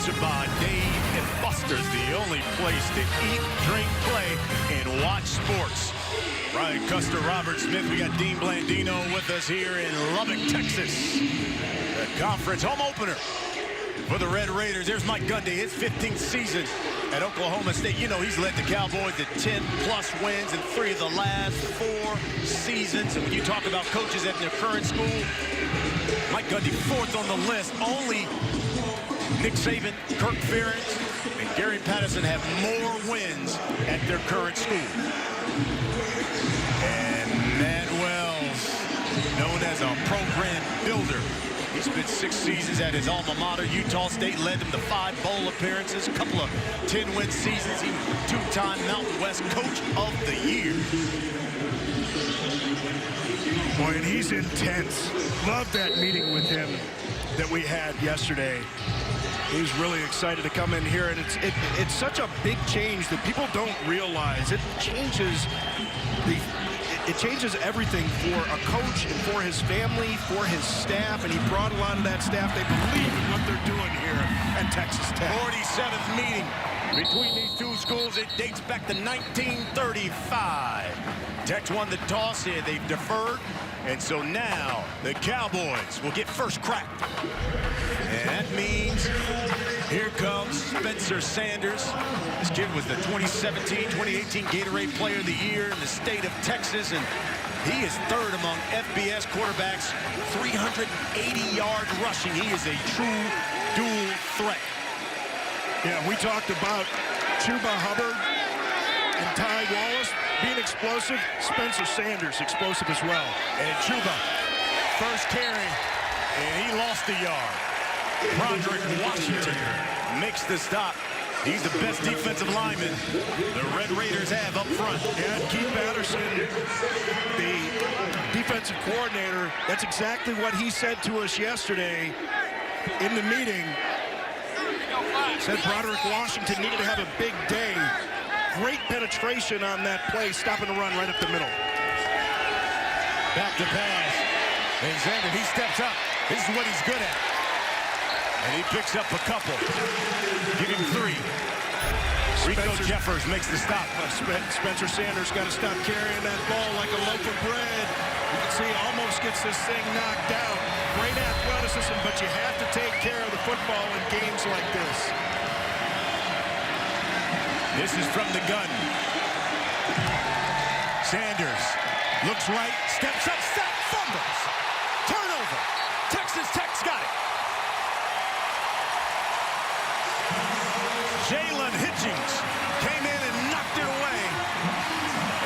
sponsored by Dave and Buster's, the only place to eat, drink, play, and watch sports. Ryan Custer, Robert Smith, we got Dean Blandino with us here in Lubbock, Texas. The conference home opener for the Red Raiders. There's Mike Gundy, his 15th season at Oklahoma State. You know, he's led the Cowboys to 10-plus wins in 3 of the last 4 seasons. And when you talk about coaches at their current school, Mike Gundy 4th on the list. Only Nick Saban, Kirk Ferentz, and Gary Patterson have more wins at their current school. And Matt Wells, known as a program builder. He spent 6 seasons at his alma mater, Utah State, led them to 5 bowl appearances, a couple of 10-win seasons. He was 2-time Mountain West Coach of the Year. Boy, and he's intense. Love that meeting with him that we had yesterday. He's really excited to come in here, and it's such a big change that people don't realize. It changes everything for a coach and for his family, for his staff, and he brought a lot of that staff. They believe in what they're doing here at Texas Tech. 47th meeting between these two schools. It dates back to 1935. Tech's won the toss here. They've deferred, and so now the Cowboys will get first crack. And that means here comes Spencer Sanders. This kid was the 2017-2018 Gatorade Player of the Year in the state of Texas, and he is 3rd among FBS quarterbacks, 380 yards rushing. He is a true dual threat. Yeah, we talked about Chuba, Hubbard, and Ty Wallace being explosive. Spencer Sanders explosive as well. And Chuba, first carry, and he lost a yard. Broderick Washington makes the stop. He's the best defensive lineman the Red Raiders have up front. And Keith Patterson, the defensive coordinator, that's exactly what he said to us yesterday in the meeting. Said Broderick Washington needed to have a big day. Great penetration on that play, stopping the run right up the middle. Back to pass. And Xander, he steps up. This is what he's good at. And he picks up a couple. Give him 3. Rico Jeffers makes the stop. Spencer Sanders got to stop carrying that ball like a loaf of bread. You can see he almost gets this thing knocked out. Great athleticism, but you have to take care of the football in games like this. This is from the gun. Sanders looks right, steps up, fumbles. Turnover. Texas Tech's got it. Jalen Hitchings came in and knocked it away.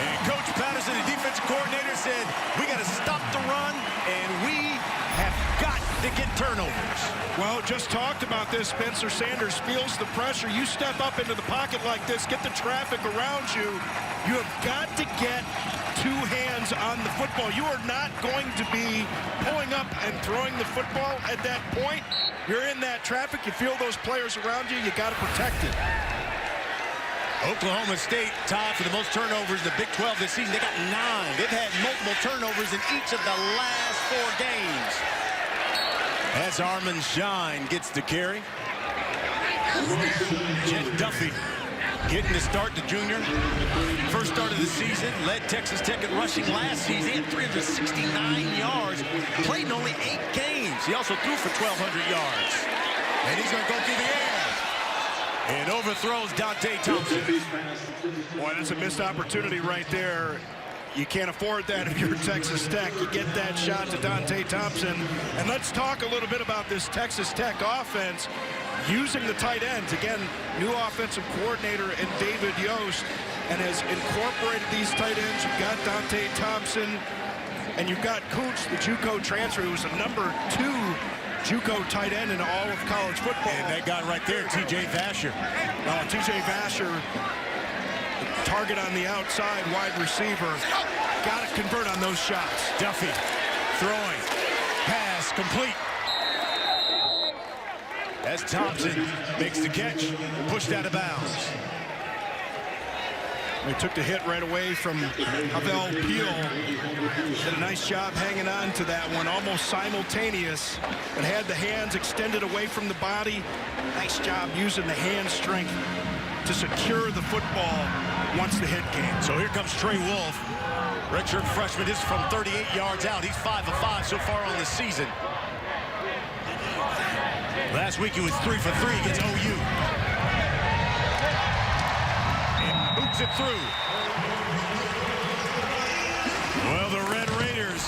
And Coach Patterson, the defensive coordinator, said, we got to stop the run, and we have got to get turnovers. Well, just talked about this. Spencer Sanders feels the pressure. You step up into the pocket like this, get the traffic around you. You have got to get 2 hands on the football. You are not going to be pulling up and throwing the football at that point. You're in that traffic. You feel those players around you. You got to protect it. Oklahoma State tied for the most turnovers in the Big 12 this season. They got 9. They've had multiple turnovers in each of the last 4 games. As Armand Shine gets the carry. Jett Duffey getting the start, the junior. First start of the season, led Texas Tech in rushing last season. He had 369 yards, played in only 8 games. He also threw for 1,200 yards. And he's going to go through the air. And overthrows Dante Thompson. Boy, that's a missed opportunity right there. You can't afford that if you're Texas Tech. You get that shot to Dante Thompson. And let's talk a little bit about this Texas Tech offense using the tight ends. Again, new offensive coordinator in David Yost, and has incorporated these tight ends. You've got Dante Thompson, and you've got Cooch, the JUCO transfer, who was a #2 JUCO tight end in all of college football. And that guy right there, T.J. Vasher. T.J. Vasher, target on the outside, wide receiver. Got to convert on those shots. Duffey throwing. Pass complete. As Thompson makes the catch, pushed out of bounds. They took the hit right away from Hubbard. Did a nice job hanging on to that one, almost simultaneous, but had the hands extended away from the body. Nice job using the hand strength to secure the football once the hit came. So here comes Trey Wolf, redshirt freshman. This is from 38 yards out. He's 5 of 5 so far on the season. Last week he was 3 for 3 against OU. And boots it through. Well, the Red Raiders,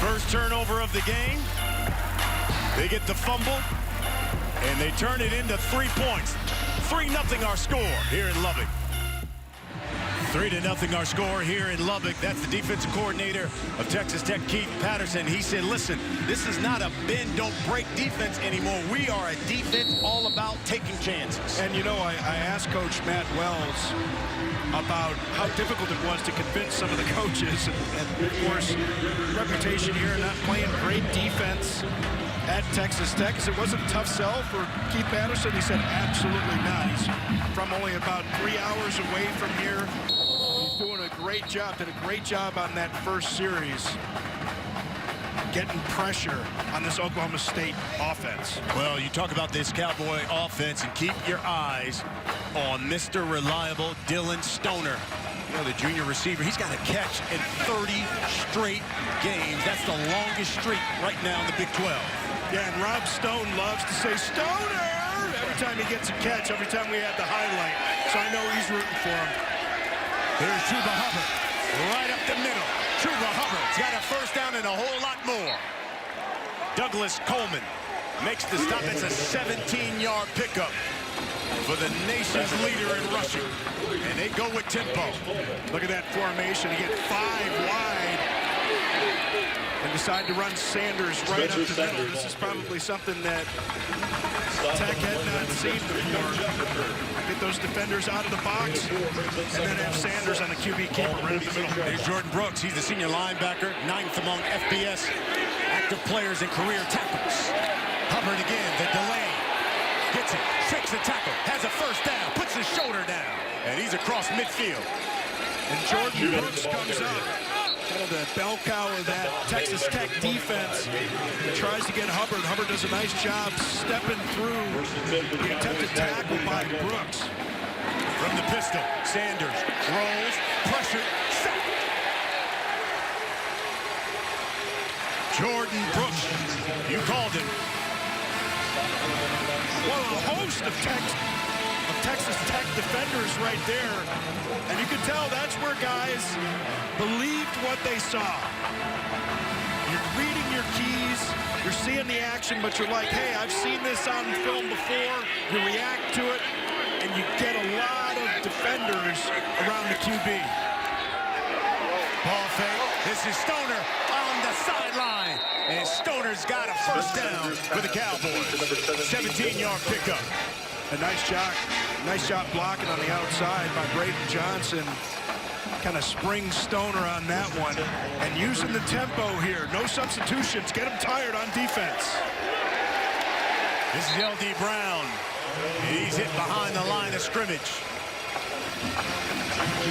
first turnover of the game. They get the fumble, and they turn it into 3 points. 3-0 our score here in Lubbock. 3-0 our score here in Lubbock. That's the defensive coordinator of Texas Tech, Keith Patterson. He said, listen, this is not a bend, don't break defense anymore. We are a defense all about taking chances. And, you know, I asked Coach Matt Wells about how difficult it was to convince some of the coaches. And of course, reputation here, not playing great defense at Texas Tech. He said, was it a tough sell for Keith Patterson? He said, absolutely not. He's from only about 3 hours away from here. He's doing a great job, did a great job on that first series, getting pressure on this Oklahoma State offense. Well, you talk about this Cowboy offense, and keep your eyes on Mr. Reliable Dylan Stoner. You know, the junior receiver, he's got a catch in 30 straight games. That's the longest streak right now in the Big 12. Yeah, and Rob Stone loves to say Stoner every time he gets a catch, every time we had the highlight. So I know he's rooting for him. Here's Chuba Hubbard, right up the middle. Chuba Hubbard's got a first down and a whole lot more. Douglas Coleman makes the stop. It's a 17-yard pickup for the nation's leader in rushing. And they go with tempo. Look at that formation. You get 5 wide. And decide to run Sanders right up the middle. This is probably something that Tech had not seen before. Get those defenders out of the box, and then have Sanders on the QB keeper right up the middle. There's Jordan Brooks. He's the senior linebacker, 9th among FBS active players in career tackles. Hubbard again, the delay. Gets it, shakes the tackle, has a first down, puts his shoulder down, and he's across midfield. And Jordan Brooks comes up. Kind of the bell cow of that Texas Tech defense. He tries to get Hubbard. Hubbard does a nice job stepping through the attempted tackle by Brooks. From the pistol, Sanders rolls, pressure, sack. Jordan Brooks, you called him. Well, a host of Texas Tech defenders right there. And you can tell that's where guys believed what they saw. You're reading your keys, you're seeing the action, but you're like, hey, I've seen this on film before. You react to it, and you get a lot of defenders around the QB. Ball fake. This is Stoner on the sideline. And Stoner's got a first down for the Cowboys. 17-yard pickup. A nice job blocking on the outside by Braden Johnson. Kind of spring Stoner on that one. And using the tempo here. No substitutions. Get him tired on defense. This is L.D. Brown. He's hit behind the line of scrimmage.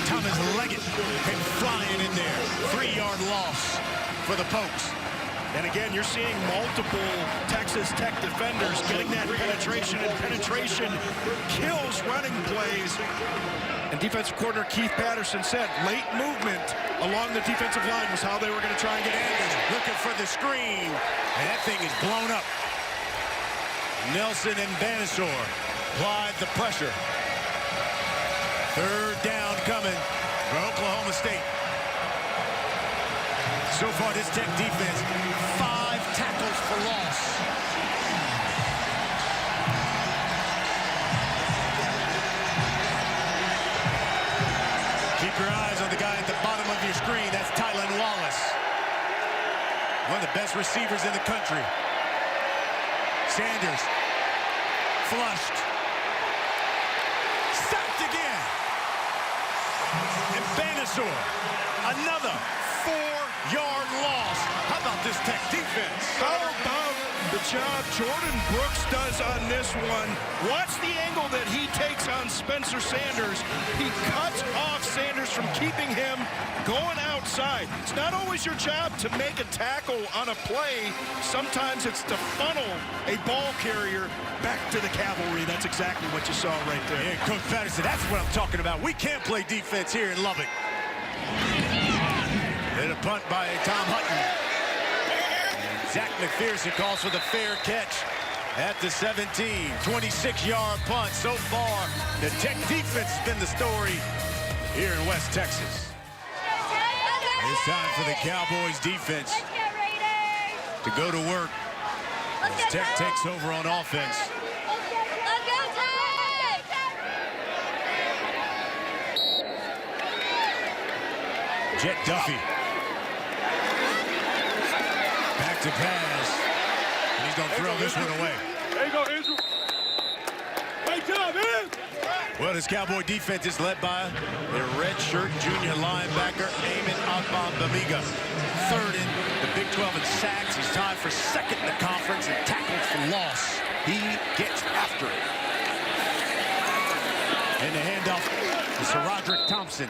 Thomas Leggett came flying in there. 3-yard loss for the Pokes. And again, you're seeing multiple Texas Tech defenders getting that penetration, and penetration kills running plays. And defensive coordinator Keith Patterson said late movement along the defensive line was how they were going to try and get Anderson. Looking for the screen, and that thing is blown up. Nelson and Banisaur applied the pressure. Third down coming for Oklahoma State. So far, this Tech defense, 5 tackles for loss. Keep your eyes on the guy at the bottom of your screen. That's Tylan Wallace. One of the best receivers in the country. Sanders, flushed. Sacked again. And Banisaur, another 4-yard loss. How about this Tech defense? How about the job Jordan Brooks does on this one. Watch the angle that he takes on Spencer Sanders. He cuts off Sanders from keeping him going outside. It's not always your job to make a tackle on a play. Sometimes it's to funnel a ball carrier back to the cavalry. That's exactly what you saw right there. Yeah, Coach Patterson, that's what I'm talking about. We can't play defense here in Lubbock. And a punt by Tom Hutton. Zach McPherson calls for the fair catch at the 17. 26-yard punt. So far, the Tech defense has been the story here in West Texas. It's time for the Cowboys defense to go to work as Tech takes over on offense. Jett Duffey. Back to pass. And he's going to throw this one away. There you go, Israel. Great job, man. Well, this Cowboy defense is led by their redshirt junior linebacker, Eamon Bamiga. Third in the Big 12 in sacks. He's tied for second in the conference in tackles for loss. He gets after it. And the handoff to Sir Roderick Thompson.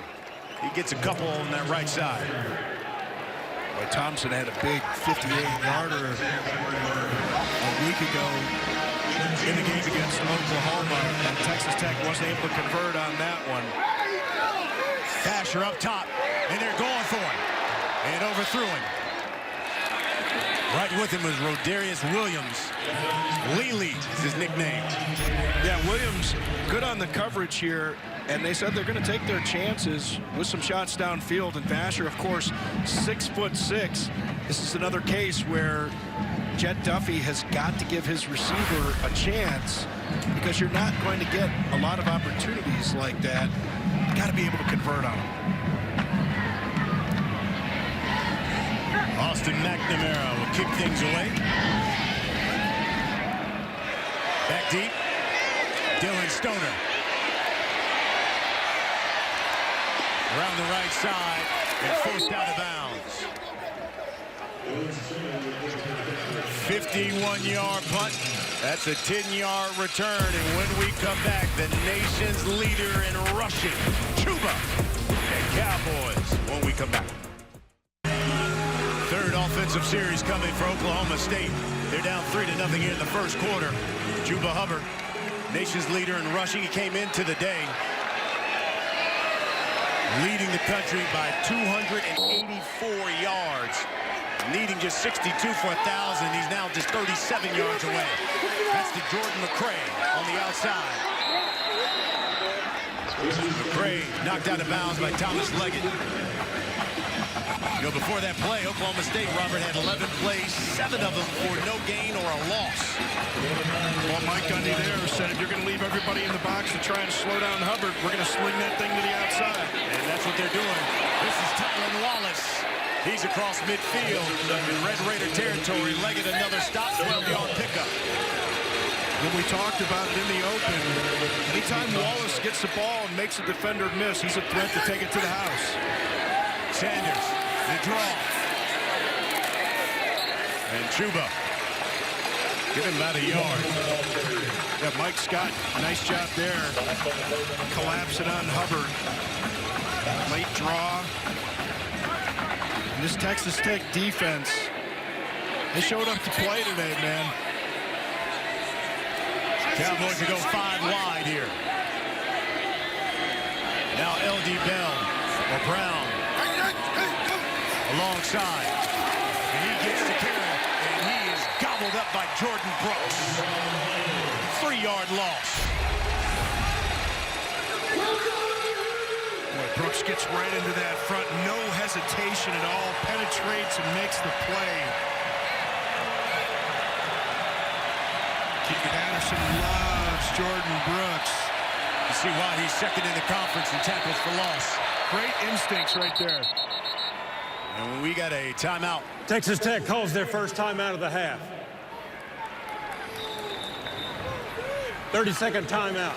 He gets a couple on that right side. Well, Thompson had a big 58-yarder a week ago in the game against Oklahoma, and Texas Tech wasn't able to convert on that one. Basher up top, and they're going for him. And overthrew him. Right with him was Rodarius Williams. Lily is his nickname. Yeah, Williams good on the coverage here, and they said they're going to take their chances with some shots downfield. And Basher, of course, 6'6". This is another case where Jett Duffey has got to give his receiver a chance, because you're not going to get a lot of opportunities like that. You got to be able to convert on them. Austin McNamara will kick things away. Back deep. Dylan Stoner. Around the right side and forced out of bounds. 51-yard punt. That's a 10-yard return. And when we come back, the nation's leader in rushing, Chuba and Cowboys, when we come back. Third offensive series coming for Oklahoma State. They're down 3-0 here in the first quarter. Chuba Hubbard, nation's leader in rushing. He came into the day leading the country by 284 yards. Needing just 62 for 1,000. He's now just 37 yards away. That's to Jordan McCray on the outside. McCray knocked out of bounds by Thomas Leggett. You know, before that play, Oklahoma State, Robert, had 11 plays, 7 of them for no gain or a loss. Well, Mike Gundy there said if you're going to leave everybody in the box to try and slow down Hubbard, we're going to sling that thing to the outside. And that's what they're doing. This is Tylan Wallace. He's across midfield in Red Raider territory. Leggett another stop, 12-yard pickup. When we talked about it in the open, anytime Wallace gets the ball and makes a defender miss, he's a threat to take it to the house. Sanders, the draw. And Chuba, give him about a yard. Yeah, Mike Scott, nice job there. Collapsing on Hubbard. Late draw. And this Texas Tech defense, they showed up to play today, man. Cowboys will go 5 wide here. Now L.D. Bell, or Brown, alongside. And he gets to carry, and he is gobbled up by Jordan Brooks. 3-yard loss. Boy, Brooks gets right into that front, no hesitation at all, penetrates and makes the play. Keith Patterson loves Jordan Brooks. You see why he's second in the conference in tackles for loss. Great instincts right there. And we got a timeout. Texas Tech calls their first timeout of the half. 30-second timeout.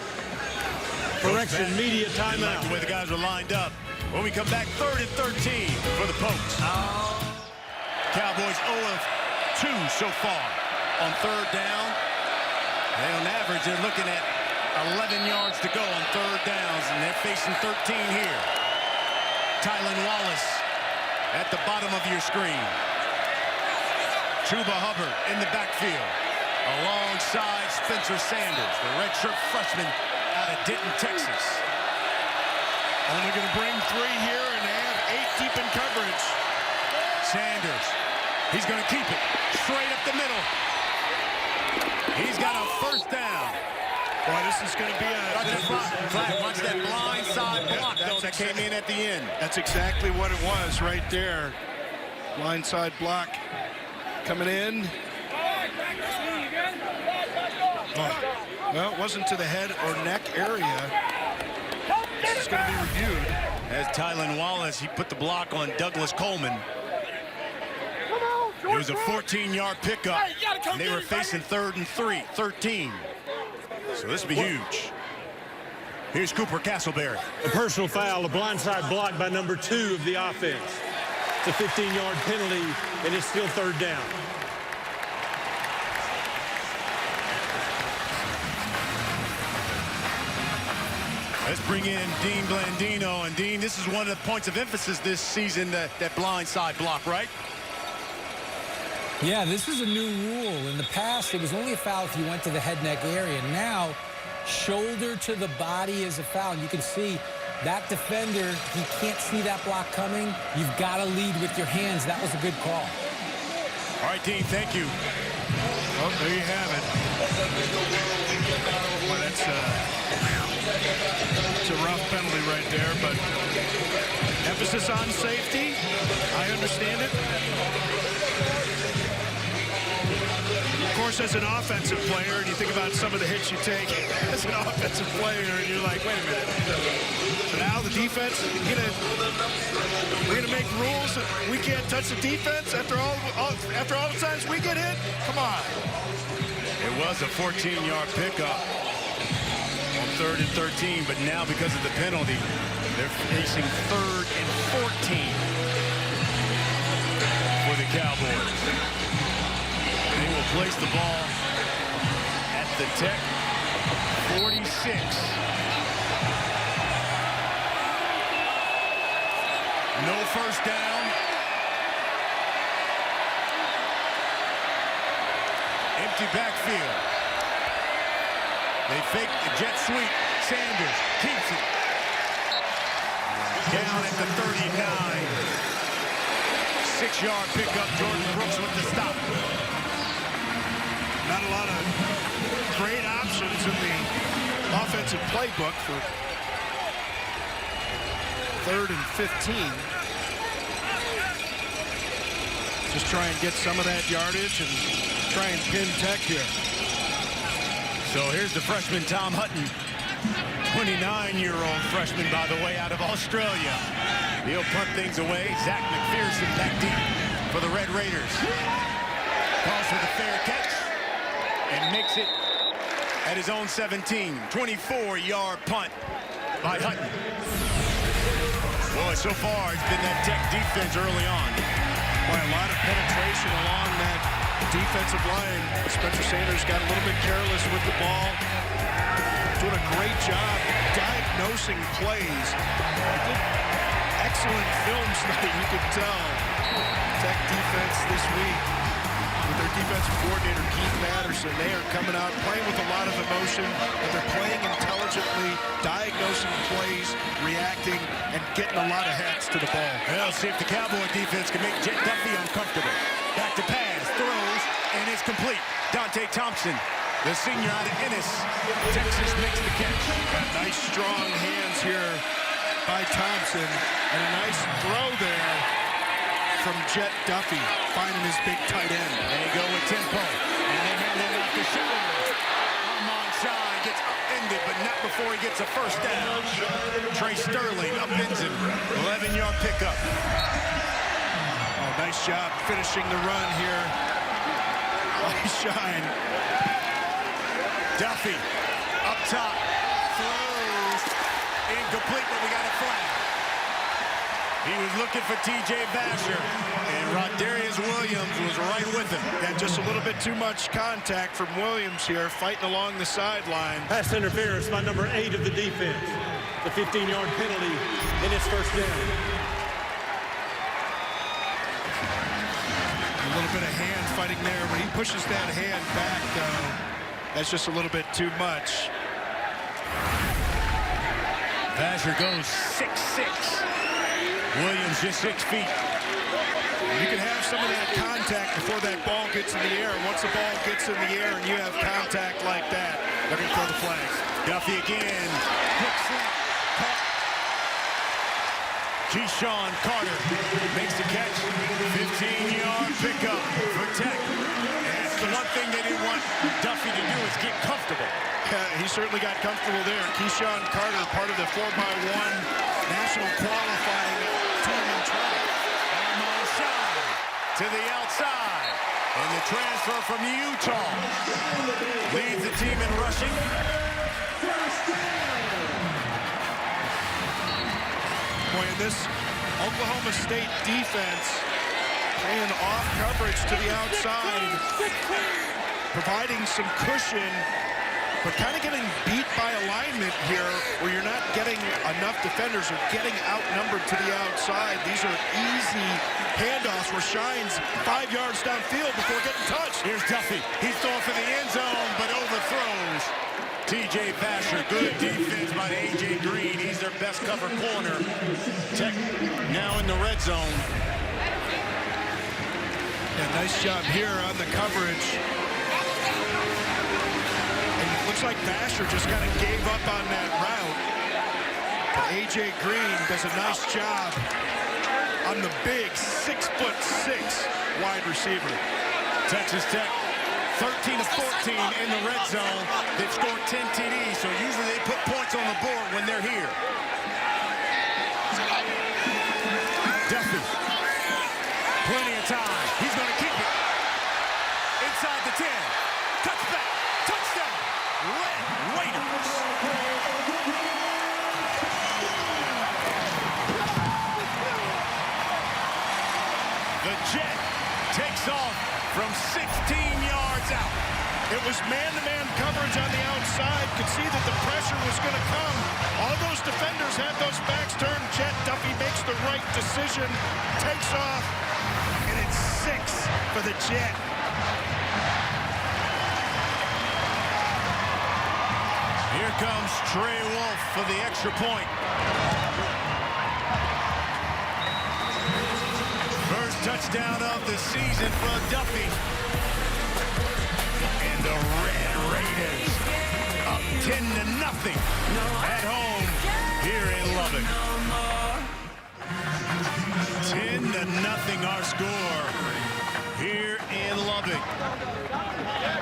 Correction, media timeout. Like the way the guys were lined up. When we come back, 3rd and 13 for the Pokes. Cowboys 0 of 2 so far. on third down. And on average, they're looking at 11 yards to go on third downs, and they're facing 13 here. Tylan Wallace at the bottom of your screen. Chuba Hubbard in the backfield alongside Spencer Sanders, the redshirt freshman out of Denton, Texas. Only going to bring 3 here, and they have 8 deep in coverage. Sanders, he's going to keep it straight up the middle. He's got a first down. Boy, this is going to be Watch that blind side block, though, that came in at the end. That's exactly what it was right there. Blind side block coming in. Oh, well, it wasn't to the head or neck area. This is going to be reviewed. As Tylan Wallace, he put the block on Douglas Coleman. It was a 14-yard pickup, and they were facing 13. So this will be huge. Here's Cooper Castleberry. A personal foul, a blindside block by number 2 of the offense. It's a 15-yard penalty, and it's still third down. Let's bring in Dean Blandino. And Dean, this is one of the points of emphasis this season, that blindside block, right? Yeah, this is a new rule. In the past, it was only a foul if you went to the head neck area. Now, shoulder to the body is a foul. And you can see that defender, he can't see that block coming. You've got to lead with your hands. That was a good call. All right, Dean, thank you. Oh, there you have it. Well, that's a rough penalty right there, but emphasis on safety. I understand it. Of course, as an offensive player, and you think about some of the hits you take as an offensive player, and you're like, wait a minute. So now the defense, we're gonna make rules that we can't touch the defense after all the times we get hit? Come on. It was a 14-yard pickup on 3rd and 13, but now because of the penalty, they're facing 3rd and 14 for the Cowboys. They will place the ball at the Tech 46. No first down. Empty backfield. They fake the jet sweep. Sanders keeps it. Down at the 39. 6-yard pickup. Jordan Brooks with the stop. Not a lot of great options in the offensive playbook for 3rd and 15. Just try and get some of that yardage and try and pin Tech here. So here's the freshman, Tom Hutton. 29-year-old freshman, by the way, out of Australia. He'll punt things away. Zach McPherson back deep for the Red Raiders. Calls for the fair catch and makes it at his own 17. 24-yard punt by Hutton. Boy, so far it's been that Tech defense early on. Boy, a lot of penetration along that defensive line. Spencer Sanders got a little bit careless with the ball. Doing a great job diagnosing plays. Did excellent film study, you could tell. Tech defense this week with their defensive coordinator, Keith Patterson. They are coming out, playing with a lot of emotion, but they're playing intelligently, diagnosing plays, reacting, and getting a lot of hats to the ball. Well, see if the Cowboy defense can make Jett Duffey uncomfortable. Back to pass, throws, and it's complete. Dante Thompson, the senior out of Ennis, Texas, makes the catch. Nice strong hands here by Thompson, and a nice throw there from Jett Duffey, finding his big tight end. They go with tempo, and they hand it off to Chuba. Armand Shine gets upended, but not before he gets a first down. Trey Sterling upends him, 11-yard pickup. Oh, nice job finishing the run here by Shine. Duffey up top, throws, incomplete, but we got a flag. He was looking for T.J. Vasher, and Rodarius Williams was right with him. And just a little bit too much contact from Williams here, fighting along the sideline. Pass interference by number 8 of the defense. The 15-yard penalty, and it's first down. A little bit of hand fighting there. When he pushes that hand back, though, that's just a little bit too much. Vasher goes 6'6". Williams just 6 feet. You can have some of that contact before that ball gets in the air. Once the ball gets in the air and you have contact like that, they're going to throw the flag. Duffey again. Keyshawn Carter makes the catch. 15-yard pickup for Tech. And the one thing they didn't want Duffey to do is get comfortable. He certainly got comfortable there. Keyshawn Carter, part of the 4x1 national qualifying team in track. To the outside. And the transfer from Utah leads the team in rushing. Boy, in this Oklahoma State defense playing off coverage to the outside, providing some cushion, but kind of getting beat by alignment here where you're not getting enough defenders or getting outnumbered to the outside. These are easy handoffs where Shine's 5 yards downfield before getting touched. Here's Duffey. He's throwing for the end zone, but overthrows. T.J. Vasher, good defense by A.J. Green. He's their best cover corner. Tech now in the red zone. Yeah, nice job here on the coverage. Looks like Vasher just kind of gave up on that route. But A.J. Green does a nice job on the big 6'6" wide receiver. Texas Tech, 13 of 14 in the red zone. They've scored 10 TDs, so usually they put points on the board when they're here. Duffey, plenty of time. He's going to keep it. Inside the 10. Touchback. Touchdown. Red Raiders. The Jett takes off from 16 yards out. It was man-to-man coverage on the outside. Could see that the pressure was going to come. All those defenders had those backs turned. Jett Duffey makes the right decision, takes off, and it's 6 for the Jett. Here comes Trey Wolf for the extra point. First touchdown of the season for Duffey. And the Red Raiders up 10-0 at home here in Lubbock. 10-0 our score here in Lubbock.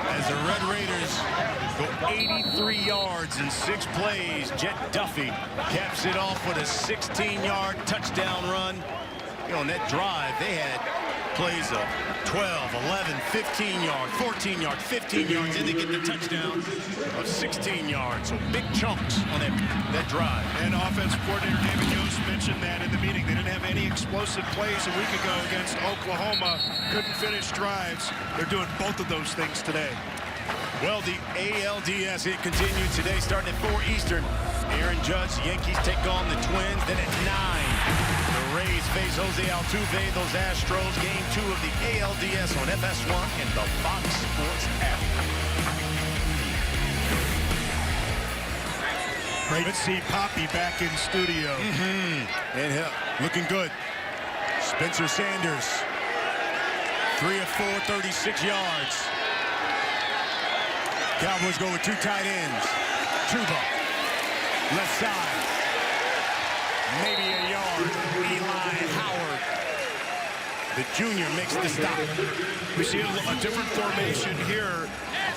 As the Red Raiders go 83 yards in 6 plays, Jett Duffey caps it off with a 16-yard touchdown run. You know, on that drive, they had plays of 12, 11, 15 yards, 14 yards, 15 yards, and they get the touchdown of 16 yards. So big chunks on that drive. And offensive coordinator David Yost mentioned that in the meeting. They didn't have any explosive plays a week ago against Oklahoma. Couldn't finish drives. They're doing both of those things today. Well, the ALDS, it continued today, starting at 4 Eastern. Aaron Judge, the Yankees take on the Twins. Then at 9, the Rays face Jose Altuve. Those Astros, game 2 of the ALDS on FS1 and the Fox Sports app. Great to see Poppy back in studio. And looking good. Spencer Sanders, 3 of 4, 36 yards. Cowboys go with 2 tight ends. Chuba, left side. Maybe a yard. Eli Howard, the junior, makes the stop. We see a different formation here.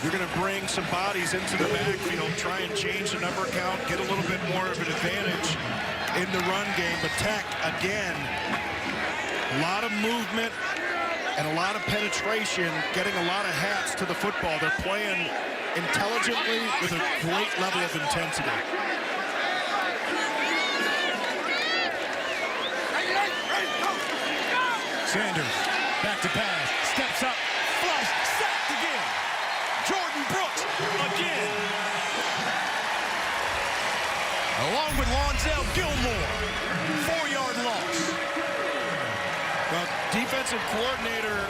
You're going to bring some bodies into the backfield, try and change the number count, get a little bit more of an advantage in the run game. But Tech, again, a lot of movement and a lot of penetration, getting a lot of hats to the football. They're playing intelligently with a great level of intensity. Sanders, back to pass, steps up, flush, sacked again. Jordan Brooks, again. Along with Lonzel Gilmore, 4-yard loss. Well, defensive coordinator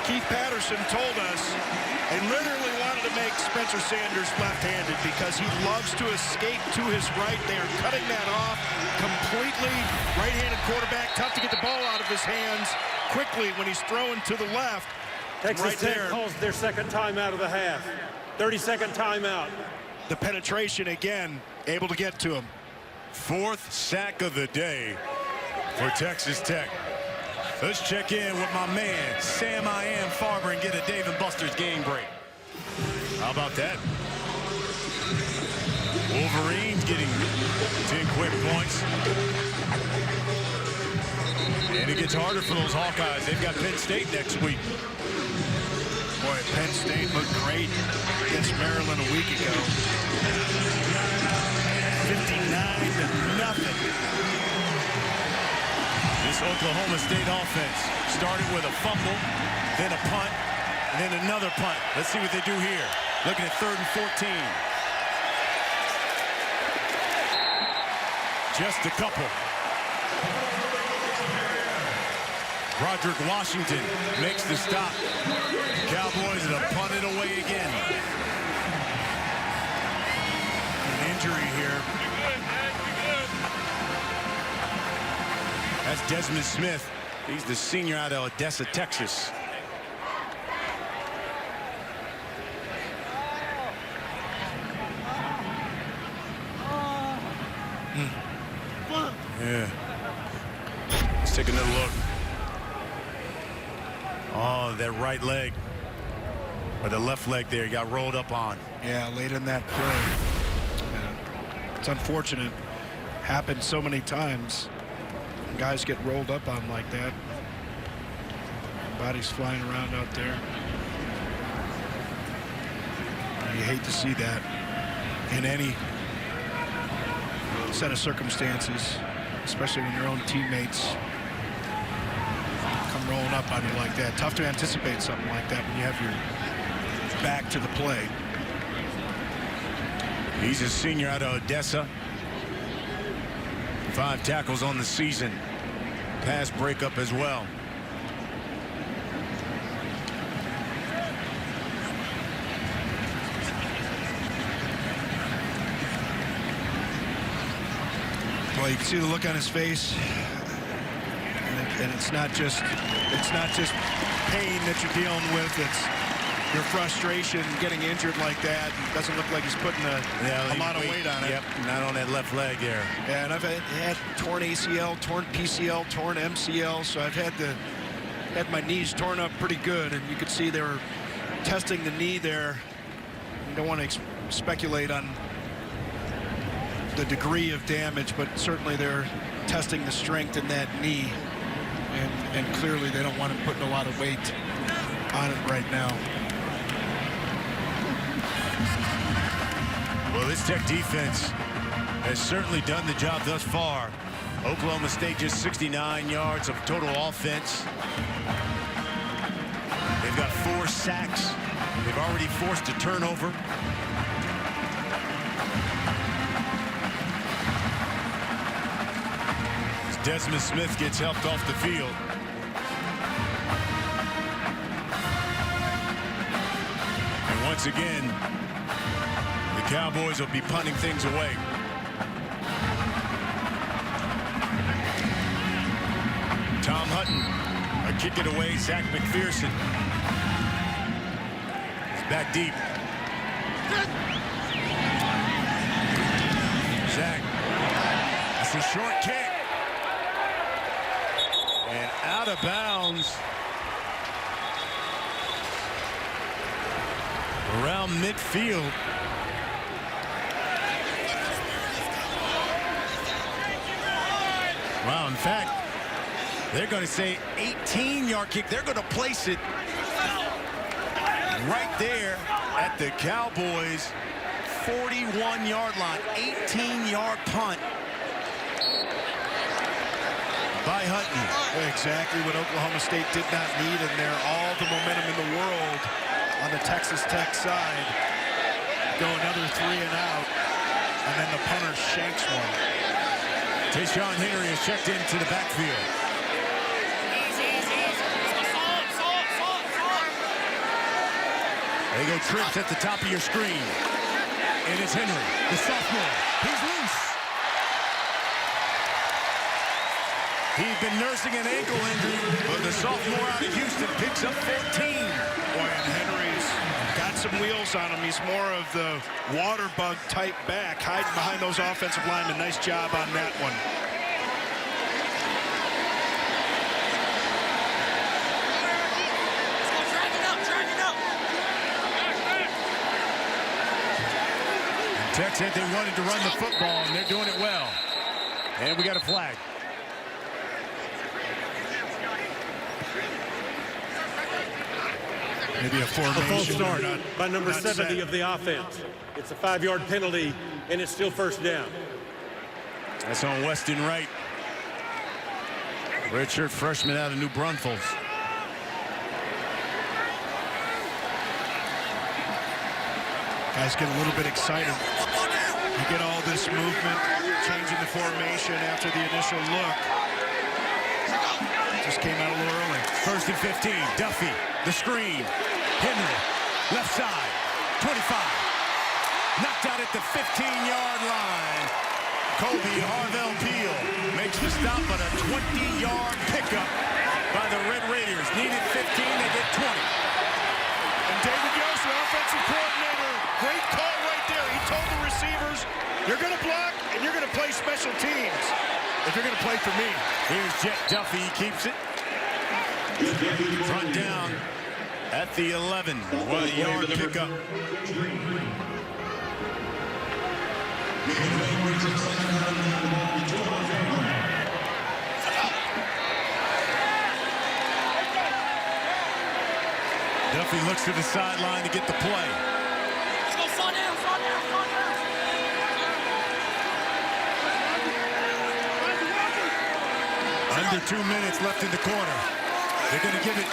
Keith Patterson told us they literally wanted to make Spencer Sanders left-handed because he loves to escape to his right. They are cutting that off completely. Right-handed quarterback, tough to get the ball out of his hands quickly when he's throwing to the left. Texas Tech calls their second timeout of the half. 30-second timeout. The penetration again, able to get to him. 4th sack of the day for Texas Tech. Let's check in with my man, Sam I Am Farber, and get a Dave & Buster's game break. How about that? Wolverines getting 10 quick points. And it gets harder for those Hawkeyes. They've got Penn State next week. Boy, Penn State looked great against Maryland a week ago. 59-0. This Oklahoma State offense started with a fumble, then a punt, and then another punt. Let's see what they do here. Looking at 3rd and 14. Just a couple. Roderick Washington makes the stop. Cowboys are to punt it away again. An injury here. That's Desmond Smith. He's the senior out of Odessa, Texas. Yeah. Let's take another look. Oh, that right leg. Or the left leg there, he got rolled up on. Yeah, late in that play. It's unfortunate. Happened so many times. Guys get rolled up on like that. Bodies flying around out there. You hate to see that in any set of circumstances, especially when your own teammates come rolling up on you like that. Tough to anticipate something like that when you have your back to the play. He's a senior out of Odessa. 5 tackles on the season. Pass breakup as well. Well, you can see the look on his face, and it's not just pain that you're dealing with. It's your frustration getting injured like that. It doesn't look like he's putting a lot of weight on it. Yep, not on that left leg there. Yeah, and I've had torn ACL, torn PCL, torn MCL, so I've had my knees torn up pretty good, and you could see they were testing the knee there. You don't want to speculate on the degree of damage, but certainly they're testing the strength in that knee, and clearly they don't want him putting a lot of weight on it right now. Well, this Tech defense has certainly done the job thus far. Oklahoma State just 69 yards of total offense. They've got 4 sacks. They've already forced a turnover. As Desmond Smith gets helped off the field. And once again, the Cowboys will be punting things away. Tom Hutton, a kick it away. Zach McPherson is back deep. Zach, that's a short kick. And out of bounds. Around midfield. Wow, in fact, they're going to say 18-yard kick. They're going to place it right there at the Cowboys' 41-yard line. 18-yard punt. by Hutton. Exactly what Oklahoma State did not need, and they're all the momentum in the world on the Texas Tech side. Go another 3 and out, and then the punter shanks one. Tayshawn Henry is checked into the backfield. There you go, trips at the top of your screen. And it's Henry, the sophomore. He's loose. He's been nursing an ankle injury, but the sophomore out of Houston picks up 14. Boy, and Henry's got some wheels on him. He's more of the water bug type back, hiding behind those offensive linemen. Nice job on that one. Tech said they wanted to run the football, and they're doing it well. And we got a flag. Maybe a formation. A false start not, by number 70 set. of the offense. It's a 5-yard penalty, and it's still first down. That's on Weston Wright. Redshirt freshman out of New Braunfels. Guys get a little bit excited. You get all this movement, changing the formation after the initial look. Just came out a little early. 1st and 15. Duffey, the screen. Henry, left side, 25. Knocked out at the 15-yard line. Kobe Harvell-Peel makes the stop, but a 20-yard pickup by the Red Raiders. Needed 15, they get 20. And David Yost, the offensive coordinator, great call right there. He told the receivers, you're going to block and you're going to play special teams if you're going to play for me. Here's Jett Duffey, he keeps it. Front down at the 11. What a yard pickup. Duffey looks to the sideline to get the play. Let's go, fall down, fall down, fall down. Under 2 minutes left in the quarter. They're going to give it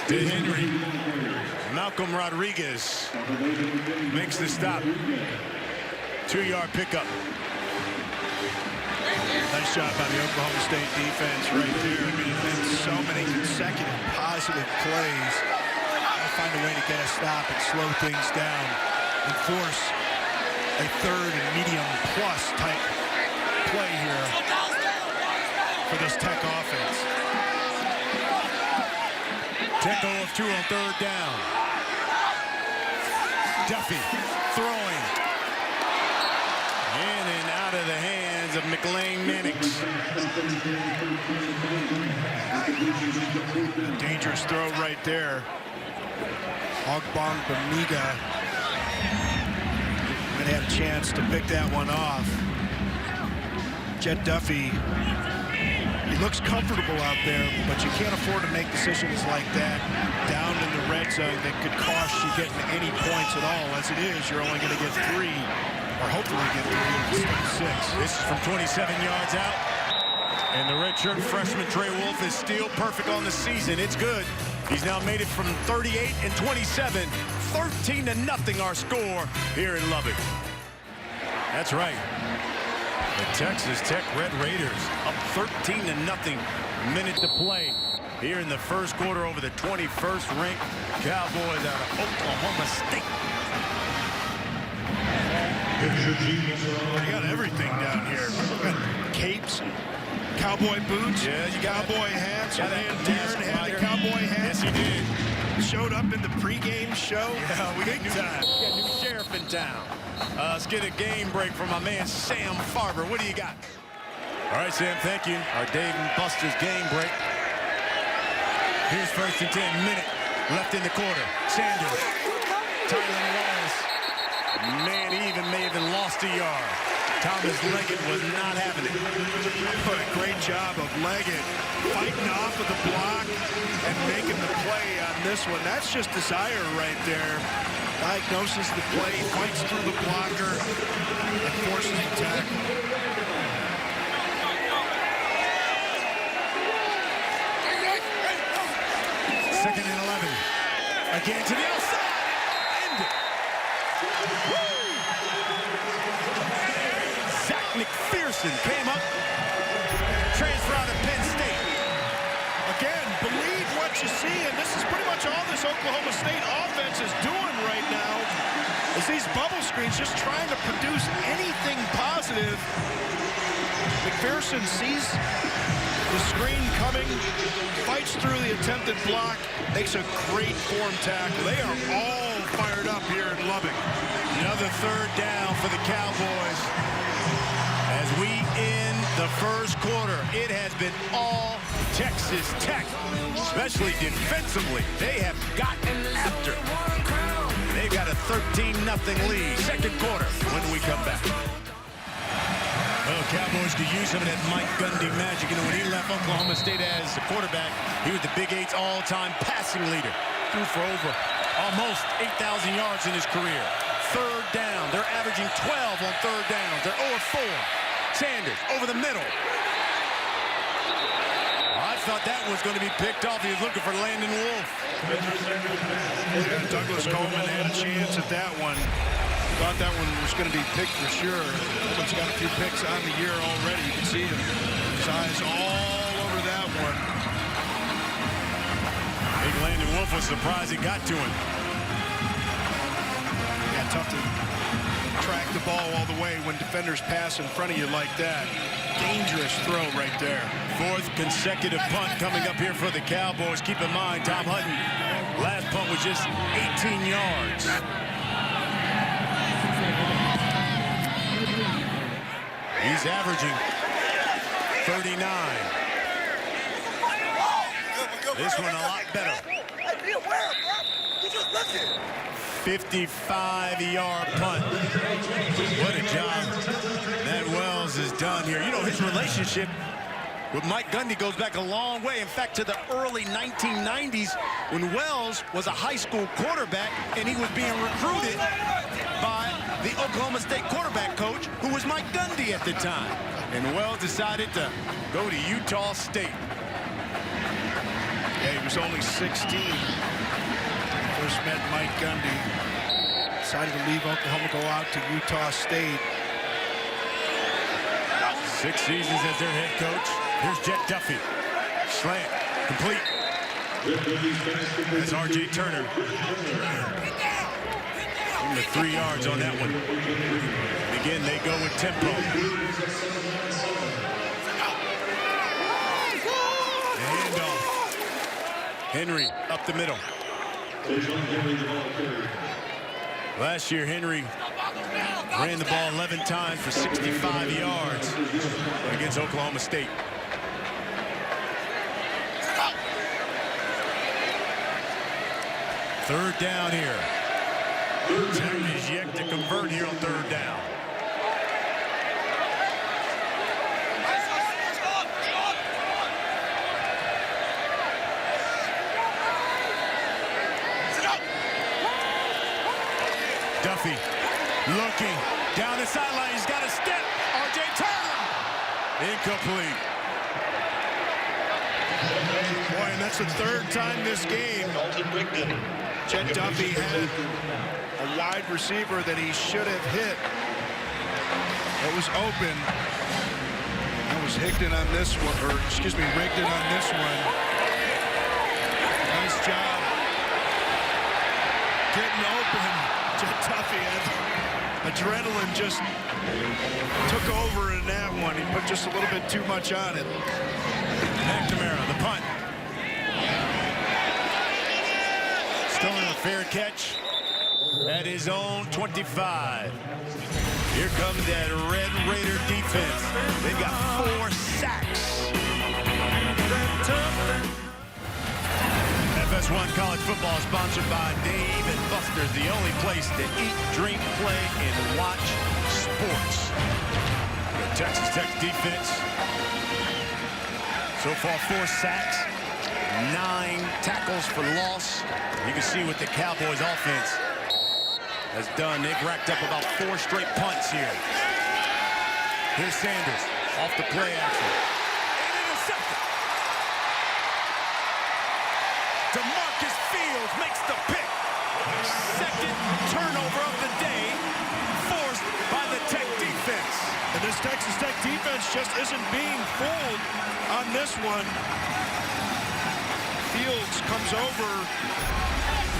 to Henry. Malcolm Rodriguez makes the stop. 2-yard pickup. Nice job by the Oklahoma State defense right there. I mean, it's been so many consecutive positive plays. They'll find a way to get a stop and slow things down and force a 3rd and medium plus type play here for this Tech offense. Tech 0 of 2 on 3rd down. Duffey throwing. In and out of the hands of McLean Mannix. A dangerous throw right there. Ogbong Bamiga might have a chance to pick that one off. Jett Duffey, he looks comfortable out there, but you can't afford to make decisions like that down in the red zone that could cost you getting any points at all. As it is, you're only going to get 3, or hopefully get 3 instead of 6. This is from 27 yards out. And the redshirt freshman Trey Wolf is still perfect on the season. It's good. He's now made it from 38 and 27. 13-0 our score here in Lubbock. That's right. The Texas Tech Red Raiders up 13-0. Minute to play here in the first quarter over the 21st ranked Cowboys out of Oklahoma State. You got everything down here. You got capes, cowboy boots, Yeah, you got cowboy hats. got Man, that Darren mask had the rider. cowboy hat. Yes, he did. Showed up in the pregame show. Yeah, we got Big time. a new sheriff in town. Let's get a game break from my man Sam Farber. What do you got? All right, Sam, thank you. Our Dave and Buster's game break. Here's 1st and 10, minute left in the quarter. Sanders, Tylen Wallace. Man, he may have even lost a yard. Thomas Leggett was not having it. What a great job of Leggett fighting off of the block and making the play on this one. That's just desire right there. Diagnoses the play, fights through the blocker, and forces the tackle. Second and 11. Again to the outside. End it. Zach McPherson came up. Transfer out of Penn State. Again, believe what you see, and this is pretty much all this Oklahoma State offense is doing right now, is these bubble screens, just trying to produce anything positive. McPherson sees the screen coming, fights through the attempted block, makes a great form tackle. They are all fired up here in Lubbock. Another third down for the Cowboys. As we end the first quarter, it has been all Texas Tech, especially defensively. They have gotten after. They've got a 13-0 lead. Second quarter when we come back. Well, Cowboys could use some of that Mike Gundy magic. You know, when he left Oklahoma State as a quarterback, he was the Big Eight's all-time passing leader. Threw for over almost 8,000 yards in his career. Third down. They're averaging 12 on third downs. They're 0-4. Sanders over the middle. I thought that was going to be picked off. He was looking for Landon Wolf. Yeah, Douglas Coleman had a chance at that one. Thought that one was going to be picked for sure. Coleman's got a few picks on the year already. You can see him. His eyes all over that one. I think Landon Wolf was surprised he got to him. Yeah, tough to track the ball all the way when defenders pass in front of you like that. Dangerous throw right there. Fourth consecutive punt coming up here for the Cowboys. Keep in mind, Tom Hutton, last punt was just 18 yards. He's averaging 39. This one a lot better. 55-yard punt. What a job that Wells has done here. You know, his relationship with Mike Gundy goes back a long way. In fact, to the early 1990s when Wells was a high school quarterback and he was being recruited by the Oklahoma State quarterback coach, who was Mike Gundy at the time. And Wells decided to go to Utah State. Yeah, he was only 16. First met Mike Gundy. Decided to leave Oklahoma, go out to Utah State. 6 seasons as their head coach. Here's Jett Duffey. Slant. Complete. That's R.J. Turner. Give him 3 yards on that one. Again, they go with tempo. Handoff. Henry up the middle. Last year, Henry ran the ball 11 times for 65 yards against Oklahoma State. Third down here. Tech is yet to convert here on third down. Duffey looking down the sideline. He's got a step. R.J. Turner. Incomplete. Boy, and that's the third time this game Jett Duffey had a wide receiver that he should have hit. It was open. That was Higdon on this one, or excuse me, Rigdon on this one. Nice job getting open. Jett Duffey had adrenaline just took over in that one. He put just a little bit too much on it. McNamara, the punt. Stoner, a fair catch at his own 25. Here comes that Red Raider defense. They've got 4 sacks. FS1 College Football is sponsored by Dave & Buster's, the only place to eat, drink, play, and watch sports. The Texas Tech defense. So far, 4 sacks, 9 tackles for loss. You can see what the Cowboys offense has done. They've racked up about 4 straight punts here. Here's Sanders off the play action. And intercepted. To Mark throws, makes the pick. Second turnover of the day, forced by the Tech defense. And this Texas Tech defense just isn't being fooled on this one. Fields comes over,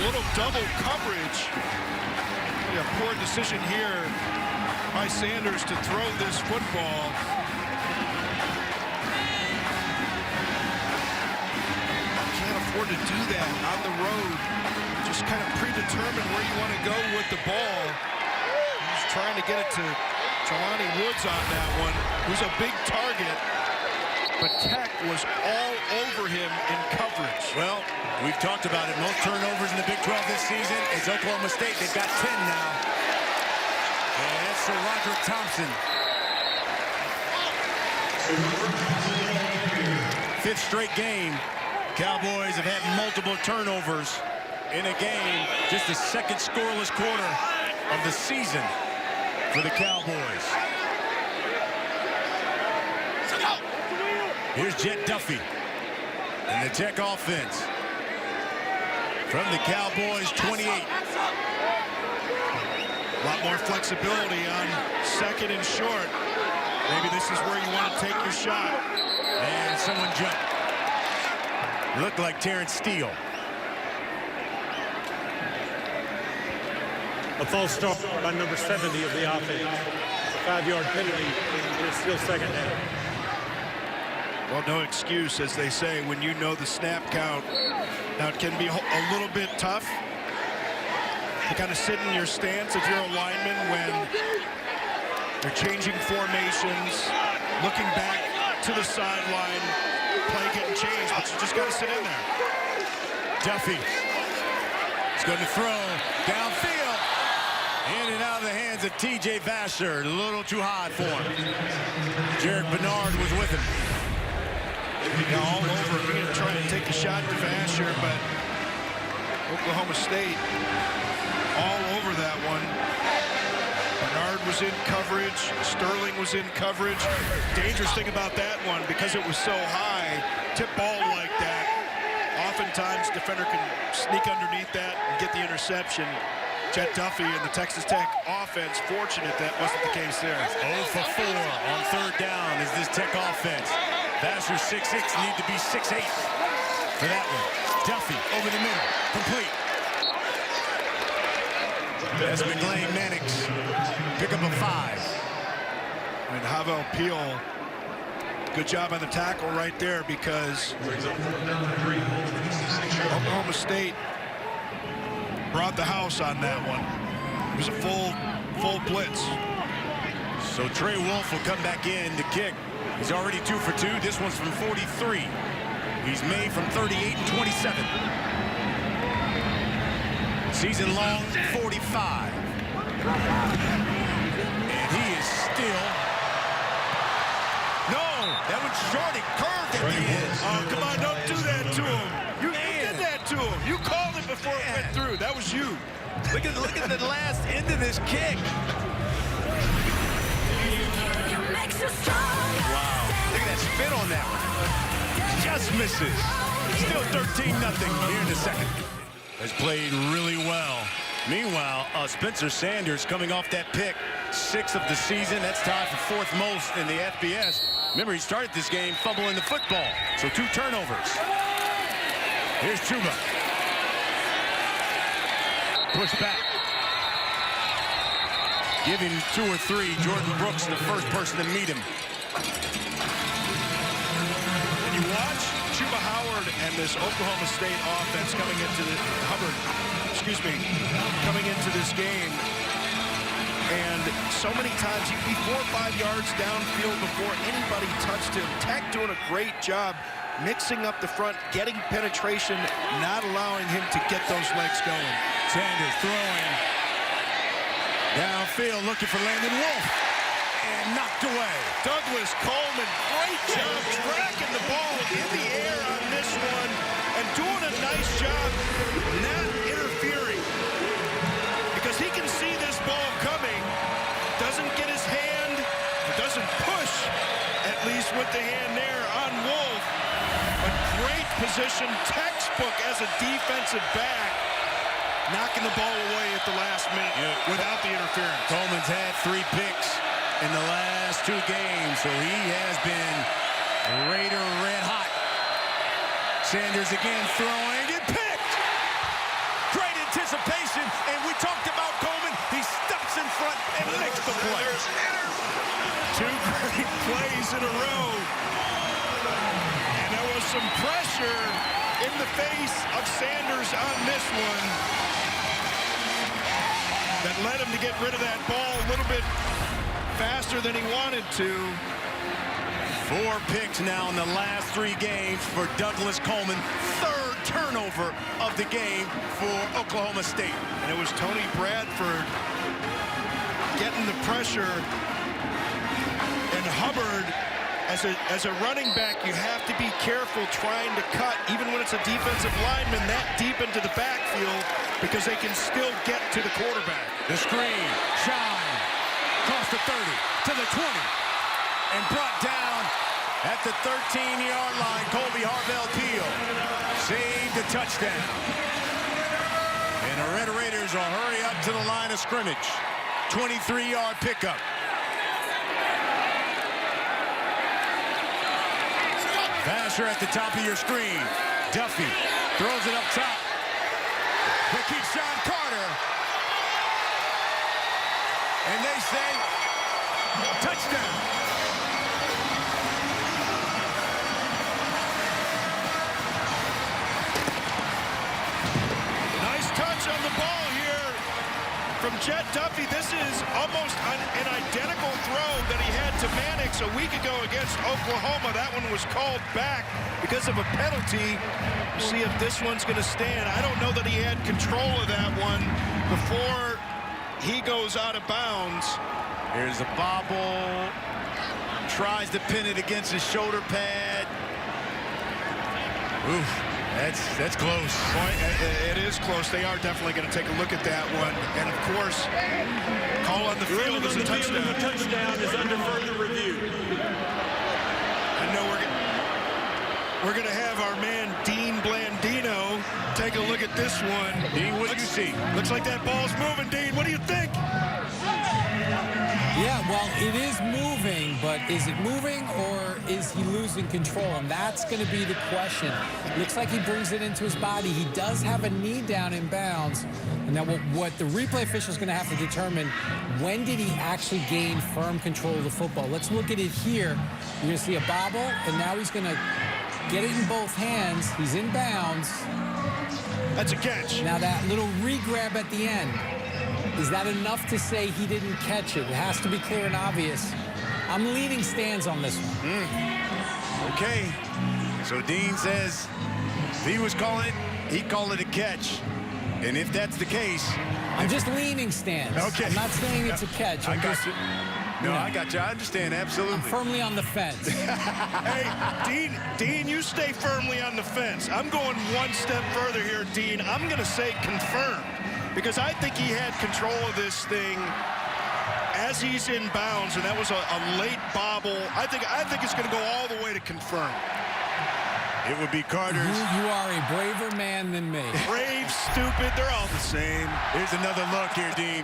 little double coverage. A poor decision here by Sanders to throw this football. Can't afford to do that on the road. Just kind of predetermine where you want to go with the ball. He's trying to get it to Jelani Woods on that one, who's a big target. But Tech was all over him in coverage. Well, we've talked about it. Most turnovers in the Big 12 this season is Oklahoma State. They've got 10 now. And that's Sir Roderick Thompson. Fifth straight game. Cowboys have had multiple turnovers in a game. Just the second scoreless quarter of the season for the Cowboys. Here's Jett Duffey and the Tech offense. From the Cowboys 28. A lot more flexibility on second and short. Maybe this is where you want to take your shot. And someone jumped. Looked like Terrence Steele. A false start by number 70 of the offense. A 5-yard penalty, and it's still second down. Well, no excuse, as they say, when you know the snap count. Now, it can be a little bit tough to kind of sit in your stance if you're a lineman when they're changing formations, looking back to the sideline, play getting changed, but you just got to sit in there. Duffey is going to throw downfield. In and out of the hands of T.J. Vasher. A little too high for him. Jared Bernard was with him. All over him, trying to take a shot to Vasher, but Oklahoma State all over that one. Bernard was in coverage. Sterling was in coverage. Dangerous thing about that one, because it was so high, tip ball like that, oftentimes defender can sneak underneath that and get the interception. Jett Duffey and the Texas Tech offense, fortunate that wasn't the case there. 0 for 4 on third down is this Tech offense. Vasher 6'6", need to be 6'8" for that one. Duffey over the middle, complete. That's McLean Mannix, pick up a 5. And Havel Peel, good job on the tackle right there, because Oklahoma State brought the house on that one. It was a full blitz. So Trey Wolf will come back in to kick. He's already 2 for 2. This one's from 43. He's made from 38 and 27. Season long 45. And he is still. No, that one's short. It curved at the end. Oh, come on, don't do that to him. You did that to him. You called it before it went through. That was you. Look at the last end of this kick. Wow. Look at that spin on that one. Just misses. Still 13-0 here in the second. Has played really well. Meanwhile, Spencer Sanders coming off that pick. 6th of the season. That's tied for 4th most in the FBS. Remember, he started this game fumbling the football. So 2 turnovers. Here's Chuba. Push back. Give him 2 or 3. Jordan Brooks, the first person to meet him. When you watch Chuba Howard and this Oklahoma State offense coming into the Hubbard, coming into this game, and so many times he'd be 4 or 5 yards downfield before anybody touched him. Tech doing a great job mixing up the front, getting penetration, not allowing him to get those legs going. Sanders throwing. Downfield, looking for Landon Wolf. And knocked away. Douglas Coleman, great job tracking the ball in the air on this one and doing a nice job not interfering, because he can see this ball coming, doesn't get his hand, doesn't push, at least with the hand there on Wolf, but great position, textbook as a defensive back, knocking the ball away at the last minute without the interference. Coleman's had 3 picks in the last 2 games, so he has been Raider red hot. Sanders again throwing, get picked! Great anticipation, and we talked about Coleman. He steps in front and makes the play. 2 great plays in a row. And there was some pressure in the face of Sanders on this one that led him to get rid of that ball a little bit faster than he wanted to. 4 picks now in the last 3 games for Douglas Coleman. 3rd turnover of the game for Oklahoma State. And it was Tony Bradford getting the pressure. And Hubbard, as a running back, you have to be careful trying to cut, even when it's a defensive lineman, that deep into the backfield, because they can still get to the quarterback. The screen, shine, across the 30, to the 20, and brought down at the 13-yard line. Colby Harvell-Peel saved a touchdown. And the Red Raiders will hurry up to the line of scrimmage. 23-yard pickup. Vasher at the top of your screen. Duffey throws it up top. To Keyshawn Carter. And they say, touchdown. Nice touch on the ball here from Jett Duffey. This is almost an identical throw that he had to Mannix a week ago against Oklahoma. That one was called back because of a penalty. We'll see if this one's going to stand. I don't know that he had control of that one before he goes out of bounds. Here's a bobble. Tries to pin it against his shoulder pad. Oof, that's close. Boy, it is close. They are definitely going to take a look at that one. And, of course, call on the field is a touchdown. The touchdown is under further review. I know we're going to have our man Dean Blandino take a look at this one. Dean, what do you see? Looks like that ball's moving, Dean. What do you think? Yeah, well, it is moving, but is it moving or is he losing control? And that's going to be the question. Looks like he brings it into his body. He does have a knee down in bounds. And now what the replay official is going to have to determine, when did he actually gain firm control of the football? Let's look at it here. You're going to see a bobble, and now he's going to get it in both hands. He's in bounds. That's a catch. Now that little re-grab at the end. Is that enough to say he didn't catch it? It has to be clear and obvious. I'm leading stands on this one. Okay. So Dean says if he was calling it, he'd call it a catch. And if that's the case... I'm just leaning stands. Okay. I'm not saying it's a catch. I got you. No, I got you. I understand. Absolutely. I'm firmly on the fence. Hey, Dean, you stay firmly on the fence. I'm going one step further here, Dean. I'm going to say confirmed. Because I think he had control of this thing as he's in bounds, and that was a late bobble. I think it's going to go all the way to confirm. It would be Carter's. You are a braver man than me. Brave, stupid, they're all the same. Here's another look here, Dean.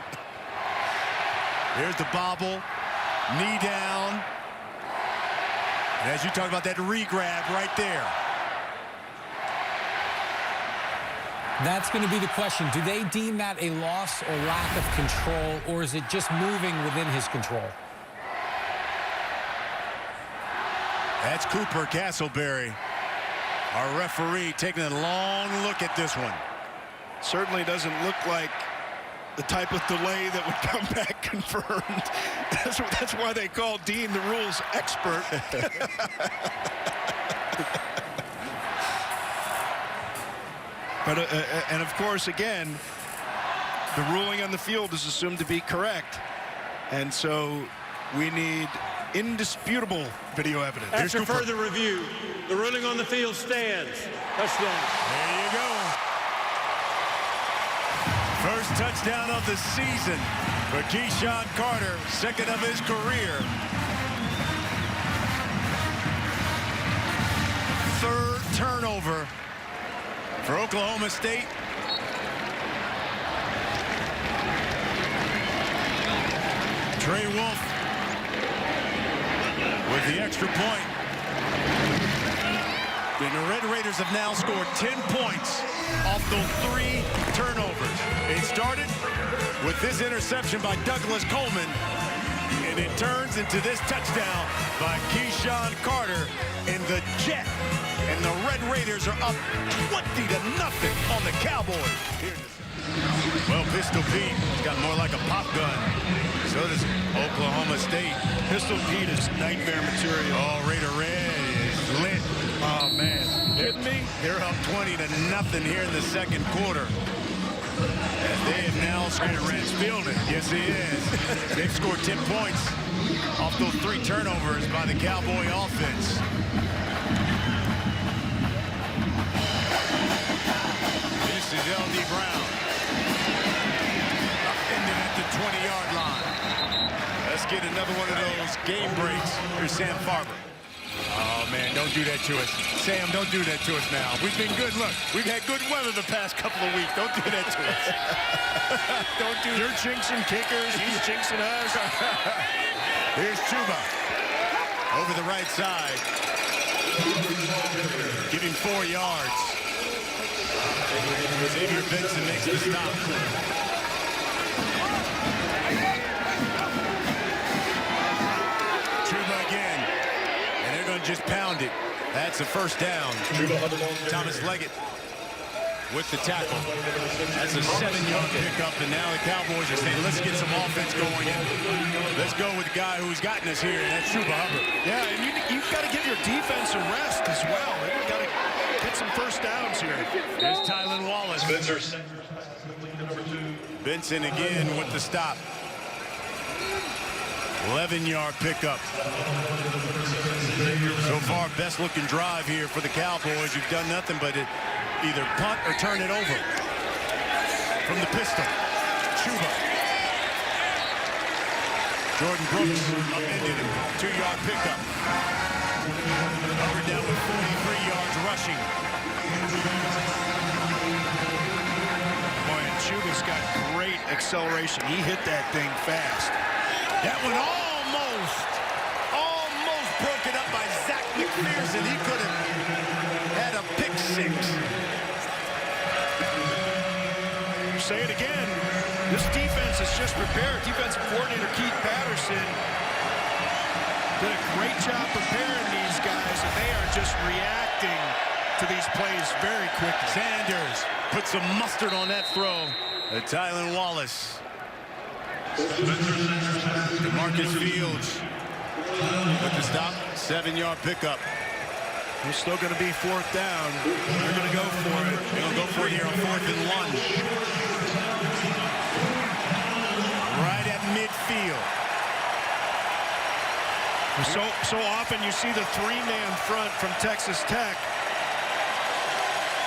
Here's the bobble, knee down. And as you talk about that re-grab right there. That's going to be the question. Do they deem that a loss or lack of control, or is it just moving within his control? That's Cooper Castleberry, our referee, taking a long look at this one. Certainly doesn't look like the type of delay that would come back confirmed. That's why they call Dean the rules expert. But, and of course, again, the ruling on the field is assumed to be correct. And so we need indisputable video evidence. After further review, the ruling on the field stands. Touchdown. There you go. First touchdown of the season for Keyshawn Carter, second of his career. Third turnover turnover for Oklahoma State. Trey Wolf with the extra point. And the Red Raiders have now scored 10 points off those 3 turnovers. It started with this interception by Douglas Coleman, and it turns into this touchdown by Keyshawn Carter and the Jett. And the Red Raiders are up 20-0 on the Cowboys. Well, Pistol Pete has got more like a pop gun. So does Oklahoma State. Pistol Pete is nightmare material. Oh, Raider Red is lit. Oh, man. Kidding me? They're up 20-0 here in the second quarter. As they have now scored. Red's fielding. Yes, he is. They've scored 10 points off those 3 turnovers by the Cowboy offense. This is L.D. Brown. Ended at the 20-yard line. Let's get another one of those game breaks. Here's Sam Farber. Oh, man, don't do that to us. Sam, don't do that to us now. We've been good. Look, we've had good weather the past couple of weeks. Don't do that to us. Don't do You're jinxing kickers. He's jinxing us. Here's Chuba. Over the right side. Give him 4 yards. Xavier Benson makes the stop. Chuba again. And they're going to just pound it. That's a first down. Thomas Leggett with the tackle. That's a 7-yard pickup, and now the Cowboys are saying, let's get some offense going. Let's go with the guy who's gotten us here, and that's Chuba Hubbard. Yeah, and you've got to give your defense a rest as well. They've got to get some first downs here. There's Tylan Wallace. Benson again with the stop. 11-yard pickup. So far, best looking drive here for the Cowboys. You've done nothing but either punt or turn it over. From the pistol, Chuba. Jordan Brooks upended him. 2-yard pickup. Hubbard down with 43 yards rushing. Boy, and Chuba's got great acceleration. He hit that thing fast. That one almost broken up by Zach McPherson. He could have had a pick 6. Say it again. This defense is just prepared. Defensive coordinator Keith Patterson did a great job preparing these guys, and they are just reacting to these plays very quickly. Sanders put some mustard on that throw. Tylan Wallace. DeMarcus Fields with the stop. 7-yard pickup. They're still going to be 4th down. They're going to go for it. They're going to go for it here on 4th and 1. Right at midfield. So often you see the 3-man front from Texas Tech.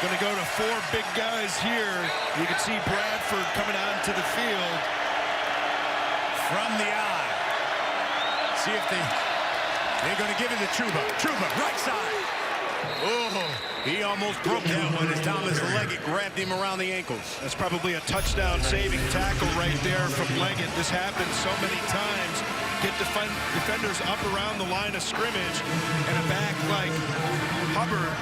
Going to go to 4 big guys here. You can see Bradford coming out into the field. From the eye. See if they're going to give it to Chuba. Chuba, right side. Oh, he almost broke that one as Thomas Leggett grabbed him around the ankles. That's probably a touchdown-saving tackle right there from Leggett. This happens so many times. Get defenders up around the line of scrimmage, and a back like Hubbard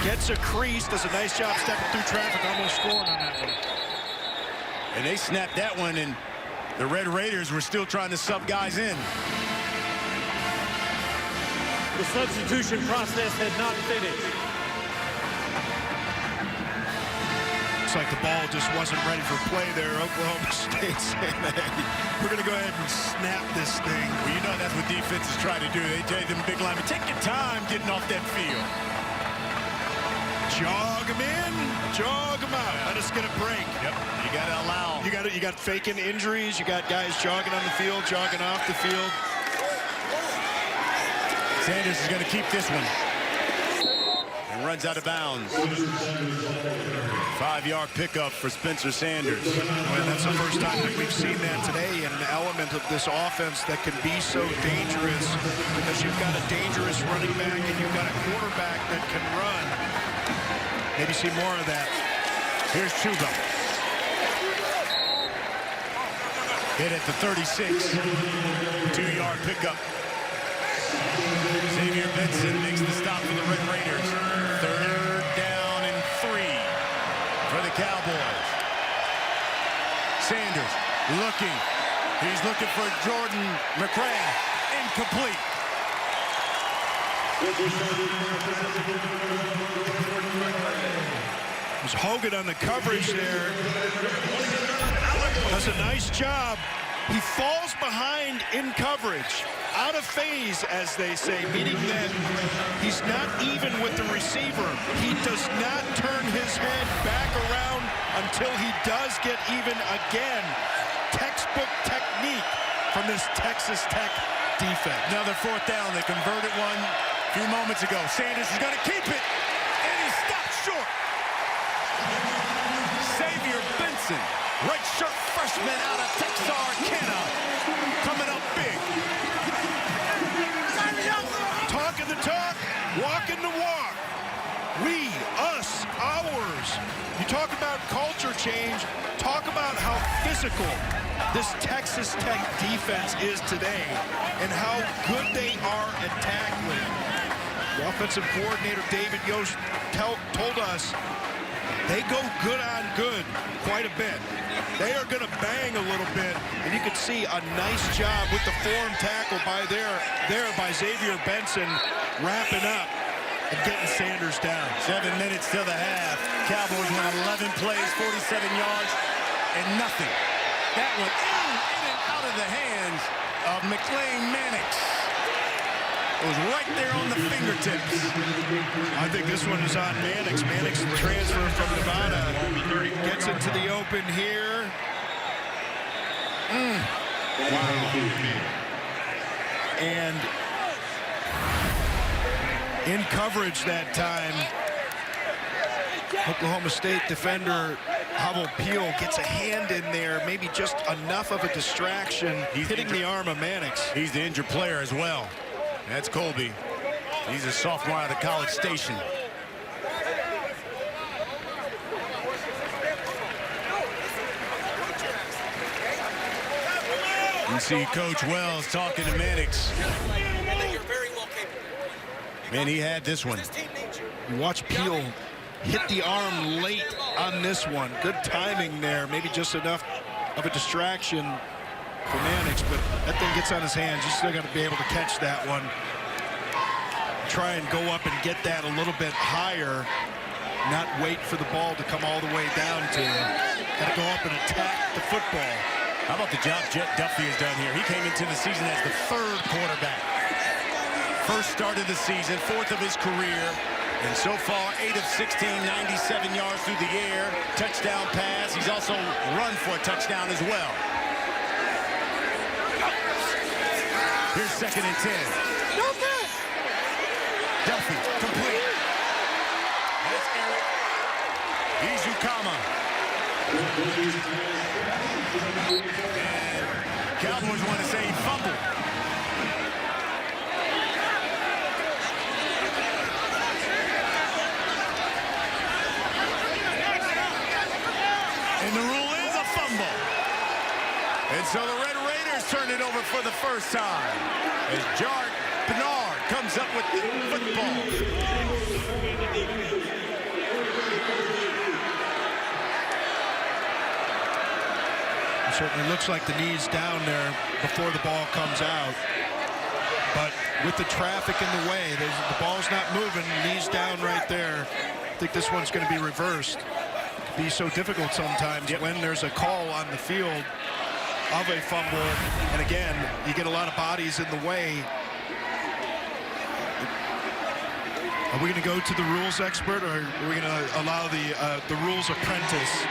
gets a crease, does a nice job stepping through traffic, almost scoring on that one. And they snapped that one, and the Red Raiders were still trying to sub guys in. The substitution process had not finished. Looks like the ball just wasn't ready for play there. Oklahoma State saying, hey, we're going to go ahead and snap this thing. Well, you know that's what defenses try to do. They tell them big linemen, take your time getting off that field. Jog them in, jog them out. Let us get a break. Yep, you got to allow. You got faking injuries. You got guys jogging on the field, jogging off the field. Sanders is going to keep this one. And runs out of bounds. 5-yard pickup for Spencer Sanders. Well, that's the first time that we've seen that today, and an element of this offense that can be so dangerous because you've got a dangerous running back and you've got a quarterback that can run. maybe see more of that. Here's Chuba. Hit at the 36. 2-yard pickup. Xavier Benson makes the stop for the Red Raiders. 3rd down and 3 for the Cowboys. Sanders looking. He's looking for Jordan McCray. Incomplete. There's Hogan on the coverage there. Does a nice job. He falls behind in coverage. Out of phase, as they say, meaning that he's not even with the receiver. He does not turn his head back around until he does get even again. Textbook technique from this Texas Tech defense. Another 4th down. They converted one a few moments ago. Sanders is going to keep it, and he stopped short. Xavier Benson, right shirt freshman out of Texarkana, coming up big. Talking the talk, walking the walk. We, us, ours. You talk about culture change, talk about how physical this Texas Tech defense is today and how good they are at tackling. The offensive coordinator, David Yost, told us they go good on good quite a bit. They are going to bang a little bit, and you can see a nice job with the form tackle by by Xavier Benson, wrapping up and getting Sanders down. 7 minutes till the half. Cowboys went 11 plays, 47 yards, and nothing. That one in and out of the hands of McLean Mannix. It was right there on the fingertips. I think this one is on Mannix. Mannix, the transfer from Nevada, gets into the open here. Wow. And in coverage that time, Oklahoma State defender Hubbard gets a hand in there, maybe just enough of a distraction, hitting the arm of Mannix. He's the injured player as well. That's Colby. He's a sophomore out of College Station. You see Coach Wells talking to Mannix. Man, he had this one. You watch Peel hit the arm late on this one. Good timing there. Maybe just enough of a distraction for Mannix, but that thing gets on his hands. You still got to be able to catch that one. Try and go up and get that a little bit higher, not wait for the ball to come all the way down to him. Got to go up and attack the football. How about the job Jett Duffey has done here? He came into the season as the 3rd quarterback. First start of the season, 4th of his career. And so far, 8 of 16, 97 yards through the air. Touchdown pass. He's also run for a touchdown as well. Here's 2nd and 10. Duffey, complete. That's Eric Izukama. And Cowboys want to say he fumbled. And the rule is a fumble. And so the Red Raiders turn it over for the first time as Jart Bernard comes up with the football. It certainly looks like the knee's down there before the ball comes out. But with the traffic in the way, the ball's not moving, knee's down right there. I think this one's going to be reversed. It can be so difficult sometimes when there's a call on the field of a fumble. And again, you get a lot of bodies in the way. Are we going to go to the rules expert, or are we going to allow the rules apprentice?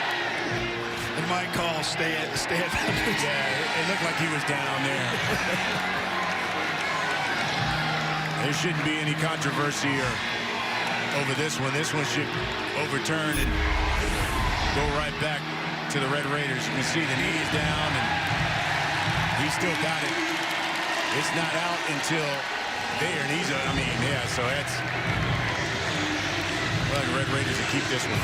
And my call, stay at. Yeah, it looked like he was down there. There shouldn't be any controversy over this one. This one should overturn and go right back to the Red Raiders. You can see the knee is down, and he still got it. It's not out until there, and he's, so that's, Well, the Red Raiders will keep this one.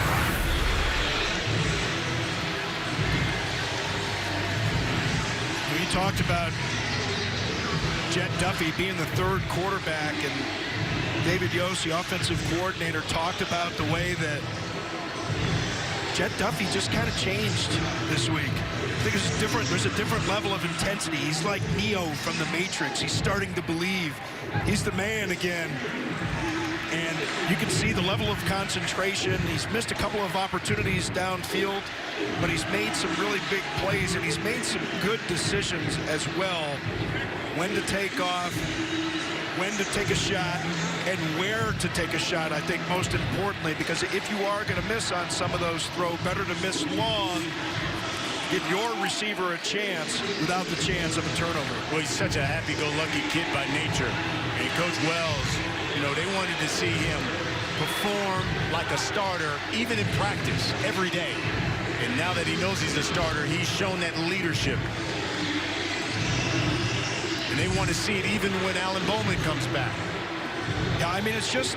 We talked about Jett Duffey being the third quarterback, and David Yost, the offensive coordinator, talked about the way that Jett Duffey just kind of changed this week. I think it's different. There's a different level of intensity. He's like Neo from the Matrix. He's starting to believe he's the man again. And you can see the level of concentration. He's missed a couple of opportunities downfield, but he's made some really big plays, and he's made some good decisions as well. When to take off, when to take a shot, and where to take a shot, I think, most importantly, because if you are going to miss on some of those throws, better to miss long, give your receiver a chance without the chance of a turnover. Well, he's such a happy-go-lucky kid by nature. And Coach Wells, you know, they wanted to see him perform like a starter, even in practice, every day. And now that he knows he's a starter, he's shown that leadership. And they want to see it even when Alan Bowman comes back. Yeah, I mean, it's just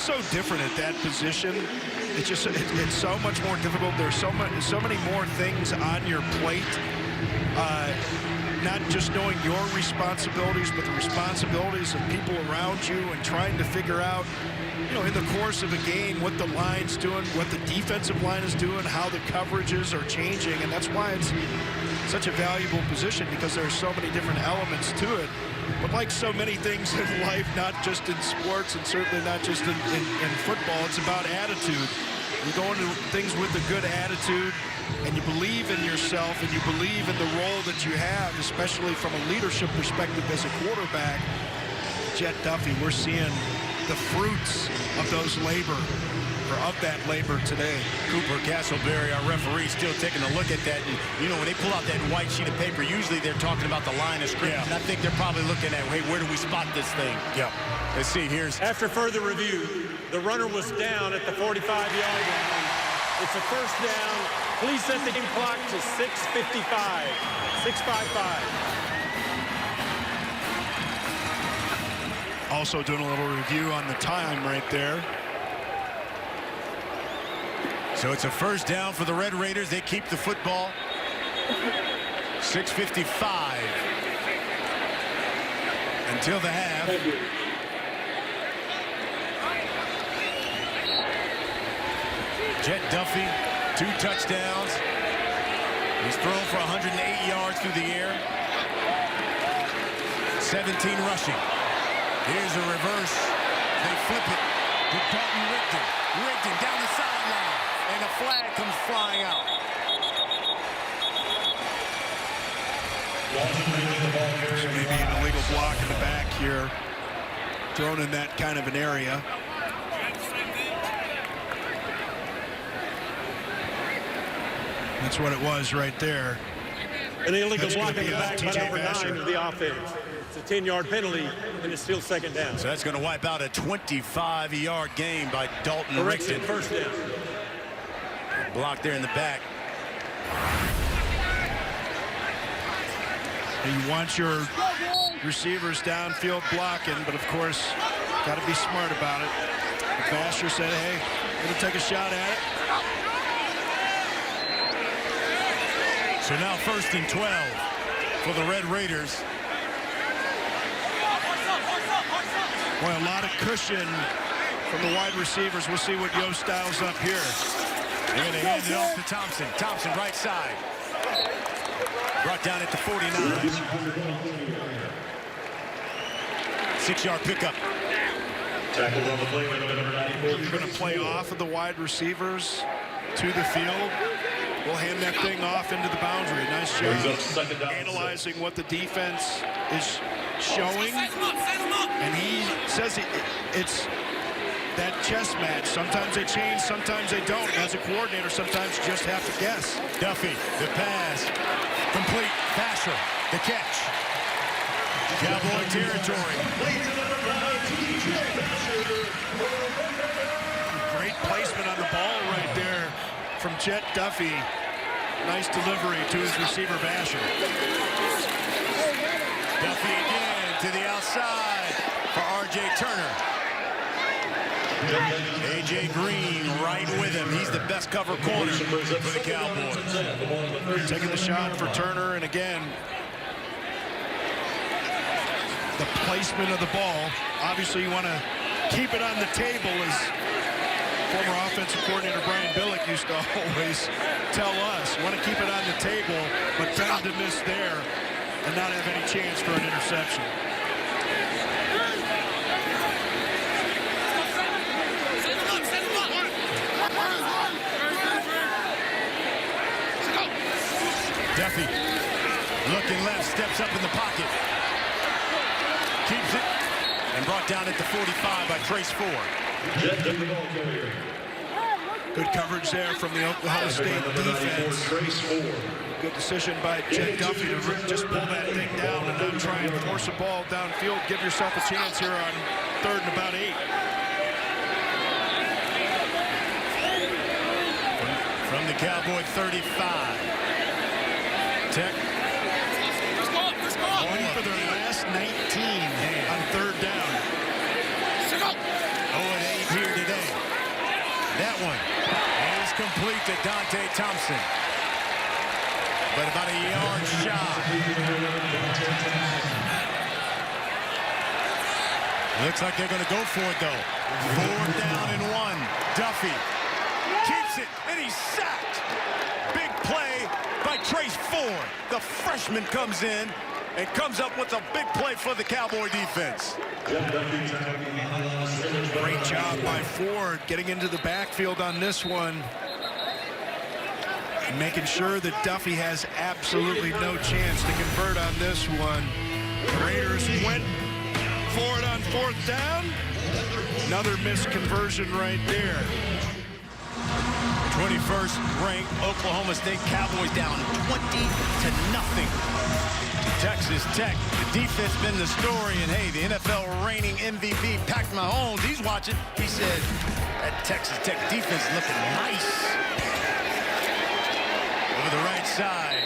so different at that position. It's so much more difficult. There's so many more things on your plate. Not just knowing your responsibilities, but the responsibilities of people around you, and trying to figure out, you know, in the course of a game, what the line's doing, what the defensive line is doing, how the coverages are changing. And that's why it's such a valuable position, because there's so many different elements to it. But like so many things in life, not just in sports, and certainly not just in football, it's about attitude. You go into things with a good attitude, and you believe in yourself, and you believe in the role that you have, especially from a leadership perspective as a quarterback. Jett Duffey, we're seeing the fruits of those labor, or of that labor today. Cooper Castleberry, our referee, still taking a look at that. And, you know, when they pull out that white sheet of paper, usually they're talking about the line of scrimmage. Yeah. And I think they're probably looking at, hey, where do we spot this thing? Yeah. Let's see, here's... After further review, the runner was down at the 45-yard line. It's a first down. Please set the game clock to 6:55. 6:55. Also doing a little review on the time right there. So it's a first down for the Red Raiders. They keep the football. 6:55 until the half. Jett Duffey, 2 touchdowns. He's thrown for 108 yards through the air. 17 rushing. Here's a reverse. They flip it to Dalton Rigdon. Rigdon down the sideline. And a flag comes flying out. Maybe an illegal block in the back here. Thrown in that kind of an area. That's what it was right there. An illegal That's block gonna in the be, back by TJ number 9 Vasher. of the offense. It's a 10-yard penalty, and it's still second down. So that's going to wipe out a 25-yard gain by Dalton Correction, Rigdon. first down. Block there in the back. You want your receivers downfield blocking, but of course, got to be smart about it. Vasher said, hey, I'm going to take a shot at it. So now 1st and 12 for the Red Raiders. Boy, a lot of cushion from the wide receivers. We'll see what Yost styles up here. They're going to hand it off to Thompson. Thompson right side. Brought down at the 49. 6-yard pickup. You're going to play off of the wide receivers to the field. We'll hand that thing off into the boundary. Nice job analyzing what the defense is showing. And he says it's that chess match. Sometimes they change, sometimes they don't. As a coordinator, sometimes you just have to guess. Duffey, the pass. Complete. Vasher, the catch. Cowboy territory. Great placement on the ball right there from Jett Duffey. Nice delivery to his receiver, Vasher. Duffey again to the outside for R.J. Turner. A.J. Green right with him. He's the best cover corner for the Cowboys. Taking the shot for Turner, and again, the placement of the ball. Obviously, you want to keep it on the table, as former offensive coordinator Brian Billick used to always tell us. You want to keep it on the table, but bound to miss there and not have any chance for an interception. Duffey looking left, steps up in the pocket. Keeps it, and brought down at the 45 by Trace Ford. Good coverage there from the Oklahoma State defense. Good decision by Jett Duffey to just pull that thing down and not try and force a ball downfield. Give yourself a chance here on 3rd and about 8. From the Cowboy 35. Tech. Going for their last 19 on 3rd down. 0-8 here today. That one is complete to Dante Thompson, but about a yard shy. Looks like they're going to go for it, though. 4th down and 1. Duffey keeps it, and he's sacked. Big play by Trace Ford. The freshman comes in and comes up with a big play for the Cowboy defense. Great job by Ford getting into the backfield on this one and making sure that Duffey has absolutely no chance to convert on this one. The Raiders went for it on 4th down. Another missed conversion right there. 21st ranked Oklahoma State Cowboys down 20-0 to Texas Tech. The defense been the story, and hey, the NFL reigning MVP Patrick Mahomes, he's watching. He said that Texas Tech defense looking nice. Over the right side,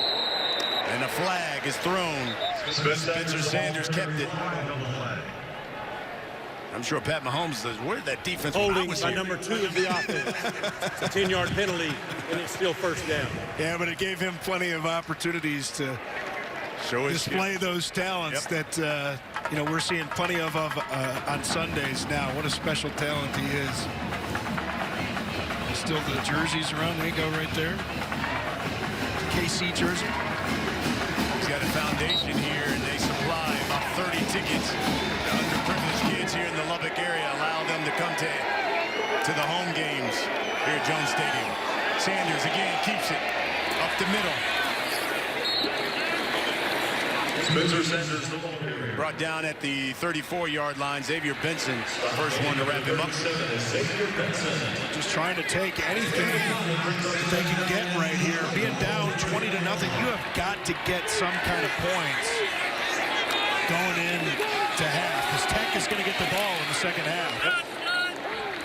and a flag is thrown. Spencer Sanders kept it. I'm sure Pat Mahomes says, where did that defense holding by number 2 of the offense. It's a 10-yard penalty, and it's still 1st down. Yeah, but it gave him plenty of opportunities to display those talents that you know, we're seeing plenty of on Sundays now. What a special talent he is. Still the jerseys around. There you go, right there. KC jersey. He's got a foundation here, and they supply about 30 tickets to underprivileged kids here in the Lubbock area. Allow them to come to the home games here at Jones Stadium. Sanders again keeps it up the middle. Spencer Sanders, brought down at the 34-yard line. Xavier Benson, first one to wrap him up. Just trying to take anything they can get right here. Being down 20-0, you have got to get some kind of points going in to half, because Tech is going to get the ball in the 2nd half.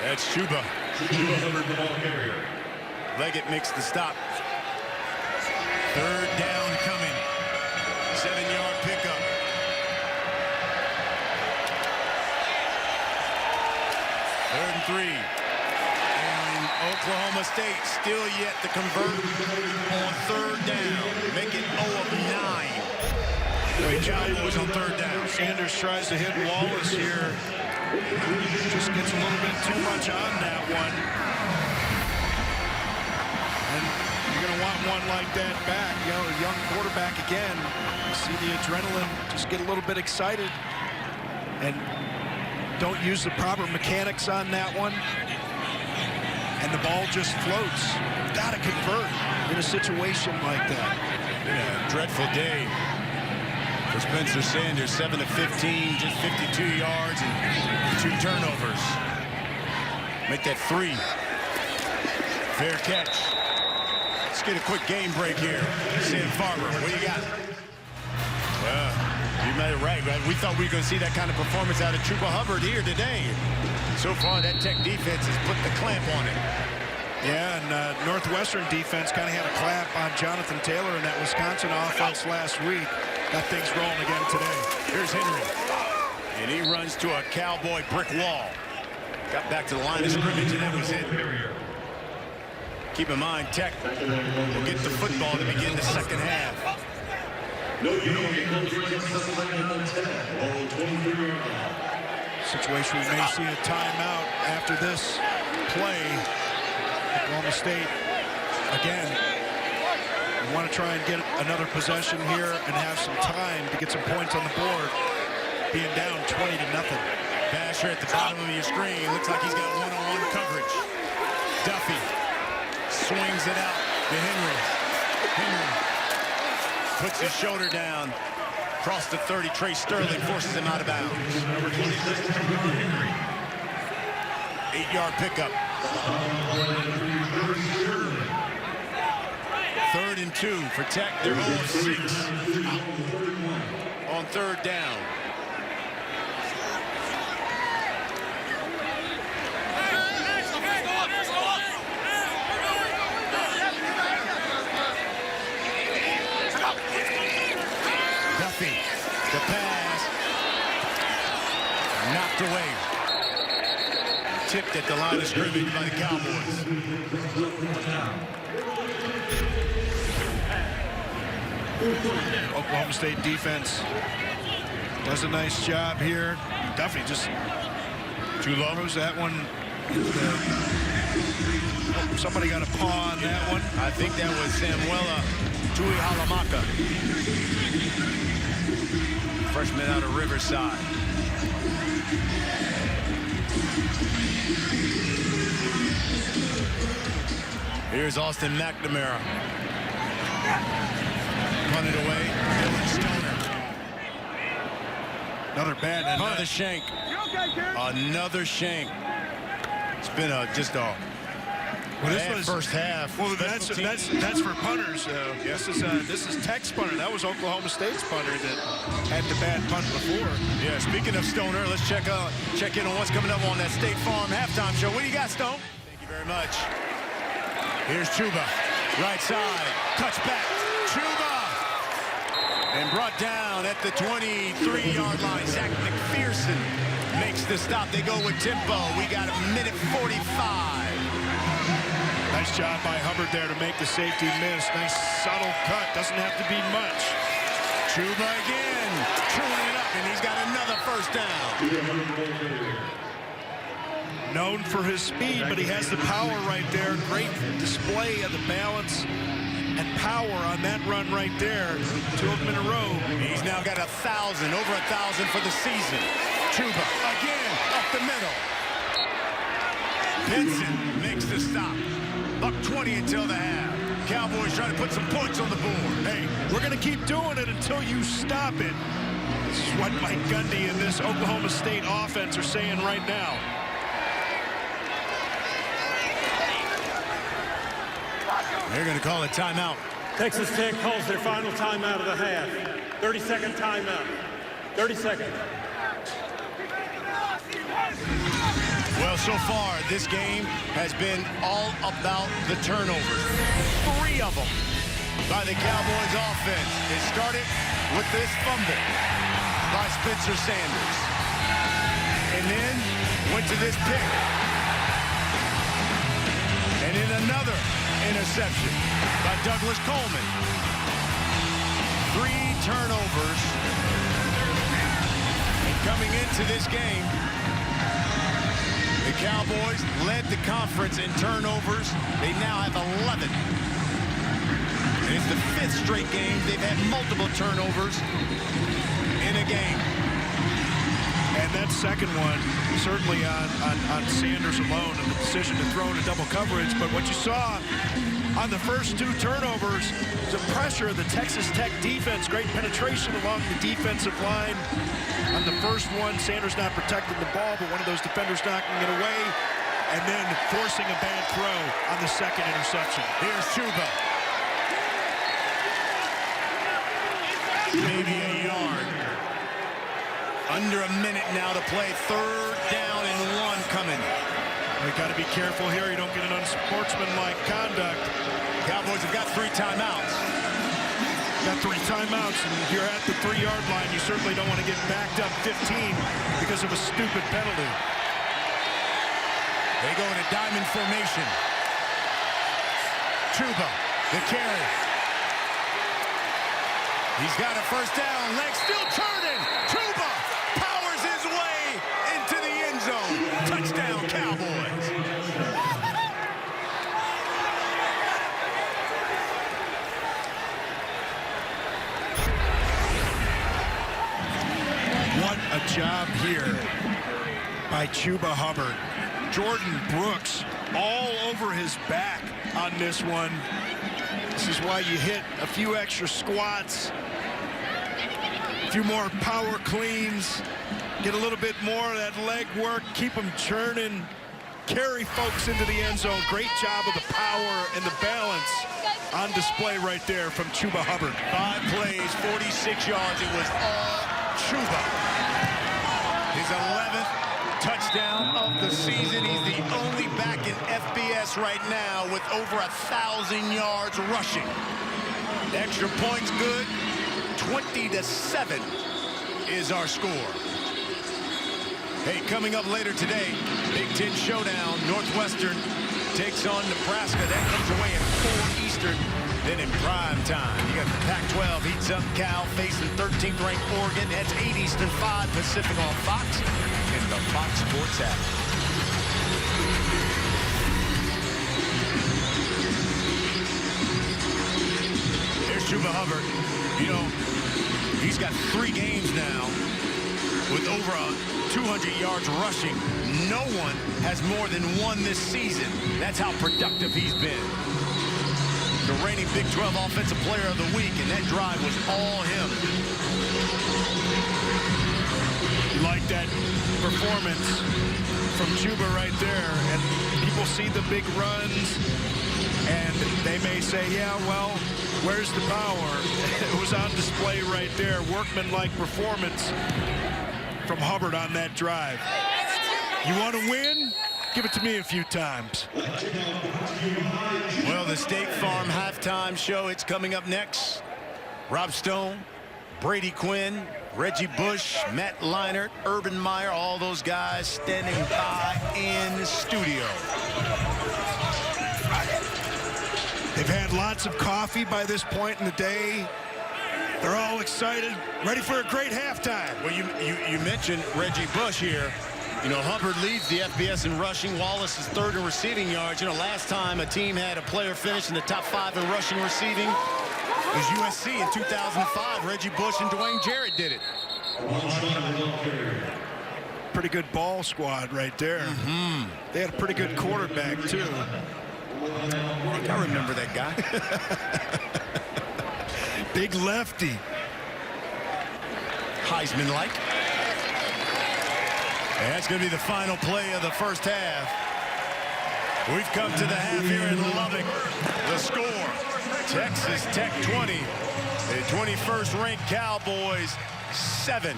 That's Chuba. Chuba Hubbard, the ball carrier. Leggett makes the stop. 3rd down coming. 7-yard pickup. Third and 3. And Oklahoma State still yet to convert on 3rd down. Make it 0 of 9. Great job was on 3rd down. Sanders tries to hit Wallace here. Just gets a little bit too much on that one. And you're going to want one like that back. You know, a young quarterback again. You see the adrenaline just get a little bit excited. And don't use the proper mechanics on that one. And the ball just floats. Got to convert in a situation like that. Yeah, dreadful day for Spencer Sanders. 7 of 15, just 52 yards and 2 turnovers. Make that 3. Fair catch. Let's get a quick game break here. Sam Farber, what do you got? Well, you made it right. We thought we were going to see that kind of performance out of Chuba Hubbard here today. So far, that Tech defense has put the clamp on it. Yeah, and Northwestern defense kind of had a clamp on Jonathan Taylor in that Wisconsin offense last week. Got things rolling again today. Here's Henry. And he runs to a Cowboy brick wall. Got back to the line of scrimmage, and that was it. Keep in mind, Tech will get the football to begin the second half. Situation we may see a timeout after this play. Oklahoma State, again, we want to try and get another possession here and have some time to get some points on the board. Being down 20-0. Basher at the bottom of your screen. Looks like he's got one-on-one coverage. Duffey swings it out to Henry. Henry puts his shoulder down. Across the 30, Trey Sterling forces him out of bounds. 8-yard pickup. 3rd and 2 for Tech. They're 0-6 on 3rd down. Duffey, the pass, knocked away. Tipped at the line of scrimmage by the Cowboys. Oklahoma State defense does a nice job here. Duffey just throws that one. Somebody got a paw on that one. I think that was Samuela Tuihalamaka. Freshman out of Riverside. Here's Austin McNamara. Punted away. Dylan Stoner. Another bad. Another shank. Another shank. It's been just a bad first half. Well, that's for punters. This is Tech's punter. That was Oklahoma State's punter that had the bad punt before. Yeah. Speaking of Stoner, let's check in on what's coming up on that State Farm halftime show. What do you got, Stone? Thank you very much. Here's Chuba, right side, cuts back. Chuba, and brought down at the 23-yard line. Zach McPherson makes the stop. They go with tempo. We got a minute 45. Nice job by Hubbard there to make the safety miss. Nice subtle cut. Doesn't have to be much. Chuba again, chewing it up, and he's got another first down. Known for his speed, but he has the power right there. Great display of the balance and power on that run right there. 2 of them in a row. He's now got 1,000, over 1,000 for the season. Chuba again up the middle. Benson makes the stop. Buck 20 until the half. Cowboys trying to put some points on the board. Hey, we're going to keep doing it until you stop it. This is what Mike Gundy and this Oklahoma State offense are saying right now. They're going to call a timeout. Texas Tech calls their final timeout of the half. 30-second timeout. 30 seconds. Well, so far, this game has been all about the turnovers. 3 of them by the Cowboys offense. It started with this fumble by Spencer Sanders. And then went to this pick. And then another interception by Douglas Coleman. 3 turnovers. And coming into this game, the Cowboys led the conference in turnovers. They now have 11. And it's the 5th straight game they've had multiple turnovers in a game. And that second one, certainly on Sanders alone and the decision to throw into double coverage. But what you saw on the first 2 turnovers, the pressure of the Texas Tech defense, great penetration along the defensive line. On the first one, Sanders not protecting the ball, but one of those defenders knocking it away, and then forcing a bad throw on the second interception. Here's Chuba. Maybe a yard. Under a minute now to play. 3rd down and 1 coming. We got to be careful here. You don't get an unsportsmanlike conduct. Cowboys have got 3 timeouts. Got 3 timeouts, and if you're at the 3-yard line, you certainly don't want to get backed up 15 because of a stupid penalty. They go into diamond formation. Chuba, the carry. He's got a first down. Leg still turning. Chuba powers his way into the end zone. Touchdown, Cowboys. What a job here by Chuba Hubbard. Jordan Brooks all over his back on this one. This is why you hit a few extra squats, a few more power cleans, get a little bit more of that leg work, keep them churning, carry folks into the end zone. Great job of the power and the balance on display right there from Chuba Hubbard. 5 plays, 46 yards. It was all Chuba. His 11th touchdown of the season. He's the only back in FBS right now with over 1,000 yards rushing. Extra points good. 20-7 is our score. Hey, coming up later today, Big Ten Showdown. Northwestern takes on Nebraska. That comes away at 4 Eastern. Then in prime time, you got the Pac-12 heats up Cal facing 13th ranked Oregon. That's 8 Eastern, 5 Pacific on Fox and the Fox Sports app. Here's Chuba Hubbard. You know, he's got 3 games now with over 200 yards rushing. No one has more than 1 this season. That's how productive he's been. The reigning Big 12 Offensive Player of the Week, and that drive was all him. Like that performance from Chuba right there, and people see the big runs, and they may say, yeah, well, where's the power? It was on display right there. Workman-like performance from Hubbard on that drive. You want to win? Give it to me a few times. Well, the State Farm halftime show, it's coming up next. Rob Stone, Brady Quinn, Reggie Bush, Matt Leinart, Urban Meyer, all those guys standing by in the studio. They've had lots of coffee by this point in the day. They're all excited, ready for a great halftime. Well, you mentioned Reggie Bush here. You know, Hubbard leads the FBS in rushing. Wallace is 3rd in receiving yards. You know, last time a team had a player finish in the top 5 in rushing receiving was USC in 2005. Reggie Bush and Dwayne Jarrett did it. Pretty good ball squad right there. They had a pretty good quarterback, too. I think I remember that guy. Big lefty. Heisman-like. And that's going to be the final play of the first half. We've come to the half here in Lubbock. The score, Texas Tech 20. The 21st ranked Cowboys 7.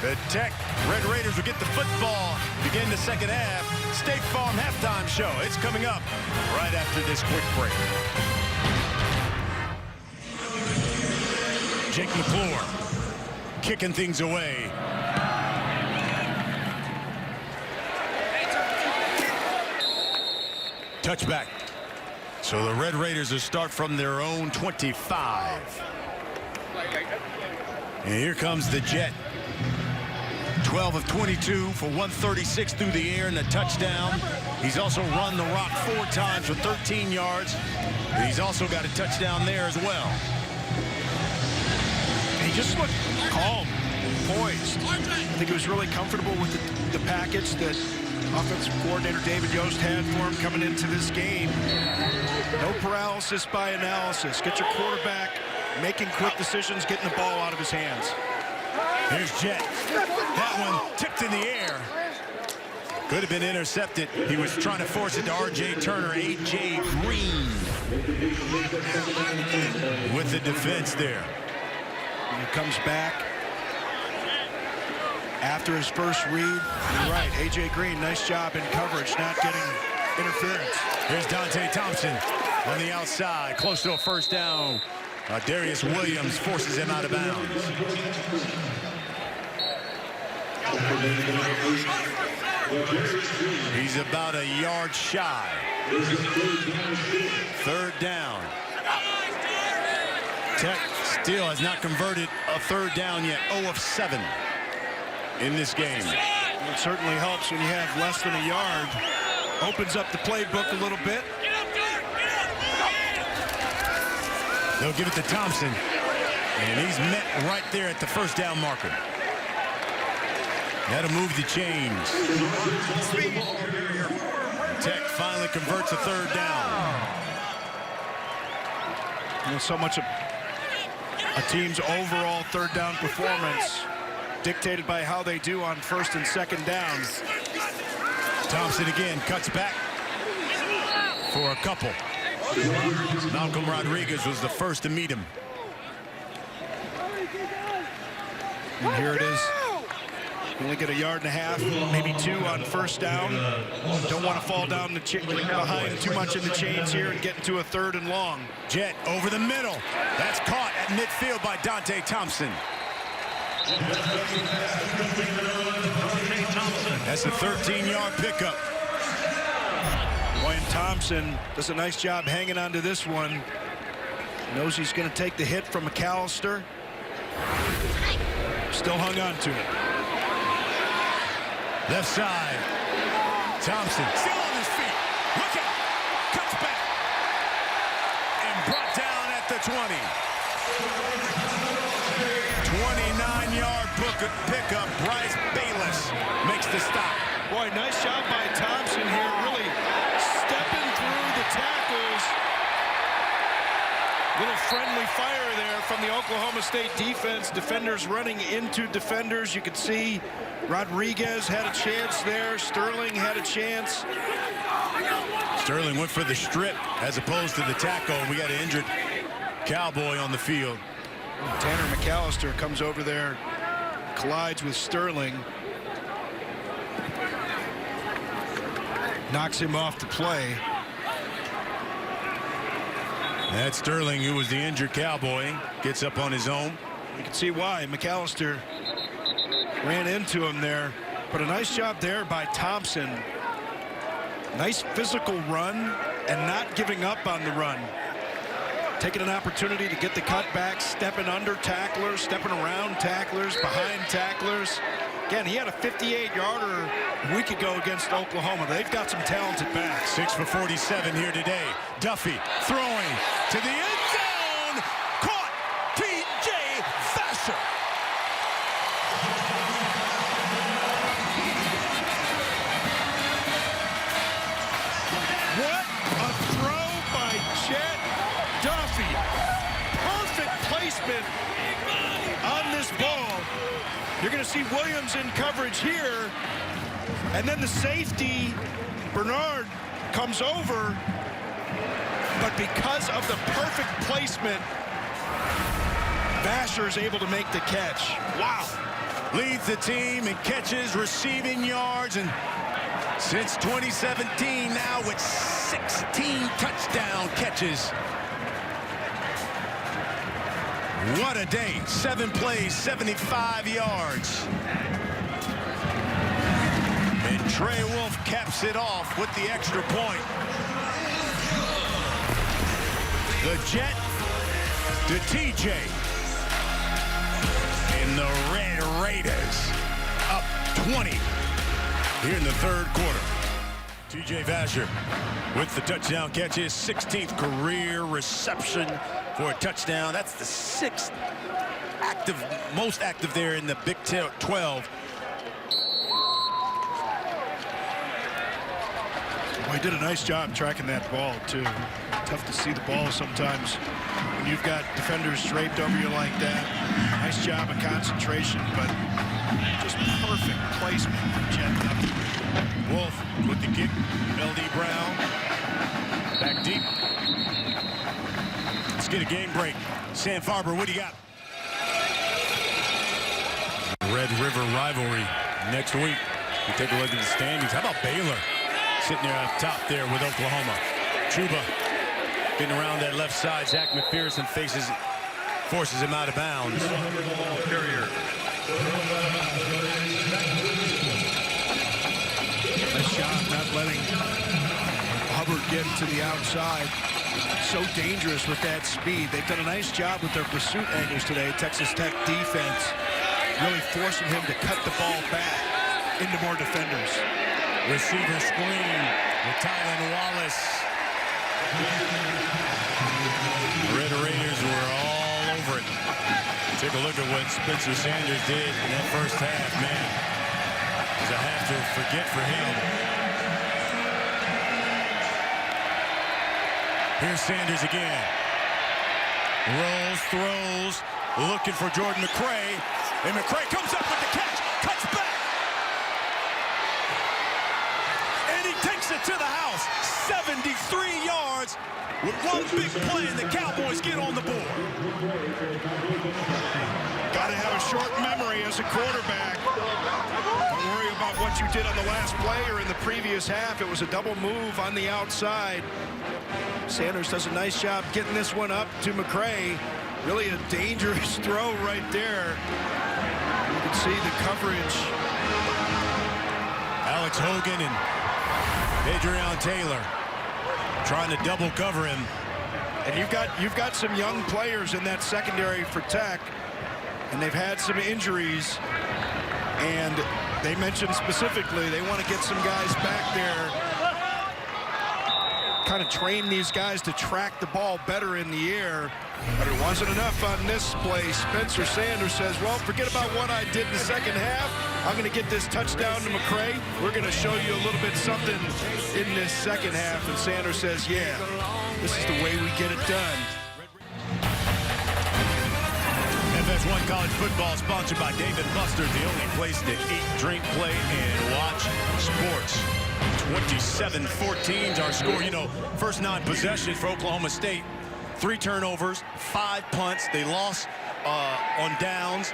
The Tech Red Raiders will get the football, begin the second half. State Farm halftime show. It's coming up right after this quick break. Jake McClure kicking things away. Touchback. So the Red Raiders will start from their own 25. And here comes the Jett. 12 of 22 for 136 through the air and a touchdown. He's also run the rock 4 times for 13 yards. And he's also got a touchdown there as well. He just looked calm, poised. I think he was really comfortable with the package that offensive coordinator David Yost had for him coming into this game. No paralysis by analysis. Get your quarterback making quick decisions, getting the ball out of his hands. Here's Jett. That one tipped in the air. Could have been intercepted. He was trying to force it to R.J. Turner. A.J. Green with the defense there. And he comes back after his first read. You're right, A.J. Green, nice job in coverage, not getting interference. Here's Dante Thompson on the outside, close to a first down. Darius Williams forces him out of bounds. He's about a yard shy. Third down. Tech still has not converted a third down yet. 0 of 7 in this game. It certainly helps when you have less than a yard. Opens up the playbook a little bit. They'll give it to Thompson. And he's met right there at the first down marker. That'll move the chains. Tech finally converts a third down. And so much of a team's overall third down performance dictated by how they do on first and second down. Thompson again cuts back for a couple. Malcolm Rodriguez was the first to meet him. And here it is. Only get a yard and a half, maybe 2 on first down. Don't want to fall down behind too much in the chains here and get into a third and long. Jett over the middle. That's caught at midfield by Dante Thompson. That's a 13-yard pickup. Boy, and Thompson does a nice job hanging on to this one. Knows he's going to take the hit from McAllister. Still hung on to it. Left side. Thompson still on his feet. Look out. Cuts back. And brought down at the 20. 29-yard pickup. Bryce Bayless makes the stop. Boy, nice job by Thompson here, really stepping through the tackles. Little friendly fire there from the Oklahoma State defense. Defenders running into defenders. You could see Rodriguez had a chance there. Sterling had a chance. Sterling went for the strip as opposed to the tackle. We got an injured Cowboy on the field. Tanner McAllister comes over there, collides with Sterling. Knocks him off the play. That's Sterling, who was the injured Cowboy, gets up on his own. You can see why McAllister ran into him there, but a nice job there by Thompson. Nice physical run and not giving up on the run. Taking an opportunity to get the cutback, stepping under tacklers, stepping around tacklers, behind tacklers. Again, he had a 58-yarder a week ago against Oklahoma. They've got some talented backs. 6 for 47 here today. Duffey throwing to the end zone. Caught T.J. Vasher. What a throw by Jett Duffey. Perfect placement on this ball. You're going to see Williams in coverage here. And then the safety, Bernard, comes over. But because of the perfect placement, Vasher is able to make the catch. Wow. Leads the team in catches, receiving yards, and since 2017 now with 16 touchdown catches. What a day. 7 plays, 75 yards. And Trey Wolf caps it off with the extra point. The Jett to TJ. And the Red Raiders up 20 here in the third quarter. TJ Vasher with the touchdown catch, his 16th career reception for a touchdown. That's the 6th most active there in the Big 12. Well, he did a nice job tracking that ball, too. Tough to see the ball sometimes when you've got defenders draped over you like that. Nice job of concentration, but just perfect placement from Jett Duffey. Wolf with the kick. L.D. Brown back deep. Let's get a game break. Sam Farber, what do you got? Red River rivalry next week. We take a look at the standings. How about Baylor sitting there up top there with Oklahoma? Chuba getting around that left side. Zach McPherson forces him out of bounds. job not letting Hubbard get to the outside. So dangerous with that speed. They've done a nice job with their pursuit angles today. Texas Tech defense really forcing him to cut the ball back into more defenders. Receiver screen with Tylan Wallace. Red Raiders were all over it. Take a look at what Spencer Sanders did in that first half, man. It's a half to forget for him. Here's Sanders again. Rolls, throws, looking for Jordan McCray. And McCray comes up with the catch, cuts back. And he takes it to the house. 73 yards with one big play, and the Cowboys get on the board. Got to have a short memory as a quarterback. Don't worry about what you did on the last play or in the previous half. It was a double move on the outside. Sanders does a nice job getting this one up to McCray. Really a dangerous throw right there. You can see the coverage. Alex Hogan and Adrian Taylor trying to double cover him. And you've got some young players in that secondary for Tech, and they've had some injuries. And they mentioned specifically they want to get some guys back there, kind of train these guys to track the ball better in the air. But it wasn't enough on this play. Spencer Sanders says, well, forget about what I did in the second half. I'm going to get this touchdown to McCray. We're going to show you a little bit something in this second half. And Sanders says, yeah, this is the way we get it done. FS1 College Football sponsored by Dave & Buster's, the only place to eat, drink, play, and watch sports. 27-14 is our score. You know, first 9 possessions for Oklahoma State. 3 turnovers, 5 punts. They lost on downs.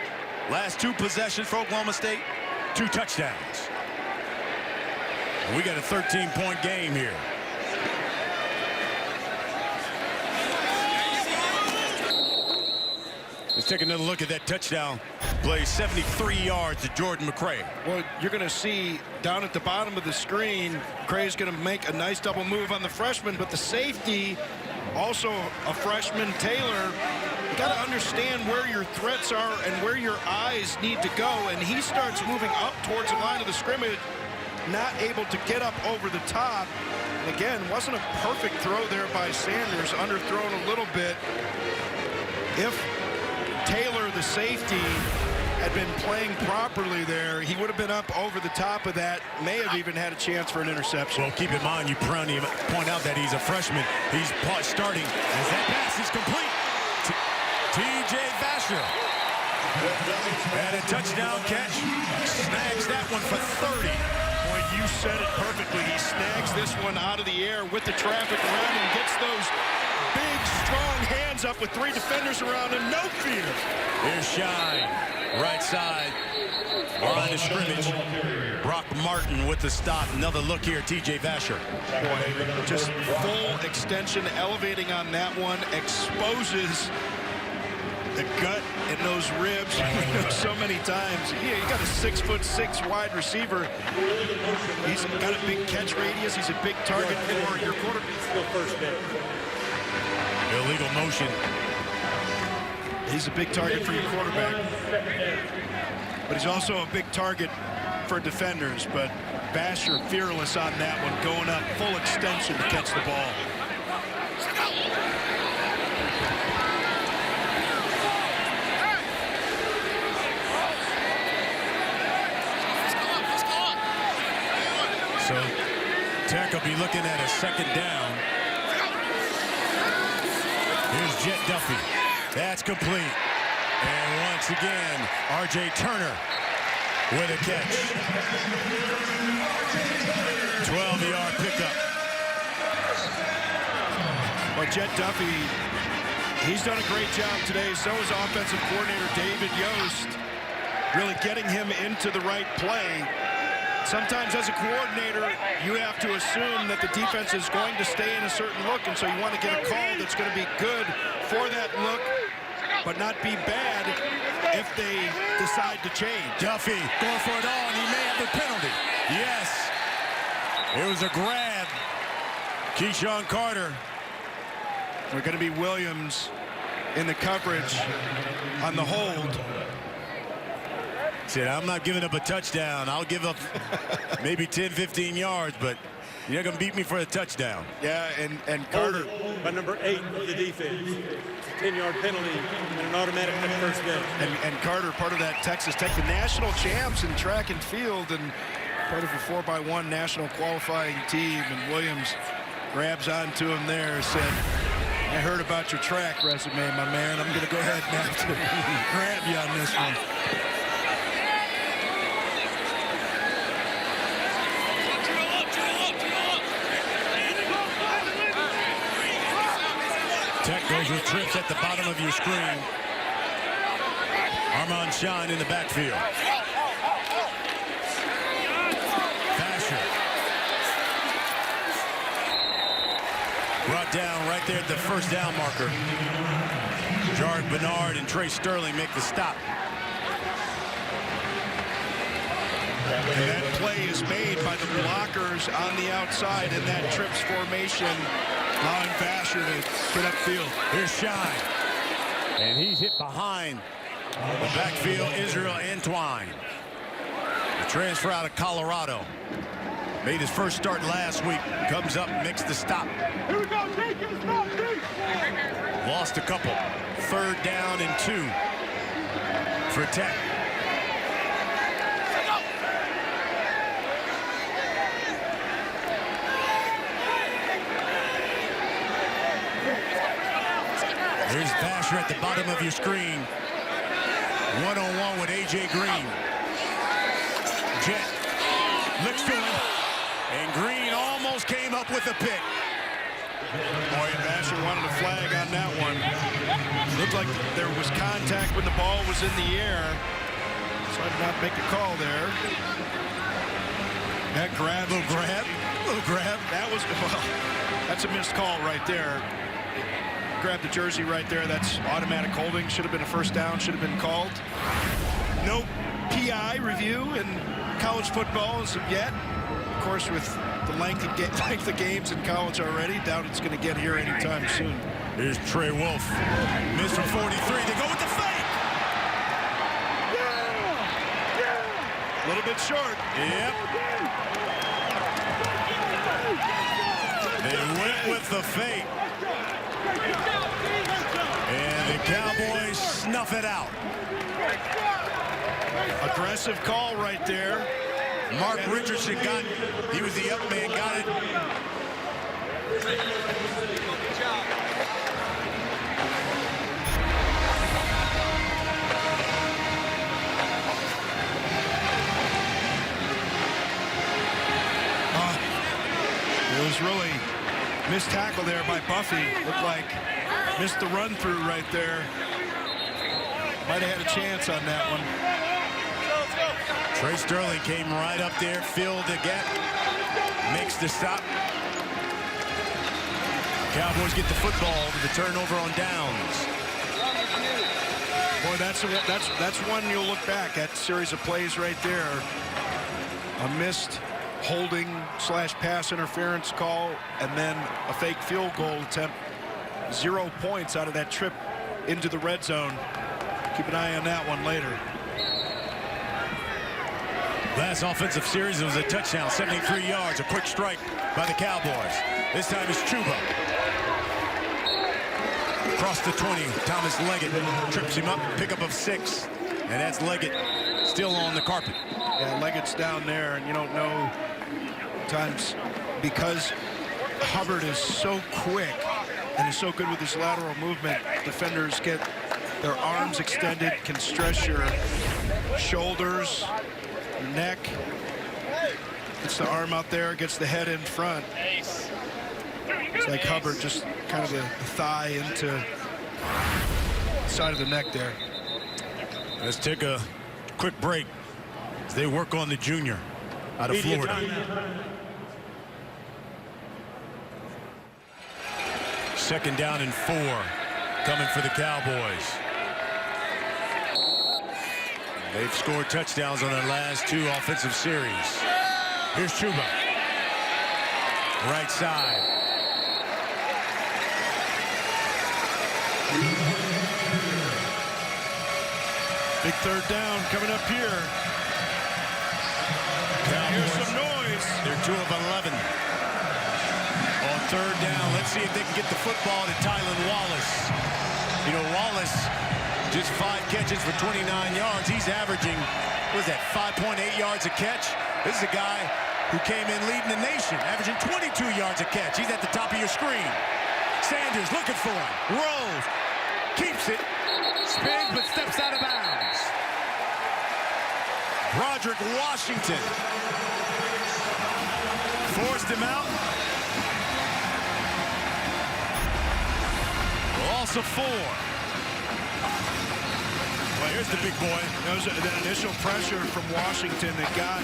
Last 2 possessions for Oklahoma State, 2 touchdowns. And we got a 13-point game here. Let's take another look at that touchdown play. 73 yards to Jordan McCray. Well, you're going to see down at the bottom of the screen, McCray's going to make a nice double move on the freshman, but the safety, also a freshman, Taylor, you got to understand where your threats are and where your eyes need to go. And he starts moving up towards the line of the scrimmage, not able to get up over the top. And again, wasn't a perfect throw there by Sanders, underthrown a little bit. If Taylor, the safety, had been playing properly there, he would have been up over the top of that, may have even had a chance for an interception. Well, keep in mind, you point out that he's a freshman. He's starting as that pass is complete. T.J. Vasher had a touchdown catch, snags that one for 30. Boy, you said it perfectly. He snags this one out of the air with the traffic around him, gets those big, strong hands up with 3 defenders around him, no fear. Here's Shine, right side, line of scrimmage. Brock Martin with the stop. Another look here, T.J. Vasher. Boy, just full extension, elevating on that one, exposes the gut and those ribs so many times. Yeah, you got a 6'6" wide receiver. He's got a big catch radius. He's a big target for your quarterback. Illegal motion. He's a big target for your quarterback. But he's also a big target for defenders. But Vasher fearless on that one, going up full extension to catch the ball. So Tech will be looking at a second down. Here's Jett Duffey. That's complete. And once again, R.J. Turner with a catch. 12-yard pickup. Well, Jett Duffey, he's done a great job today. So is offensive coordinator David Yost, really getting him into the right play. Sometimes as a coordinator, you have to assume that the defense is going to stay in a certain look, and so you want to get a call that's going to be good for that look, but not be bad if they decide to change. Duffey going for it all, and he may have the penalty. Yes. It was a grab. Keyshawn Carter. We're going to be Williams in the coverage on the hold. Said, I'm not giving up a touchdown. I'll give up maybe 10, 15 yards, but you're not going to beat me for a touchdown. Yeah, and Carter. By number 8 of the defense. 10-yard penalty and an automatic first down. And Carter, part of that Texas Tech, the national champs in track and field, and part of a 4x1 national qualifying team. And Williams grabs onto him there, said, I heard about your track resume, my man. I'm going to go ahead and have to grab you on this one. Tech goes with trips at the bottom of your screen. Armand Shine in the backfield. Vasher. Brought down right there at the first down marker. Jared Bernard and Trey Sterling make the stop. And that play is made by the blockers on the outside in that trips formation, allowing Vasher to get upfield. Here's Shine. And he's hit behind the backfield, Israel Antwine. The transfer out of Colorado. Made his first start last week. Comes up, makes the stop. Here we go, take it, stop, Lost a couple. 3rd down and 2 for Tech. Here's Vasher at the bottom of your screen. One-on-one with A.J. Green. Jett looks to him. And Green almost came up with a pick. Boy, and Vasher wanted a flag on that one. Looked like there was contact when the ball was in the air. So I did not make a call there. That grab. Little grab. That was, well, that's a missed call right there. Grab the jersey right there. That's automatic holding. Should have been a first down. Should have been called. No PI review in college football as of yet. Of course, with the length of games in college already, doubt it's going to get here anytime soon. Here's Trey Wolf. Missed from 43. They go with the fake. A little bit short. Yep. They went with the fake. And the Cowboys snuff it out. Aggressive call right there. Mark Richardson he was the up man, got it. It was really missed tackle there by Buffy. Looked like missed the run through right there. Might have had a chance on that one. Trey Sterling came right up there, filled the gap, makes the stop. Cowboys get the football with the turnover on downs. Boy, that's one you'll look back at. Series of plays right there. A missed holding / pass interference call, and then a fake field goal attempt. 0 points out of that trip into the red zone. Keep an eye on that one later. Last offensive series, it was a touchdown, 73 yards, a quick strike by the Cowboys. This time it's Chuba. Across the 20, Thomas Leggett trips him up, pickup of 6, and that's Leggett still on the carpet. Yeah, Leggett's down there, and you don't know times because Hubbard is so quick and is so good with his lateral movement. Defenders get their arms extended, can stress your shoulders, your neck. Gets the arm out there, gets the head in front. It's like Hubbard just kind of the thigh into the side of the neck there. Let's take a quick break as they work on the junior out of Florida. Second down and 4 coming for the Cowboys. They've scored touchdowns on their last 2 offensive series. Here's Chuba. Right side. Big third down coming up here. Here's some noise. They're 2 of 11. On third down, let's see if they can get the football to Tylan Wallace. You know, Wallace, just 5 catches for 29 yards. He's averaging, what is that, 5.8 yards a catch? This is a guy who came in leading the nation, averaging 22 yards a catch. He's at the top of your screen. Sanders looking for him. Rolls. Keeps it. Spins, but steps out of bounds. Broderick Washington forced him out. Also 4. Well, here's the big boy. That was that initial pressure from Washington that got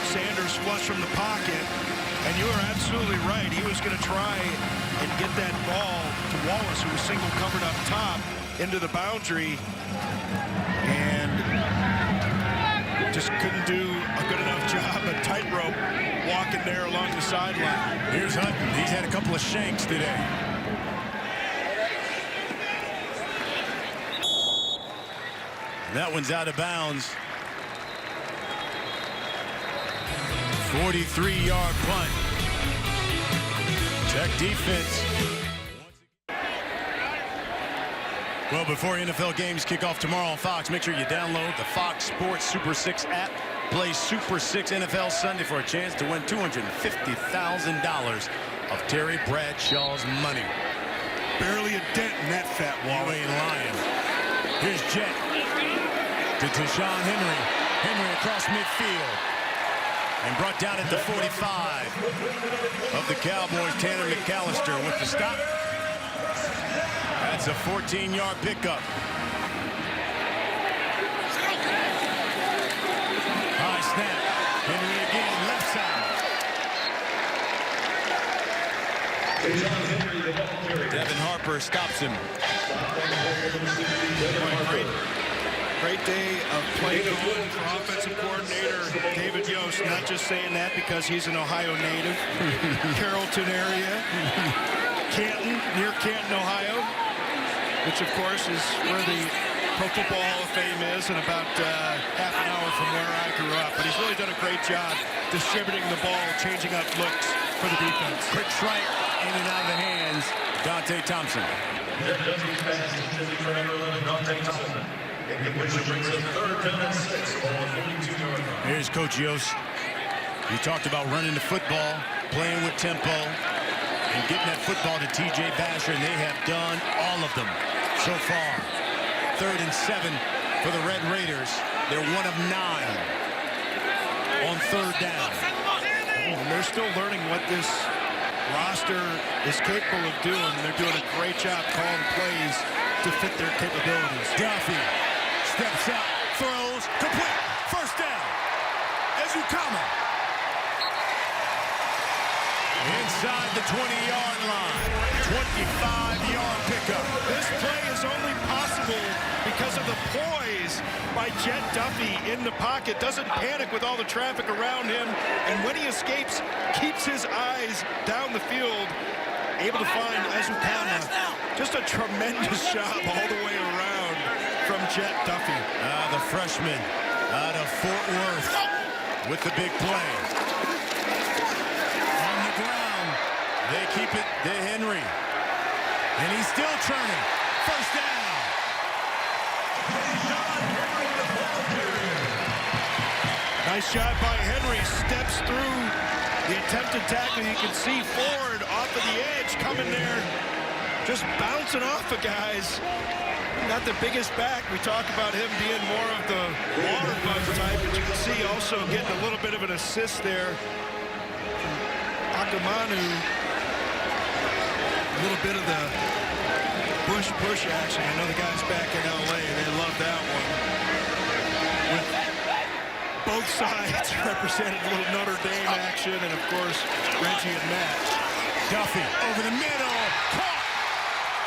Sanders flush from the pocket. And you are absolutely right. He was going to try and get that ball to Wallace, who was single covered up top, into the boundary. And just couldn't do a good enough job of tightrope walking there along the sideline. Here's Hutton. He's had a couple of shanks today. That one's out of bounds. 43-yard punt. Tech defense. Well, before NFL games kick off tomorrow on Fox, make sure you download the Fox Sports Super 6 app. Play Super 6 NFL Sunday for a chance to win $250,000 of Terry Bradshaw's money. Barely a dent in that fat You wallet. ain't lying. Here's Jett to Deshaun Henry. Henry across midfield. And brought down at the 45 of the Cowboys. Tanner McAllister with the stop. That's a 14-yard pickup. High snap. Henry again, left side. Devin Harper stops him. Great day of play calling for offensive coordinator David Yost. Not just saying that because he's an Ohio native. Carrollton area. Canton, near Canton, Ohio. Which, of course, is where the Pro Football Hall of Fame is, and about half an hour from where I grew up. But he's really done a great job distributing the ball, changing up looks for the defense. Quick strike in and out of the hands. Dante Thompson. Here's Coach Yost. He talked about running the football, playing with tempo, and getting that football to T.J. Basher, and they have done all of them so far. 3rd and 7 for the Red Raiders. They're 1 of 9 on 3rd down. And they're still learning what this roster is capable of doing. They're doing a great job calling plays to fit their capabilities. Duffey steps out, throws, complete. First down. Ezukama. Inside the 20-yard line. 25-yard pickup. This play is only possible because of the poise by Jett Duffey in the pocket. Doesn't panic with all the traffic around him. And when he escapes, keeps his eyes down the field. Able to find Ezukama. Just a tremendous job all the way around from Jett Duffey. The freshman out of Fort Worth with the big play. On the ground, they keep it to Henry. And he's still turning. First down. Nice job by Henry. Steps through the attempted tackle. You can see Ford off of the edge coming there. Just bouncing off of guys. Not the biggest back. We talk about him being more of the water bug type, but you can see also getting a little bit of an assist there. Akamanu, a little bit of the push action. I know the guys back in LA, they love that one. With both sides represented, a little Notre Dame action, and of course, Reggie and Matt. Duffey over the middle. Caught.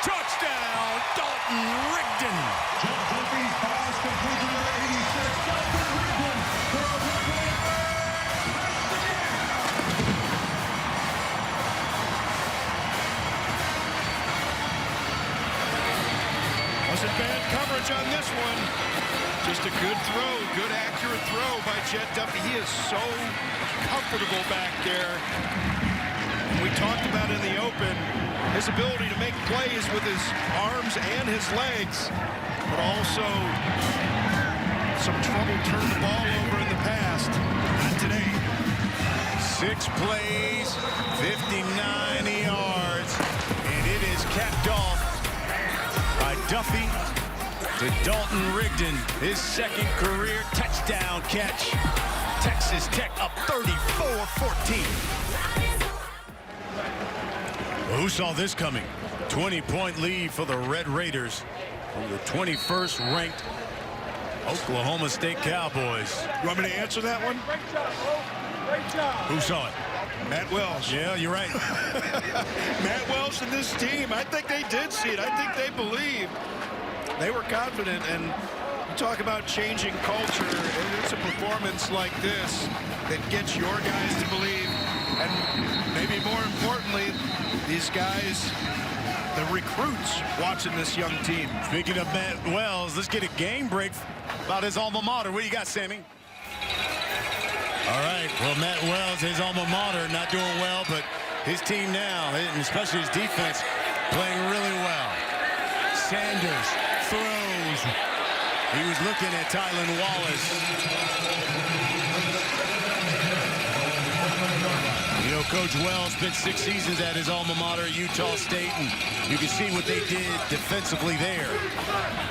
Touchdown, Dalton Rigdon. Wasn't bad coverage on this one. Just a good throw, good accurate throw by Jett Duffey. He is so comfortable back there. We talked about in the open his ability to make plays with his arms and his legs, but also some trouble turning the ball over in the past. Not today. 6 plays, 59 yards, and it is capped off by Duffey to Dalton Rigdon, his second career touchdown catch. Texas Tech up 34-14. Well, who saw this coming? 20-point lead for the Red Raiders from the 21st ranked Oklahoma State Cowboys. You want me to answer that one? Who saw it? Matt Wells. Yeah, you're right. Matt Wells and this team, I think they did see it. I think they believed. They were confident, and you talk about changing culture, and it's a performance like this that gets your guys to believe, and maybe more importantly, these guys, the recruits watching this young team. Speaking of Matt Wells, let's get a game break about his alma mater. What do you got, Sammy? All right, well, Matt Wells, his alma mater, not doing well, but his team now, and especially his defense, playing really well. Sanders throws. He was looking at Tylan Wallace. You know, Coach Wells spent 6 seasons at his alma mater, Utah State, and you can see what they did defensively there.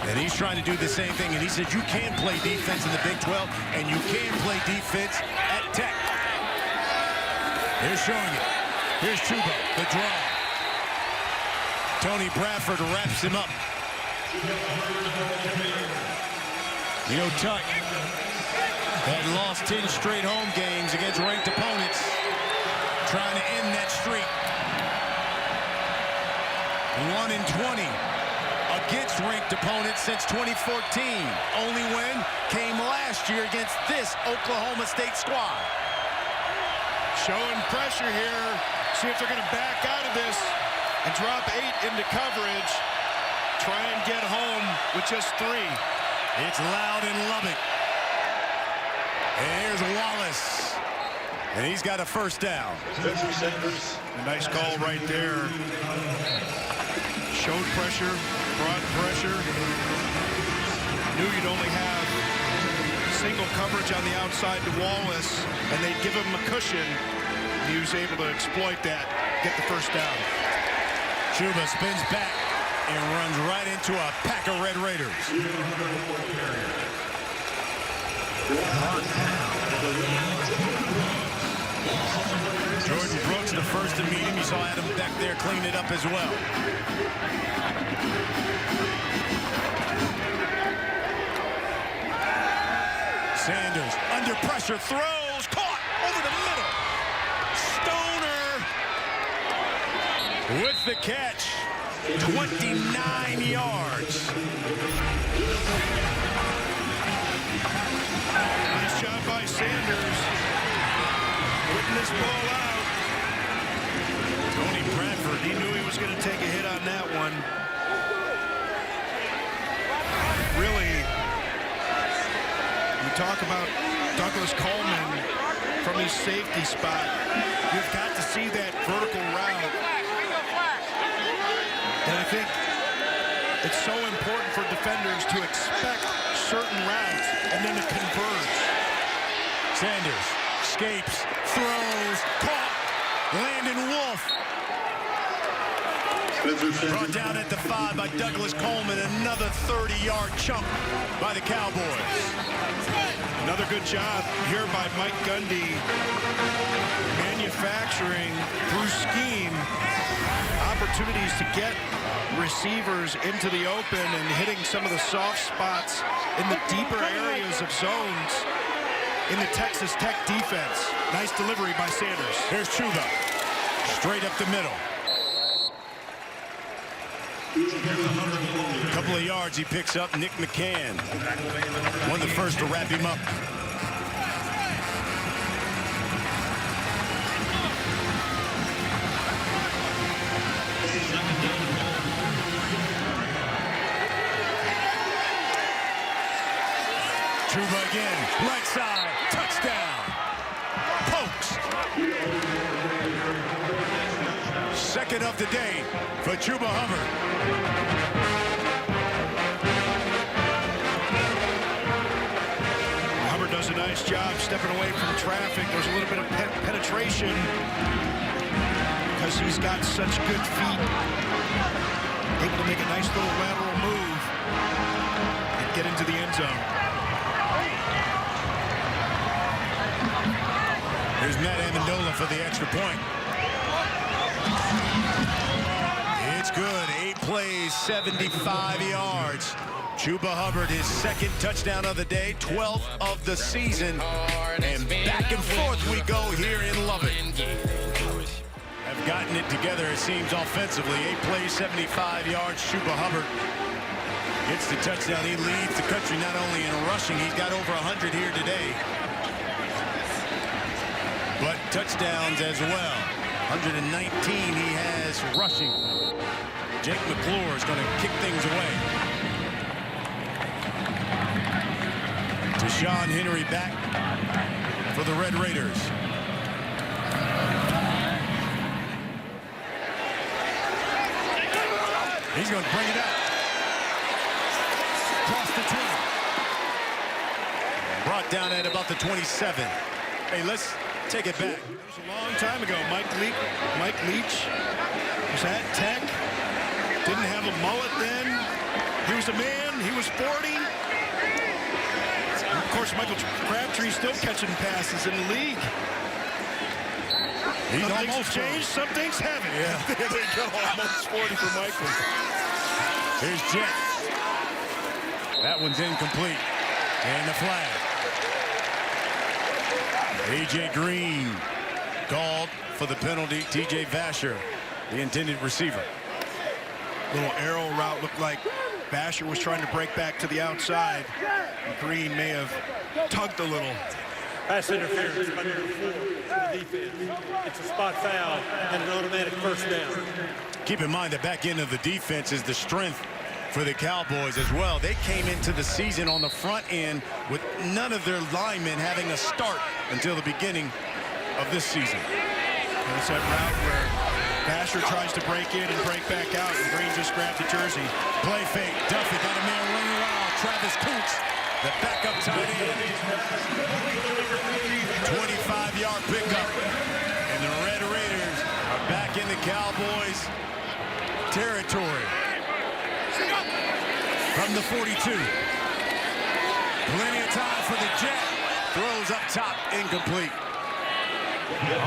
And he's trying to do the same thing, and he said you can play defense in the Big 12, and you can play defense at Tech. Here's showing it. Here's Chuba, the draw. Tony Bradford wraps him up. You know, Tuck had lost 10 straight home games against ranked opponents, trying to end that streak. 1-20 against ranked opponents since 2014. Only win came last year against this Oklahoma State squad. Showing pressure here. See if they're going to back out of this and drop 8 into coverage. Try and get home with just 3. It's loud in Lubbock. And here's Wallace. And he's got a first down. A nice call right there. Showed pressure, brought pressure. Knew you'd only have single coverage on the outside to Wallace, and they'd give him a cushion. He was able to exploit that, get the first down. Chuba spins back and runs right into a pack of Red Raiders. Jordan Brooks, the first to meet him. You saw Adam back there clean it up as well. Sanders under pressure, throws, caught over the middle. Stoner with the catch. 29 yards. Nice job by Sanders. Putting this ball out. Tony Bradford, He knew he was going to take a hit on that one. Really, you talk about Douglas Coleman from his safety spot. You've got to see that vertical route. And I think it's so important for defenders to expect certain routes and then to converge. Sanders escapes, throws, caught. Landon Wolf. Brought down at the 5 by Douglas Coleman. Another 30-yard chunk by the Cowboys. Another good job here by Mike Gundy. Manufacturing through scheme opportunities to get receivers into the open and hitting some of the soft spots in the deeper areas of zones in the Texas Tech defense. Nice delivery by Sanders. Here's Chuba. Straight up the middle. A couple of yards he picks up. Nick McCann. One of the first to wrap him up. Chuba again, right side, touchdown. Pokes. Second of the day for Chuba Hubbard. Hubbard does a nice job stepping away from traffic. There's a little bit of penetration because he's got such good feet. Able to make a nice little lateral move and get into the end zone. Here's Matt Amendola for the extra point. It's good. 8 plays, 75 yards. Chuba Hubbard, his second touchdown of the day, 12th of the season. And back and forth we go here in Lubbock. Have gotten it together, it seems, offensively. 8 plays, 75 yards. Chuba Hubbard gets the touchdown. He leads the country not only in rushing, he's got over 100 here today, but touchdowns as well. 119 he has rushing. Jake McClure is going to kick things away. Deshaun Henry back for the Red Raiders. He's going to bring it up. Across the 20. Brought down at about the 27. Hey, let's take it back. It was a long time ago. Mike Leach was at Tech. Didn't have a mullet then. He was a man. He was 40. Of course, Michael Crabtree's still catching passes in the league. He's Some things almost have changed. Some things haven't. Yeah. There we go. Almost 40 for Michael. Here's Jett. That one's incomplete. And the flag. A.J. Green called for the penalty. T.J. Vasher, the intended receiver. Little arrow route looked like Vasher was trying to break back to the outside. Green may have tugged a little. Pass interference by number 4 for the defense. It's a spot foul and an automatic first down. Keep in mind the back end of the defense is the strength for the Cowboys as well. They came into the season on the front end with none of their linemen having a start until the beginning of this season. And it's that route where Vasher tries to break in and break back out, and Green just grabbed the jersey. Play fake. Duffey got a man running around. Travis Coots, the backup tight end. 25-yard pickup. And the Red Raiders are back in the Cowboys territory. From the 42. Plenty of time for the Jett. Throws up top, incomplete.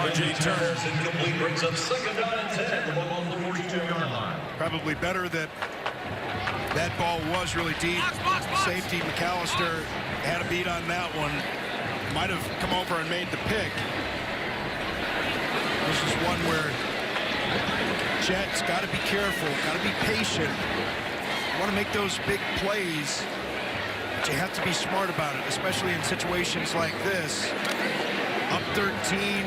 R.J. Turner. Incomplete, brings up second down and 10 at the ball on the 42-yard line. Probably better that that ball was really deep. Safety McAllister had a beat on that one. Might have come over and made the pick. This is one where Jett's got to be careful, got to be patient. You want to make those big plays, but you have to be smart about it, especially in situations like this. Up 13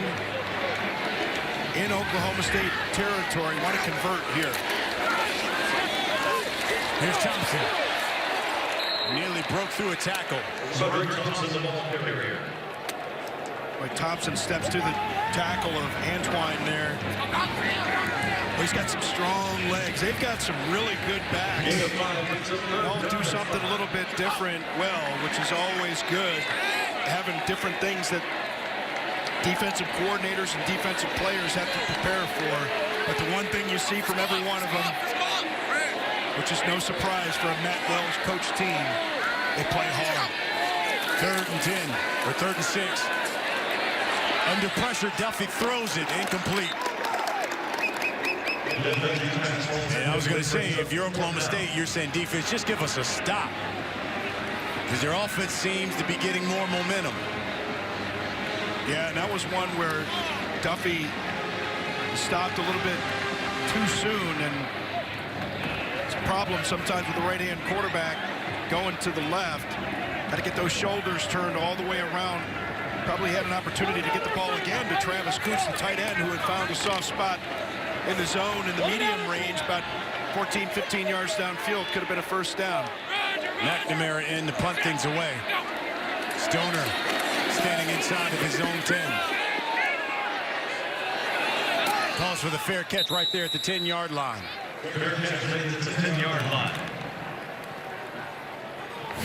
in Oklahoma State territory. Want to convert here. Here's Thompson. Nearly broke through a tackle. Cedric Thompson, the ball carrier. Boy, Thompson steps to the tackle of Antoine there. Well, he's got some strong legs. They've got some really good backs. They all do something a little bit different well, which is always good. Having different things that defensive coordinators and defensive players have to prepare for. But the one thing you see from every one of them, which is no surprise for a Matt Wells coach team, they play hard. 3rd and 10, or 3rd and 6. Under pressure, Duffey throws it, incomplete. And I was going to say, if you're Oklahoma State, you're saying defense, just give us a stop. Because their offense seems to be getting more momentum. Yeah, and that was one where Duffey stopped a little bit too soon, and it's a problem sometimes with the right-hand quarterback going to the left. Got to get those shoulders turned all the way around. Probably had an opportunity to get the ball again to Travis Coots, the tight end, who had found a soft spot in the zone in the medium range, about 14, 15 yards downfield. Could have been a first down. McNamara in to punt things away. Stoner standing inside of his own 10. Calls for the fair catch right there at the 10-yard line. Fair catch made at the 10-yard line.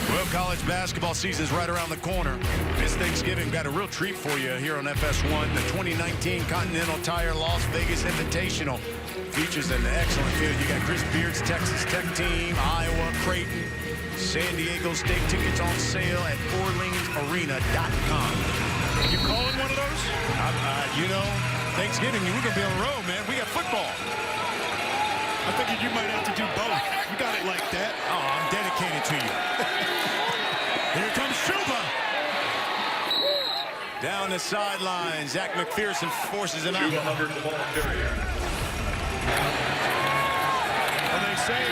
Well, college basketball season's right around the corner. This Thanksgiving got a real treat for you here on FS1. The 2019 Continental Tire Las Vegas Invitational features an excellent field. You got Chris Beard's Texas Tech team, Iowa, Creighton, San Diego State. Tickets on sale at OrleansArena.com. You calling one of those? You know, Thanksgiving, we're going to be on the road, man. We got football. I figured you might have to do both. You got it like that. Oh, I'm dedicated to you. Here comes Chuba. Down the sideline, Zach McPherson forces him out. Chuba Hubbard, the ball carrier. Well, they say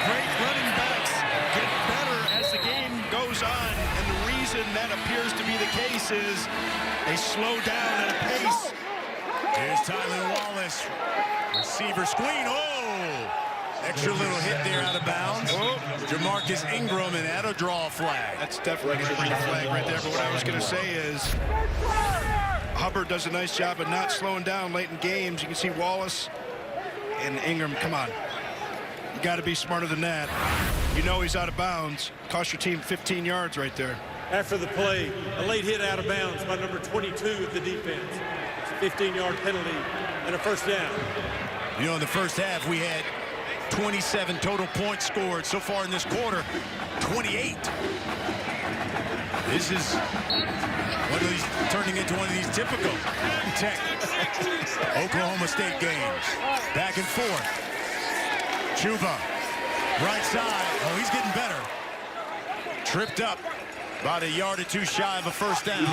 great running backs get better as the game goes on, and the reason that appears to be the case is they slow down at a pace. Here's Tyler Wallace. Receiver screen. Oh! Extra little hit there out of bounds. Jamarcus Ingram, and that'll draw a flag. That's definitely going to bring a flag right there. But what I was going to say is Hubbard does a nice job of not slowing down late in games. You can see Wallace and Ingram. Come on. You got to be smarter than that. You know he's out of bounds. Cost your team 15 yards right there. After the play, a late hit out of bounds by number 22 of the defense. It's a 15-yard penalty and a first down. You know, in the first half, we had 27 total points scored. So far in this quarter, 28. This is one of these turning into one of these typical Tech Oklahoma State games. Back and forth. Chuba, right side. Oh, he's getting better. Tripped up. About a yard or two shy of a first down.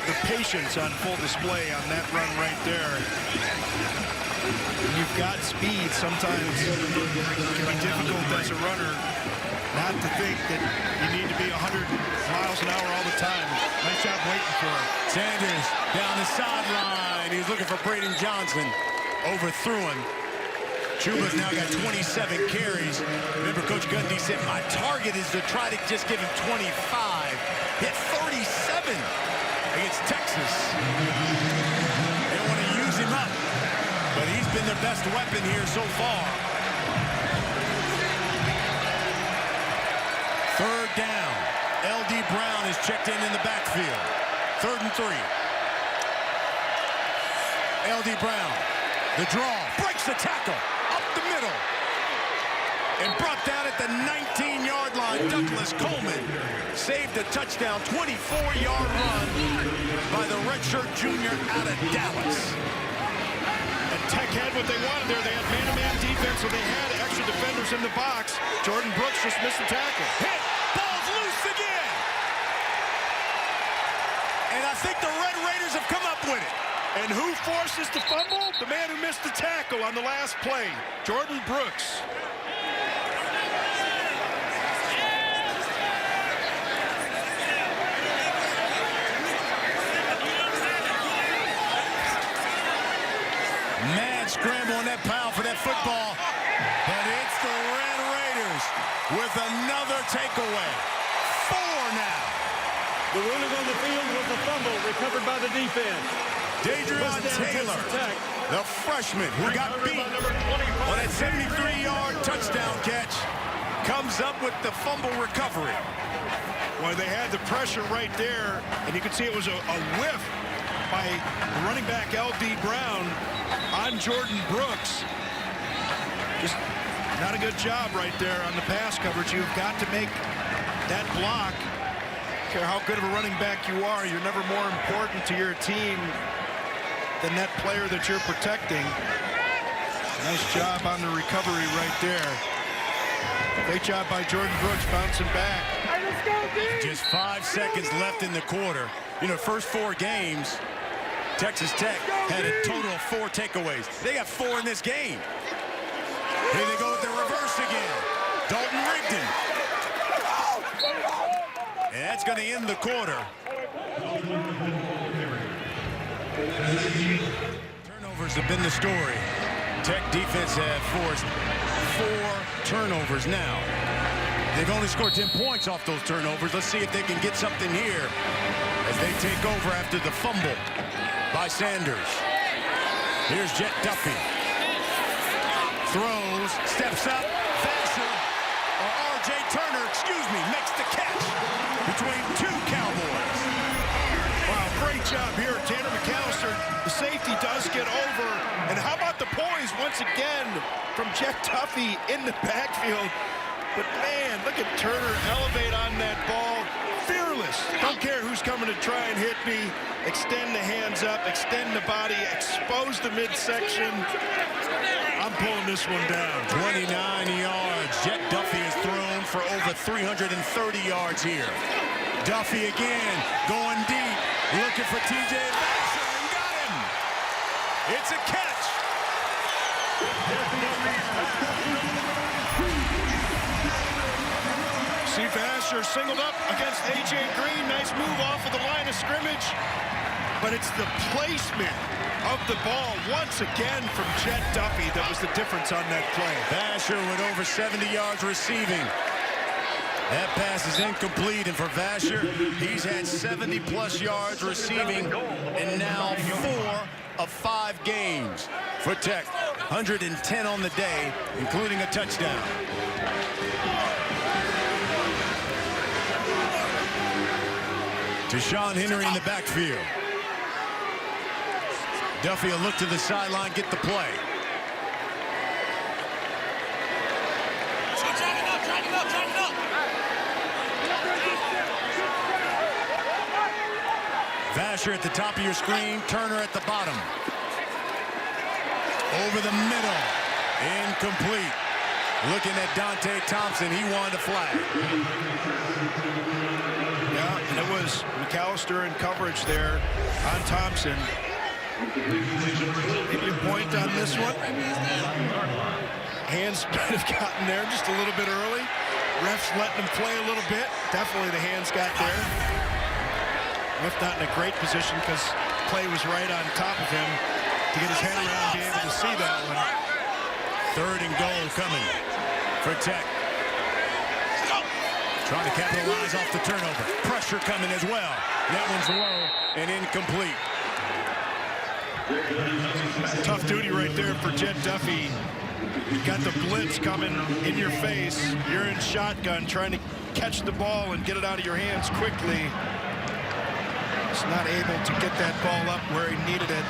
The patience on full display on that run right there. When you've got speed, sometimes it can be difficult as a runner not to think that you need to be 100 miles an hour all the time. Nice job waiting for it. Sanders down the sideline. He's looking for Braden Johnson. Overthrew him. Chuba's now got 27 carries. Remember, Coach Gundy said, my target is to try to just give him 25. Hit 37 against Texas. They don't want to use him up, but he's been their best weapon here so far. Third down. L.D. Brown is checked in the backfield. 3rd and 3. L.D. Brown, the draw, breaks the tackle. Up the middle, and brought down at the 19-yard line. Douglas Coleman saved a touchdown, 24-yard run by the redshirt junior out of Dallas. And Tech had what they wanted there. They had man-to-man defense, so they had extra defenders in the box. Jordan Brooks just missed the tackle. Hit, ball's loose again. And I think the Red Raiders have come up with it. And who forces the fumble? The man who missed the tackle on the last play, Jordan Brooks. Mad scramble on that pile for that football. But it's the Red Raiders with another takeaway. 4 now. The ruling on the field was a fumble recovered by the defense. Dadrion Taylor, the freshman who got beat on that 73-yard touchdown catch, comes up with the fumble recovery. Well, they had the pressure right there, and you can see it was a whiff by running back L.D. Brown on Jordan Brooks. Just not a good job right there on the pass coverage. You've got to make that block. I don't care how good of a running back you are, you're never more important to your team than that player that you're protecting. Nice job on the recovery right there. Great job by Jordan Brooks bouncing back. Just 5 seconds left in the quarter. You know, first 4 games, Texas Tech had a total of 4 takeaways. They got 4 in this game. Here they go with the reverse again. Dalton Rigdon. And that's going to end the quarter. Turnovers have been the story. Tech defense have forced 4 turnovers now. They've only scored 10 points off those turnovers. Let's see if they can get something here as they take over after the fumble by Sanders. Here's Jett Duffey. Throws, steps up, Vasher, or R.J. Turner, makes the catch between two Cowboys. Wow, great job here. Tanner McAllister, the safety does get over. And how about the poise once again from Jett Duffey in the backfield. But man, look at Turner elevate on that ball. Fearless. Don't care who's coming to try and hit me. Extend the hands up, extend the body, expose the midsection. I'm pulling this one down. 29 yards. Jett Duffey is thrown for over 330 yards here. Duffey again, going deep, looking for T.J. Vasher, and got him. It's a catch. See Vasher singled up against A.J. Green. Nice move off of the line of scrimmage. But it's the placement of the ball once again from Jett Duffey that was the difference on that play. Vasher with over 70 yards receiving. That pass is incomplete, and for Vasher, he's had 70-plus yards receiving, and now 4 of 5 games for Tech. 110 on the day, including a touchdown. Deshaun Henry in the backfield. Duffey will look to the sideline, get the play. Vasher at the top of your screen, Turner at the bottom. Over the middle, incomplete. Looking at Dante Thompson, he wanted a flag. Yeah, and it was McAllister in coverage there on Thompson. Maybe a point on this one. Hands might have gotten there just a little bit early. Refs letting him play a little bit. Definitely the hands got there. Ref not in a great position because play was right on top of him to get his head around and be able to see that one. 3rd and goal coming for Tech. Trying to capitalize off the turnover. Pressure coming as well. That one's low and incomplete. Tough duty right there for Jett Duffey. You got the blitz coming in your face. You're in shotgun trying to catch the ball and get it out of your hands quickly. He's not able to get that ball up where he needed it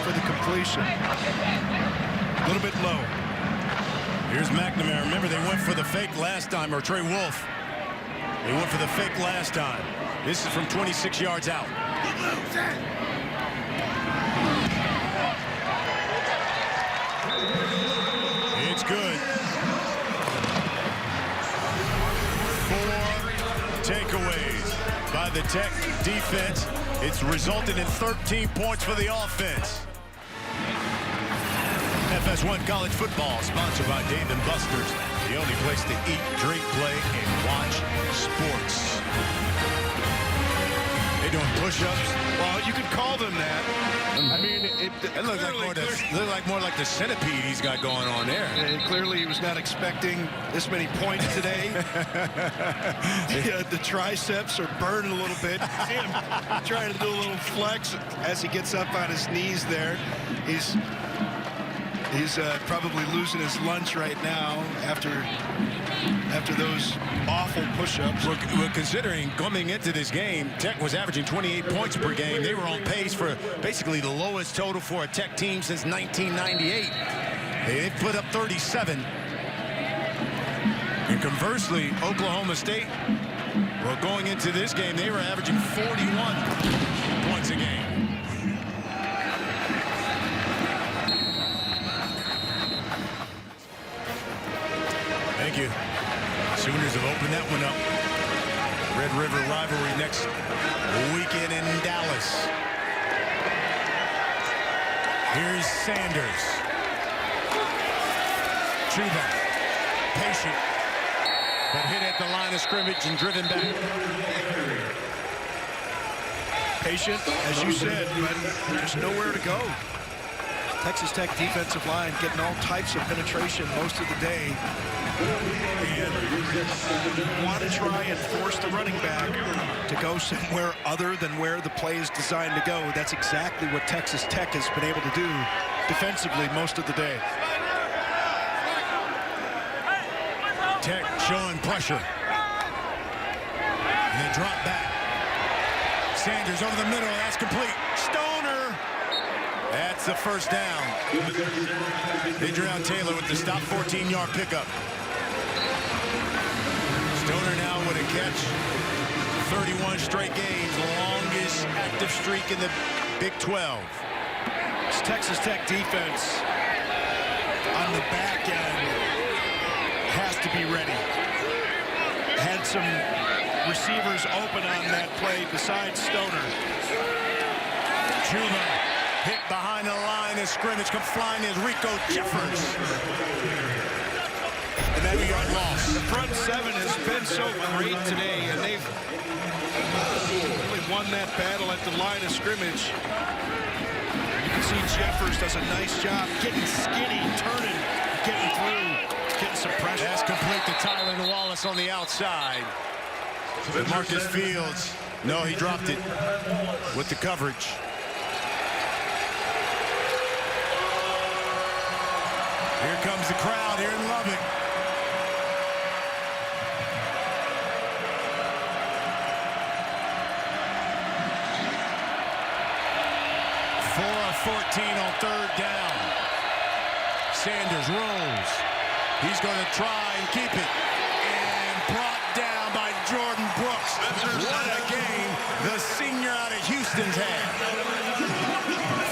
for the completion. A little bit low. Here's McNamara. Remember, they went for the fake last time, or Trey Wolf. They went for the fake last time. This is from 26 yards out. It's good. 4 takeaways by the Tech defense. It's resulted in 13 points for the offense. FS1 College Football, sponsored by Dave & Buster's, the only place to eat, drink, play, and watch sports. They doing push-ups? Well, you could call them that. I mean, It looks like more like the centipede he's got going on there. And clearly he was not expecting this many points today. The triceps are burning a little bit. See him trying to do a little flex as he gets up on his knees there. He's probably losing his lunch right now after those awful push-ups. Well, considering coming into this game, Tech was averaging 28 points per game. They were on pace for basically the lowest total for a Tech team since 1998. They put up 37. And conversely, Oklahoma State, well, going into this game, they were averaging 41 points a game. Thank you. Sooners have opened that one up. Red River rivalry next weekend in Dallas. Here's Sanders. Chuba, patient, but hit at the line of scrimmage and driven back. Patient, as you said, but there's nowhere to go. Texas Tech defensive line getting all types of penetration most of the day. And you want to try and force the running back to go somewhere other than where the play is designed to go. That's exactly what Texas Tech has been able to do defensively most of the day. Tech showing pressure. And they drop back. Sanders over the middle. That's complete. Stoner. That's the first down. Adrian Taylor with the stop 14-yard pickup. Stoner now with a catch. 31 straight games. Longest active streak in the Big 12. This Texas Tech defense on the back end has to be ready. Had some receivers open on that play besides Stoner. Chuba hit behind the line of scrimmage. Come flying is Rico Jeffers. And that yard loss. The front seven has been so great today, and they've really won that battle at the line of scrimmage. You can see Jeffers does a nice job getting skinny, turning, getting through, getting some pressure. That's complete to Tylan Wallace on the outside. Marcus Fields. No, he dropped it with the coverage. Here comes the crowd here in Lubbock. 4 of 14 on third down. Sanders rolls. He's going to try and keep it. And brought down by Jordan Brooks. What a game the senior out of Houston's had.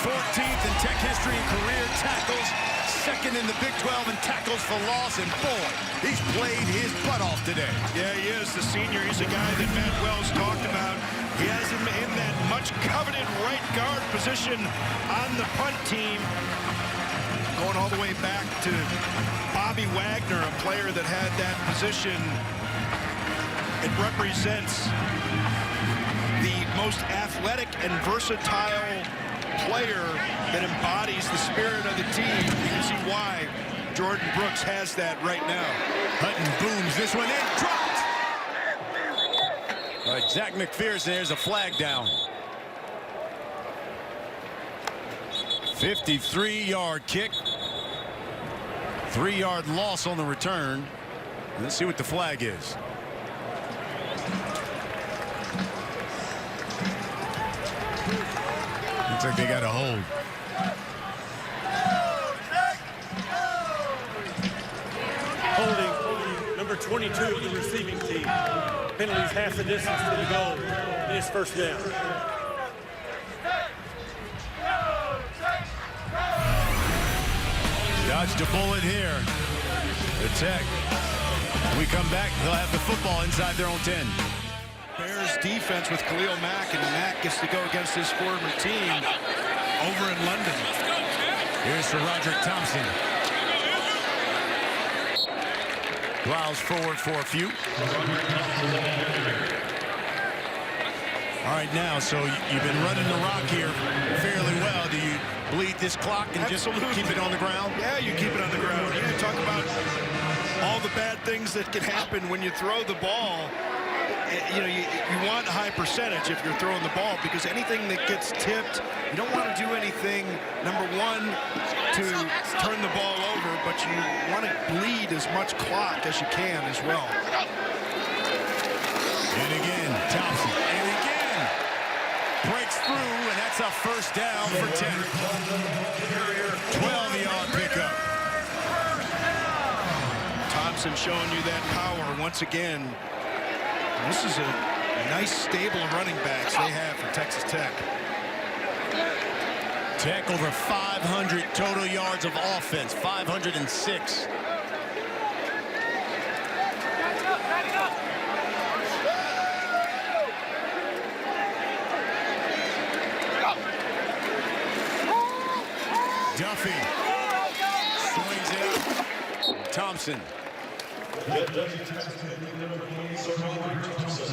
14th in Tech history in career tackles. Second in the Big 12 in tackles for loss. And boy, he's played his butt off today. Yeah, he is. The senior, he's a guy that Matt Wells talked about. He has him in that much coveted right guard position on the punt team. Going all the way back to Bobby Wagner, a player that had that position. It represents the most athletic and versatile player that embodies the spirit of the team. You can see why Jordan Brooks has that right now. Hutton booms this one in, dropped. All right, Zach McPherson, there's a flag down. 53-yard kick. 3-yard loss on the return. Let's see what the flag is. Looks like they got a hold. Holding number 22 of the receiving team. Penalties half the distance to the goal. And it's first down. Dodged a bullet here. The Tech. When we come back, they'll have the football inside their own 10. Bears defense with Khalil Mack, and Mack gets to go against his former team over in London. Here's for Roderick Thompson. Plows forward for a few. All right, now, so you've been running the rock here fairly well. Do you bleed this clock and Absolutely. just keep it on the ground? Yeah, you keep it on the ground. You talk about all the bad things that can happen when you throw the ball. You know, you want a high percentage if you're throwing the ball, because anything that gets tipped, you don't want to do anything, number one, to turn the ball over, but you want to bleed as much clock as you can as well. And again, Thompson. And again, breaks through, and that's a first down for Tech. 12-yard pickup. Thompson showing you that power once again. This is a nice stable of running backs they have for Texas Tech. Tech over 500 total yards of offense, 506. Duffey swings it up. Thompson.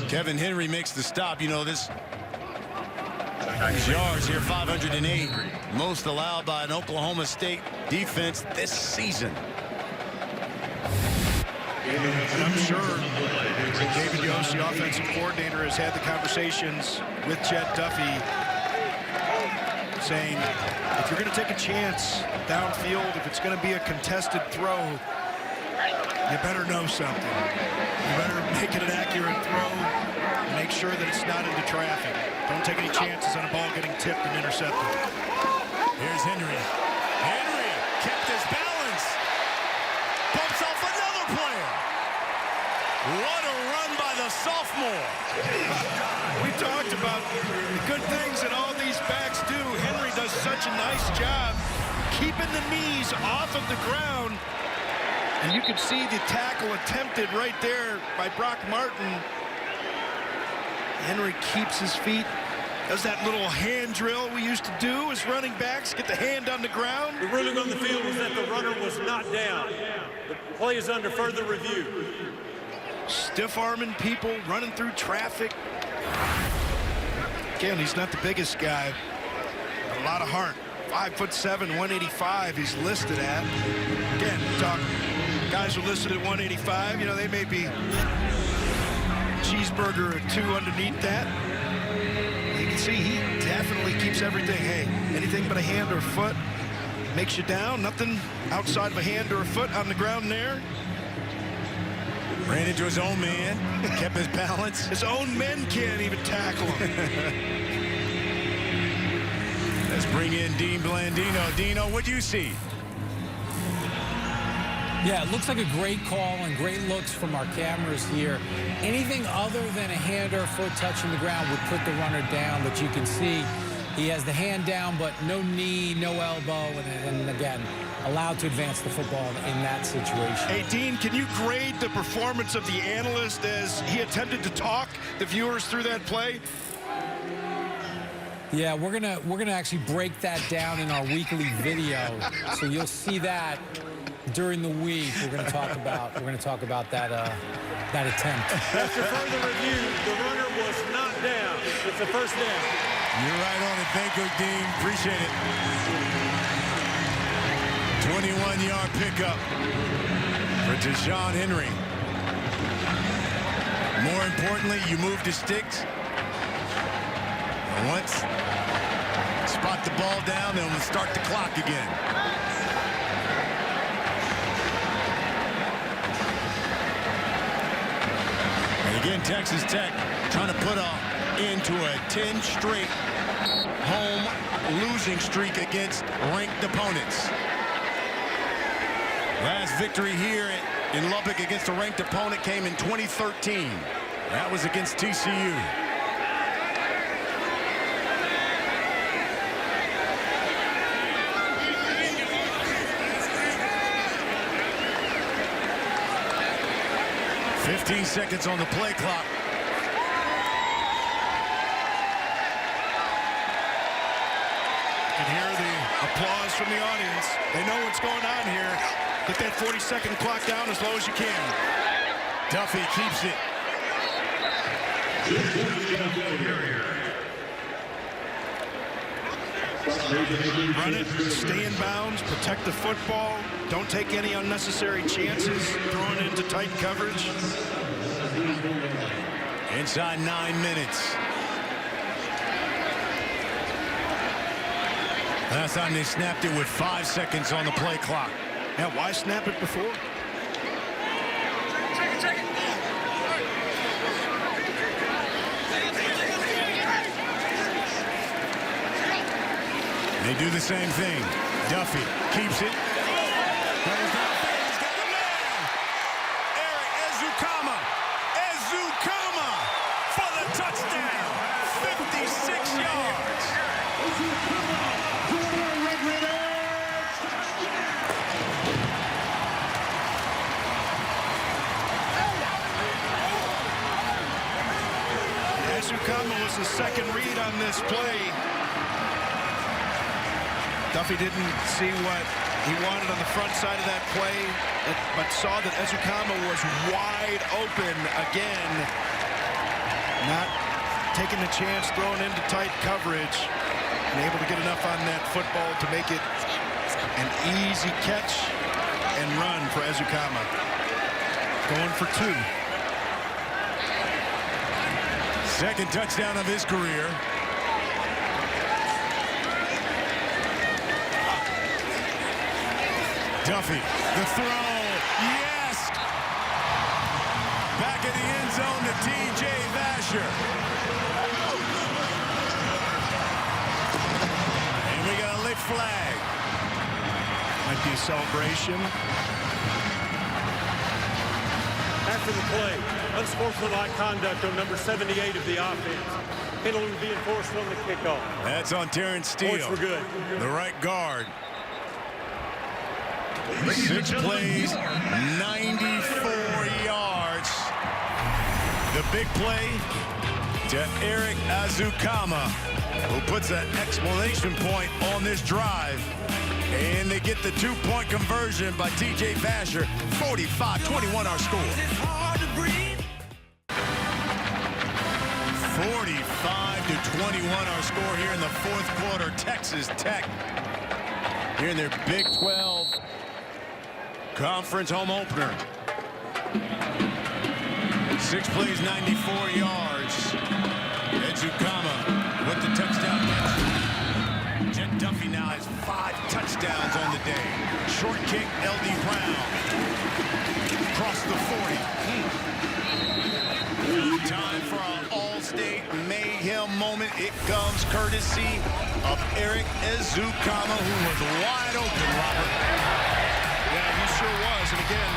Kevin Henry makes the stop. You know, this yards here, 508. most allowed by an Oklahoma State defense this season. And I'm sure David Yost, the offensive coordinator, has had the conversations with Jett Duffey, saying, if you're going to take a chance downfield, if it's going to be a contested throw, you better know something. You better make it an accurate throw. Make sure that it's not into traffic. Don't take any chances on a ball getting tipped and intercepted. Here's Henry. Henry kept his balance. Bumps off another player. What a run by the sophomore. We talked about the good things that all these backs do. Henry does such a nice job keeping the knees off of the ground. And you can see the tackle attempted right there by Brock Martin. Henry keeps his feet, does that little hand drill we used to do as running backs, get the hand on the ground. The ruling on the field was that the runner was not down. The play is under further review. Stiff-arming people, running through traffic. Again, he's not the biggest guy. A lot of heart. 5'7", 185 he's listed at. Again, guys are listed at 185. You know, they may be cheeseburger or two underneath that. You can see he definitely keeps everything. Hey, anything but a hand or a foot makes you down. Nothing outside of a hand or a foot on the ground there. Ran into his own man, kept his balance. His own men can't even tackle him. Let's bring in Dean Blandino. Dino, what'd you see? Yeah, it looks like a great call and great looks from our cameras here. Anything other than a hand or a foot touching the ground would put the runner down, but you can see he has the hand down, but no knee, no elbow, and again, allowed to advance the football in that situation. Hey, Dean, can you grade the performance of the analyst as he attempted to talk the viewers through that play? Yeah, we're gonna actually break that down in our weekly video, so you'll see that during the week. We're going to talk about that that attempt. After further review, the runner was not down. It's a first down. You're right on it. Thank you, Dean. Appreciate it. 21-yard pickup for Deshaun Henry. More importantly, you move the sticks. And once spot the ball down, then we'll start the clock again. Again, Texas Tech trying to put into a 10 straight home losing streak against ranked opponents. Last victory here in Lubbock against a ranked opponent came in 2013. That was against TCU. "15 seconds on the play clock." You can hear the applause from the audience. They know what's going on here. Get that 40-second clock down as low as you can. Duffey keeps it. Run it, stay in bounds, protect the football. Don't take any unnecessary chances throwing into tight coverage. Inside 9 minutes. Last time they snapped it with 5 seconds on the play clock. Yeah, why snap it before? They do the same thing. Duffey keeps it. He's got a man. Eric Ezukama. Ezukama for the touchdown. 56 yards. Ezukama was the second read on this play. Duffey didn't see what he wanted on the front side of that play, but saw that Ezukama was wide open again. Not taking the chance, throwing into tight coverage. and able to get enough on that football to make it an easy catch and run for Ezukama. Going for 2. Second touchdown of his career. Duffey, the throw, yes! Back in the end zone to T.J. Vasher. And we got a late flag. Might be a celebration. After the play, unsportsmanlike conduct on number 78 of the offense. Penalty being enforced on the kickoff. That's on Terrence Steele. Points for good. The right guard. 6 plays, 94 yards. The big play to Eric Ezukama, who puts an exclamation point on this drive. And they get the 2-point conversion by T.J. Vasher. 45-21 our score. 45-21 our score here in the 4th quarter. Texas Tech here in their Big 12 Conference home opener. 6 plays, 94 yards. Ezukama with the touchdown catch. Jett Duffey now has 5 touchdowns on the day. Short kick, L.D. Brown. Across the 40. Time for an all-state mayhem moment. It comes courtesy of Eric Ezukama, who was wide open, Robert. Yeah, he sure was. And again,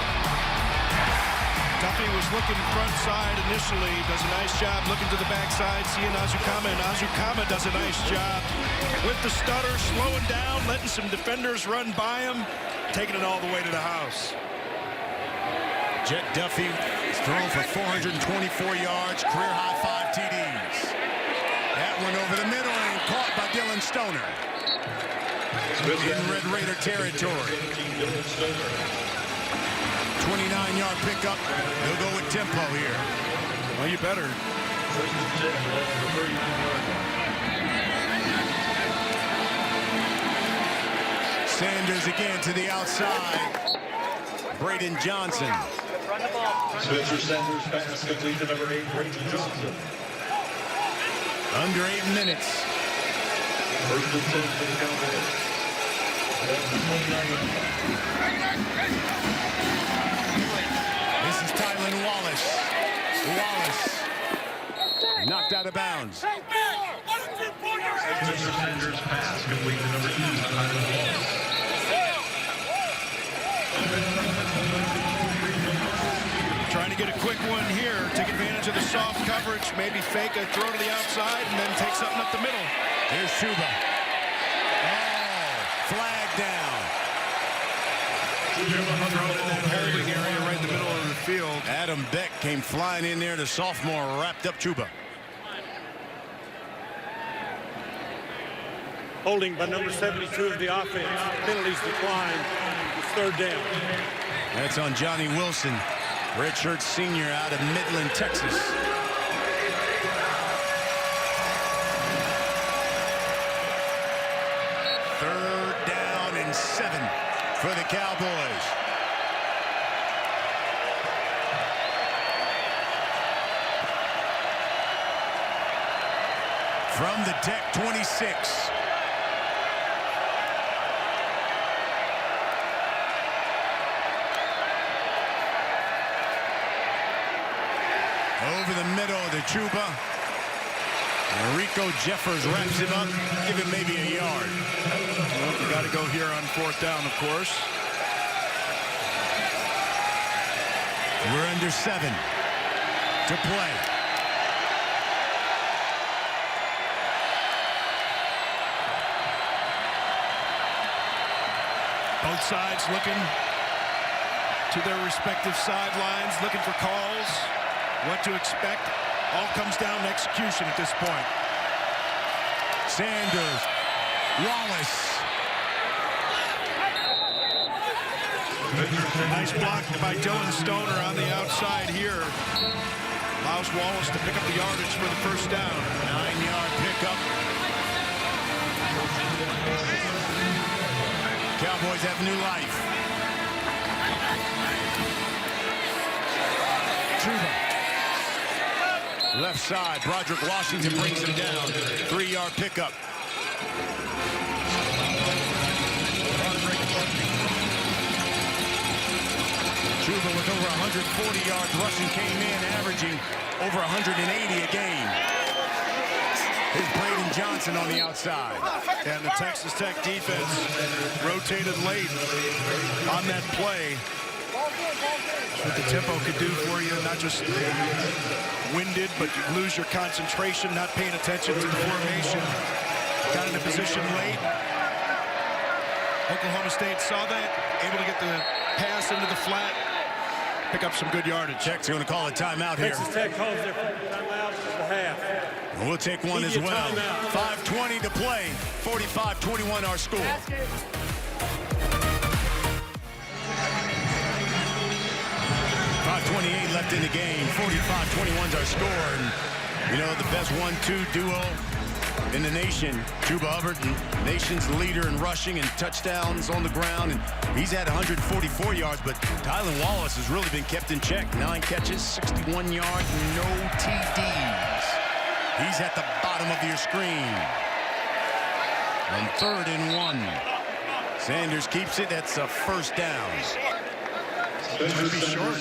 Duffey was looking front side initially, does a nice job looking to the backside, seeing Ezukama, and Ezukama does a nice job with the stutter, slowing down, letting some defenders run by him, taking it all the way to the house. Jett Duffey is thrown for 424 yards, career high 5 TDs. That one over the middle and caught by Dylan Stoner. In Red Raider territory. 29-yard pickup. He'll go with tempo here. Well, you better. Sanders again to the outside. Braden Johnson. Spencer Sanders pass complete to number 8, Braden Johnson. Under 8 minutes. First and 10 for the Cowboys. This is Tylan Wallace. Wallace knocked out of bounds. Spencer Sanders pass complete to number 2, Tylan Wallace. Trying to get a quick one here, take advantage of the soft coverage, maybe fake a throw to the outside, and then take something up the middle. Here's Chuba. Oh, flag down. Thrown in that holding area right in the middle of the field. Adam Beck came flying in there. The sophomore wrapped up Chuba. Holding by number 72 of the offense. Penalties declined. It's 3rd down. That's on Johnny Wilson, redshirt senior out of Midland, Texas. Third down and 7 for the Cowboys. From the Tech 26. Over the middle to Chuba. Rico Jeffers wraps him up, give him maybe a yard. Well, you got to go here on 4th down, of course. We're under 7 to play. Both sides looking to their respective sidelines, looking for calls, what to expect. All comes down to execution at this point. Sanders, Wallace. Nice block by Dylan Stoner on the outside here. Allows Wallace to pick up the yardage for the 1st down. 9-yard pickup. Cowboys have new life. Chuba. Left side, Broderick Washington brings him down. 3-yard pickup. Chuba with over 140 yards rushing came in, averaging over 180 a game. Here's Braden Johnson on the outside. And the Texas Tech defense rotated late on that play. What the tempo could do for you, not just winded, but you lose your concentration, not paying attention to the formation. Got into position late. Oklahoma State saw that, able to get the pass into the flat, pick up some good yardage. Tech's going to call a timeout here. Texas Tech calls their timeout at the half. And we'll take one as well. 5:20 to play. 45-21 our score. 5:28 left in the game. 45-21's our score. And, you know, the best 1-2 duo in the nation. Chuba Hubbard, nation's leader in rushing and touchdowns on the ground. And he's had 144 yards, but Tylan Wallace has really been kept in check. 9 catches, 61 yards, no TDs. He's at the bottom of your screen. On 3rd and 1. Sanders keeps it. That's a first down. It's going to be short.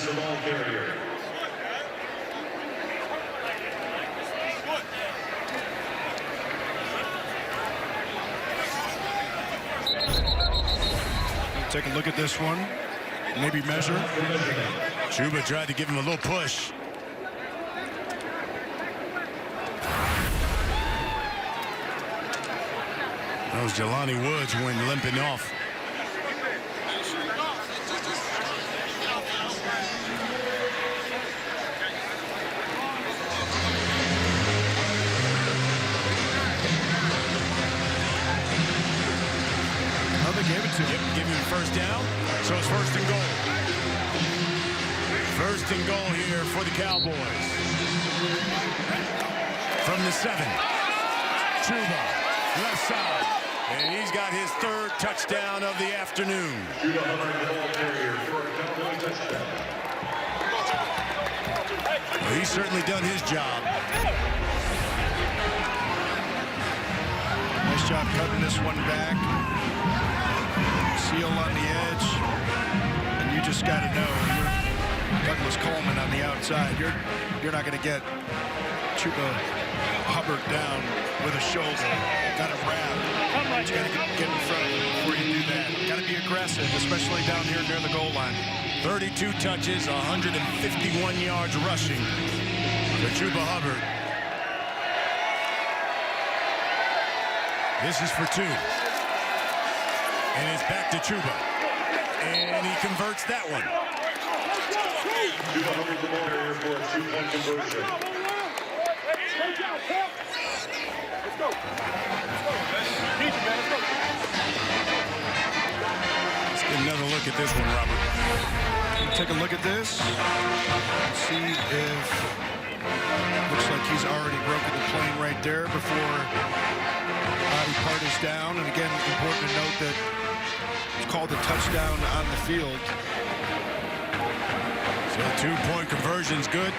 Take a look at this one. Maybe measure. Chuba tried to give him a little push. That was Jelani Woods went limping off. How they gave it to him? Yep, give him first down. So it's 1st and goal. 1st and goal here for the Cowboys. From the 7. Chuba, left side. And he's got his 3rd touchdown of the afternoon. Well, he's certainly done his job. Nice job cutting this one back. Seal on the edge. And you just got to know, you're Douglas Coleman on the outside. You're not going to get Chuba Hubbard down with a shoulder. Got to wrap. You got to get in front of him before you do that. Got to be aggressive, especially down here near the goal line. 32 touches, 151 yards rushing for Chuba Hubbard. This is for 2. And it's back to Chuba. And he converts that one. Chuba Hubbard the ball carrier for a 2-point conversion. Let's get another look at this one, Robert. Take a look at this. See if looks like he's already broken the plane right there before body part is down. And again, important to note that it's called a touchdown on the field. So 2-point conversion's good.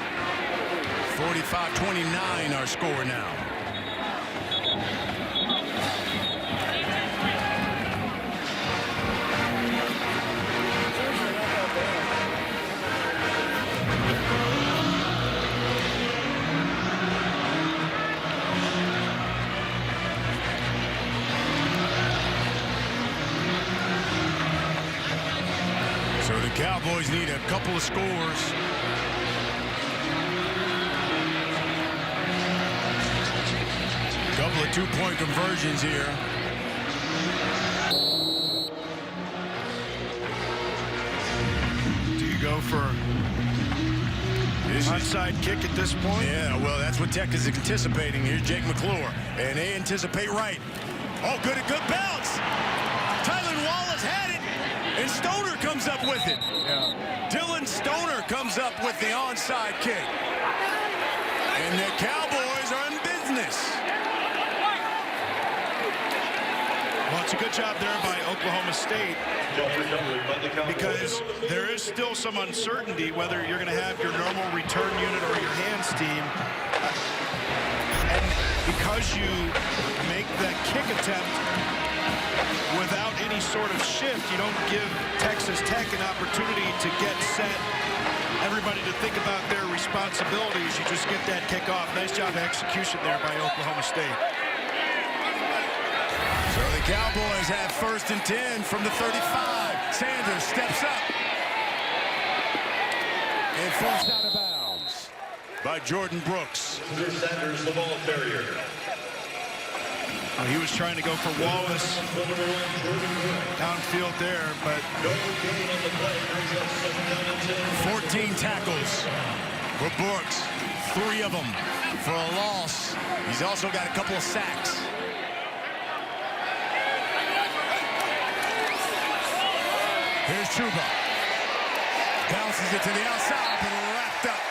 45-29 our score now. So the Cowboys need a couple of scores. Couple of 2-point conversions here. Do you go for onside kick at this point? Yeah, well, that's what Tech is anticipating. Here's Jake McClure, and they anticipate right. Oh, good bounce. Tylan Wallace had it, and Stoner comes up with it. Yeah. Dylan Stoner comes up with the onside kick. And the Cowboys are in business. Well, it's a good job there by Oklahoma State, because there is still some uncertainty whether you're going to have your normal return unit or your hands team. And because you make that kick attempt without any sort of shift, you don't give Texas Tech an opportunity to get set, everybody to think about their responsibilities. You just get that kick off. Nice job of execution there by Oklahoma State. So the Cowboys have 1st and 10 from the 35. Sanders steps up and forced out of bounds by Jordan Brooks. Sanders, the ball carrier. Well, he was trying to go for Wallace downfield there, but 14 tackles for Brooks, 3 of them for a loss. He's also got a couple of sacks. Here's Chuba. Bounces it to the outside, but wrapped up.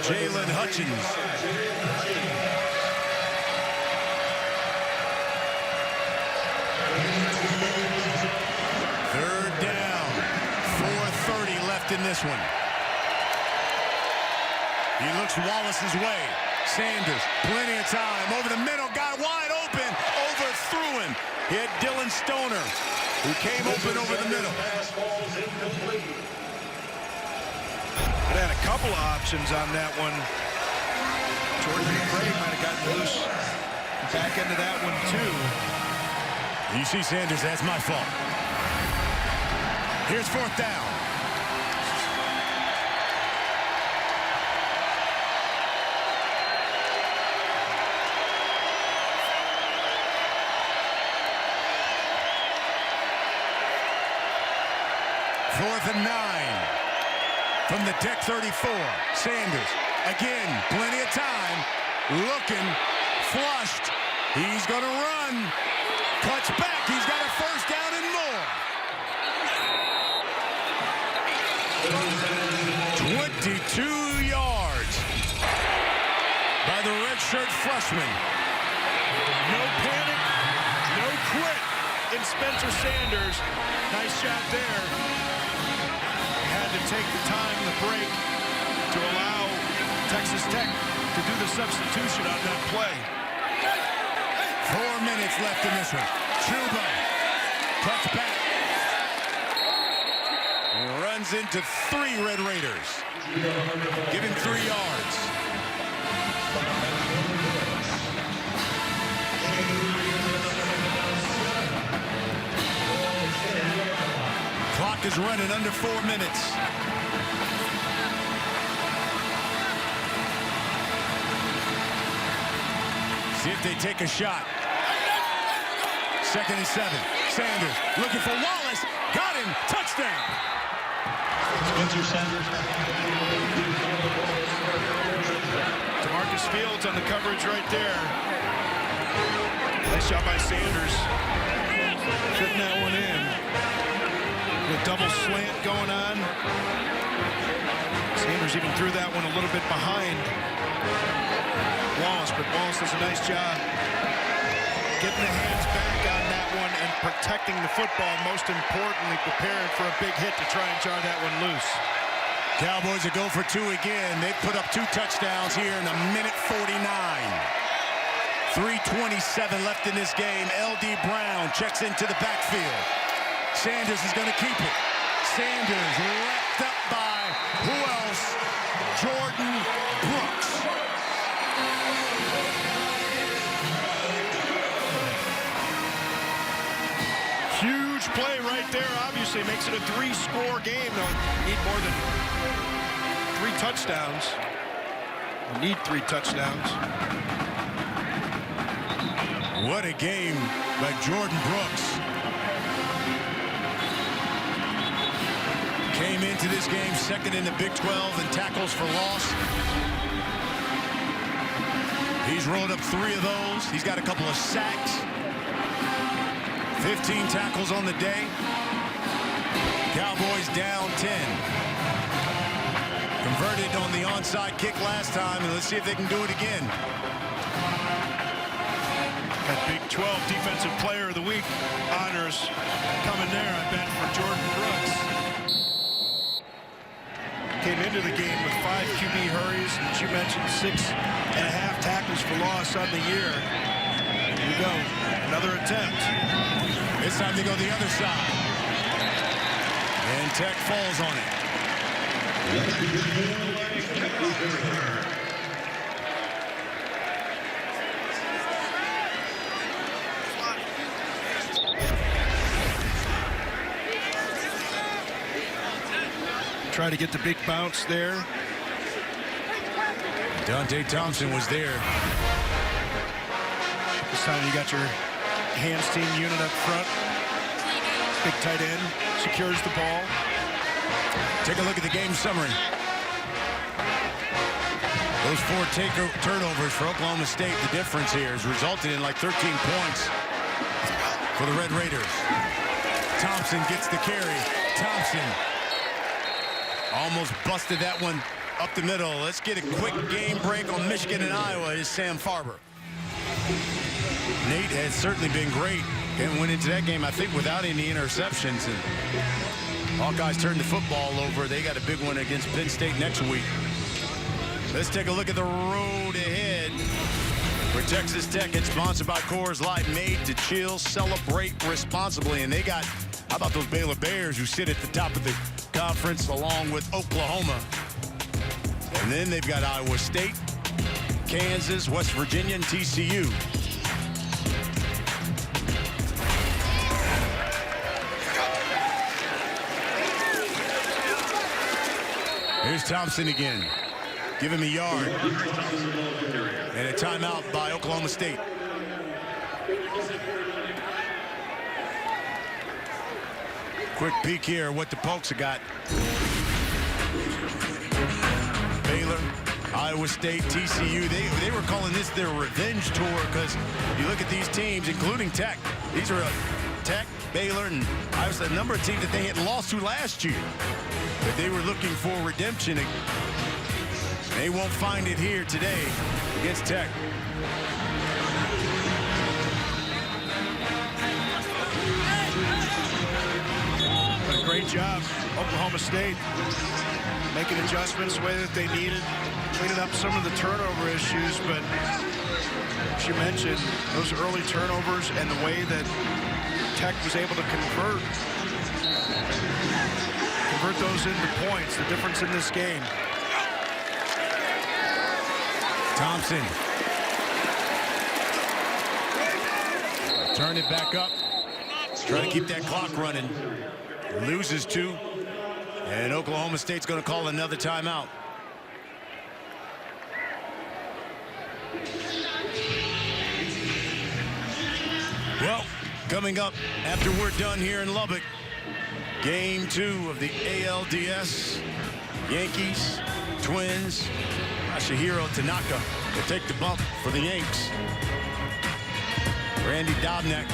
Jalen Hutchins. Third down. 4:30 left in this one. He looks Wallace's way. Sanders, plenty of time. Over the middle, got wide open. Overthrew him. He had Dylan Stoner, who came open over the middle. It had a couple of options on that one. Jordan McRae might have gotten loose back into that one, too. You see Sanders, that's my fault. Here's 4th down. Fourth and 9 from the Tech 34. Sanders, again, plenty of time. Looking, flushed. He's going to run. Cuts back. He's got a 1st down and more. 22 yards by the redshirt freshman. No panic, no quit in Spencer Sanders. Nice shot there. Had to take the time, the break, to allow Texas Tech to do the substitution on that play. 4 minutes left in this one. Chuba cuts back. Runs into 3 Red Raiders. Give him 3 yards. Clock is running under 4 minutes. See if they take a shot. 2nd and 7. Sanders looking for Wallace. Got him. Touchdown. Spencer Sanders. DeMarcus Fields on the coverage right there. Nice job by Sanders. Fitting that one in. The double slant going on. Sanders even threw that one a little bit behind Wallace, but Wallace does a nice job getting the hands back on that one and protecting the football. Most importantly, preparing for a big hit to try and jar that one loose. Cowboys will go for 2 again. They put up 2 touchdowns here in 1:49. 3:27 left in this game. L.D. Brown checks into the backfield. Sanders is going to keep it. Sanders wrapped up by who else? Jordan Brooks. Huge play right there. Obviously makes it a 3-score game. They'll need more than 3 touchdowns. They need 3 touchdowns. What a game by Jordan Brooks. Came into this game 2nd in the Big 12 in tackles for loss. He's rolled up 3 of those. He's got a couple of sacks. 15 tackles on the day. Cowboys down 10. Converted on the onside kick last time, and let's see if they can do it again. That Big 12 Defensive Player of the Week honors coming there, I bet, for Jordan Brooks. Came into the game with 5 QB hurries, and you mentioned 6.5 tackles for loss on the year. Here we go, another attempt. It's time to go the other side. And Tech falls on it. Try to get the big bounce there. Dante Thompson was there. This time you got your hands team unit up front. Big tight end secures the ball. Take a look at the game summary. Those 4 turnovers for Oklahoma State, the difference here has resulted in like 13 points for the Red Raiders. Thompson gets the carry. Thompson almost busted that one up the middle. Let's get a quick game break on Michigan and Iowa. Is Sam Farber. Nate has certainly been great and went into that game, I think, without any interceptions. And Hawkeyes turned the football over. They got a big one against Penn State next week. Let's take a look at the road ahead for Texas Tech. It's sponsored by Coors Light, made to chill, celebrate responsibly. And they got, how about those Baylor Bears who sit at the top of the conference along with Oklahoma. And then they've got Iowa State, Kansas, West Virginia, and TCU. Here's Thompson again. Give him a yard. And a timeout by Oklahoma State. Quick peek here what the Pokes have got. Baylor, Iowa State, TCU. They were calling this their revenge tour because you look at these teams, including Tech. These are Tech, Baylor, and Iowa State, a number of teams that they had lost to last year. But they were looking for redemption. They won't find it here today against Tech. But a great job, Oklahoma State, making adjustments the way that they needed, cleaning up some of the turnover issues. But as you mentioned, those early turnovers and the way that Tech was able to convert those into points, the difference in this game. Thompson. Turn it back up. Try to keep that clock running. Loses 2. And Oklahoma State's going to call another timeout. Well, coming up after we're done here in Lubbock, Game 2 of the ALDS. Yankees, Twins. Masahiro Tanaka will take the bump for the Yanks. Randy Dobnak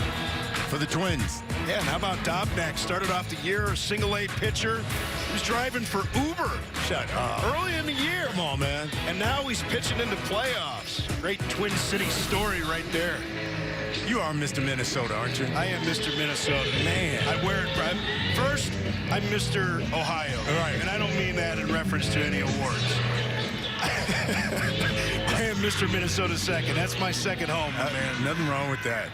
for the Twins. Yeah, and how about Dobnak? Started off the year a single-A pitcher. He was driving for Uber. Shut up. Early in the year. Come on, man. And now he's pitching into playoffs. Great Twin City story right there. You are Mr. Minnesota, aren't you? I am Mr. Minnesota. Man. I wear it, Brad. First, I'm Mr. Ohio. Right. And I don't mean that in reference to any awards. I am Mr. Minnesota second. That's my second home, my man. Nothing wrong with that.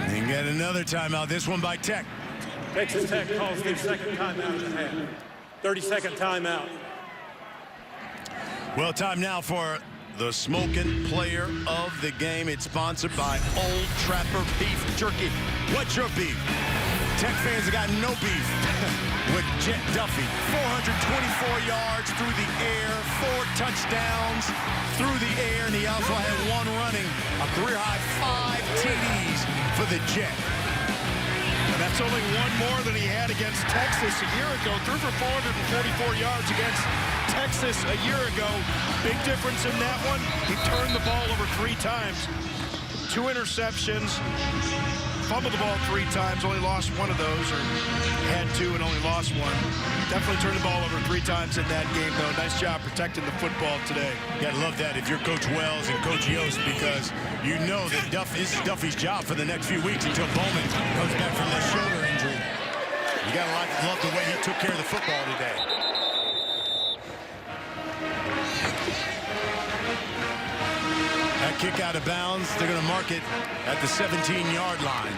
And get another timeout. This one by Tech. Texas Tech calls their second timeout of the half. 30-second timeout. Well, time now for the smoking player of the game. It's sponsored by Old Trapper Beef Jerky. What's your beef? Tech fans have got no beef with Jett Duffey. 424 yards through the air, 4 touchdowns through the air, and he also had 1 running, a career-high 5 TDs for the Jett. And that's only 1 more than he had against Texas a year ago. Threw for 444 yards against Texas a year ago. Big difference in that one. He turned the ball over 3 times. 2 interceptions, fumbled the ball 3 times, only lost 1 of those, or had 2 and only lost 1. Definitely turned the ball over 3 times in that game, though. Nice job protecting the football today. You gotta love that if you're Coach Wells and Coach Yost, because you know that this is Duffy's job for the next few weeks until Bowman comes back from that shoulder injury. You gotta love the way he took care of the football today. That kick out of bounds, they're going to mark it at the 17-yard line.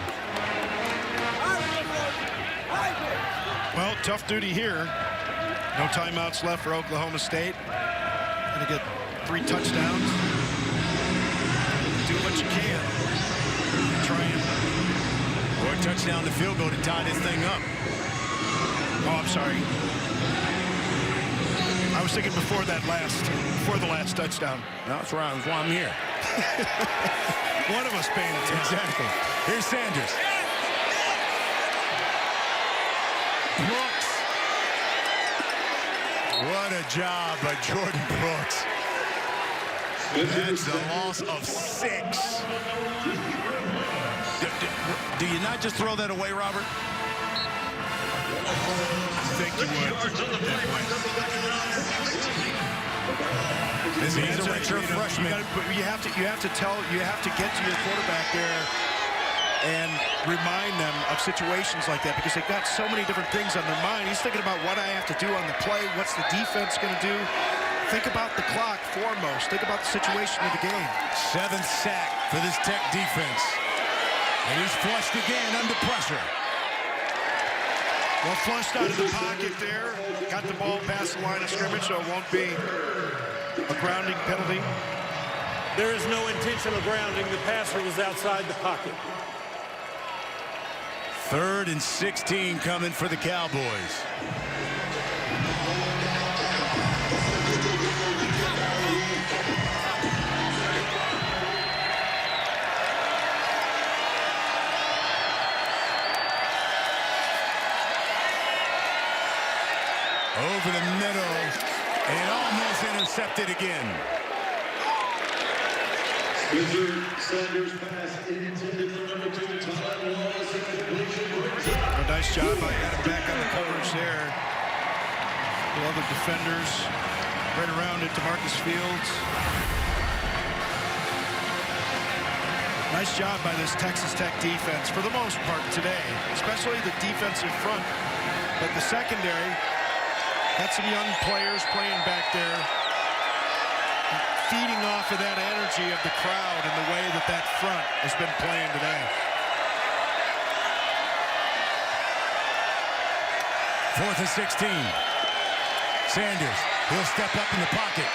Well, tough duty here. No timeouts left for Oklahoma State. Going to get 3 touchdowns. Do what you can. Try and... Or a touchdown to field goal to tie this thing up. Oh, I'm sorry. I was thinking before the last touchdown. No, that's right. That's why I'm here. One of us paying attention. Exactly. Here's Sanders. Brooks. What a job by Jordan Brooks. That's a loss of 6. Do you not just throw that away, Robert? I think you would. He's a redshirt freshman. You have to get to your quarterback there and remind them of situations like that, because they've got so many different things on their mind. He's thinking about what I have to do on the play. What's the defense going to do? Think about the clock foremost. Think about the situation of the game. 7th sack for this Tech defense. And he's flushed again under pressure. Well, flushed out of the pocket there. Got the ball past the line of scrimmage, so it won't be a grounding penalty. There is no intentional grounding. The passer was outside the pocket. 3rd and 16 coming for the Cowboys. Over the middle, and almost intercepted again. Sanders pass intended for number 2, A nice job by Adam back on the coverage there. The other defenders right around it to Marcus Fields. Nice job by this Texas Tech defense for the most part today, especially the defensive front. But the secondary got some young players playing back there, feeding off of that energy of the crowd and the way that that front has been playing today. 4th and 16. Sanders, he'll step up in the pocket.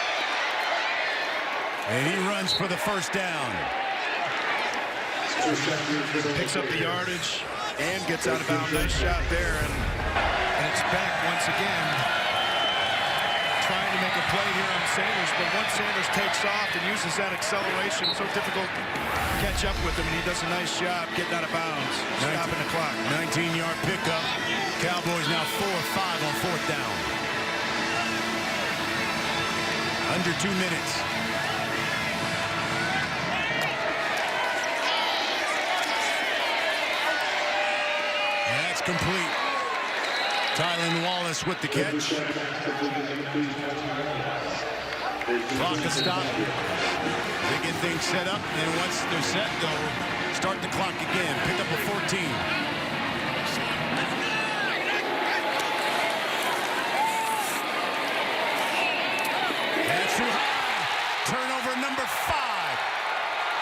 And he runs for the first down. Picks up the yardage and gets out of bounds. Nice shot there, and it's back once again. Trying to make a play here on Sanders, but once Sanders takes off and uses that acceleration, so difficult to catch up with him, and he does a nice job getting out of bounds, stopping the clock. 19-yard pickup. Cowboys now 4 of 5 on 4th down. Under 2 minutes. And that's complete. Tylan Wallace with the catch. Clock will stop. They get things set up, and once they're set, they'll start the clock again. Pick up a 14. That's too high. Turnover number 5.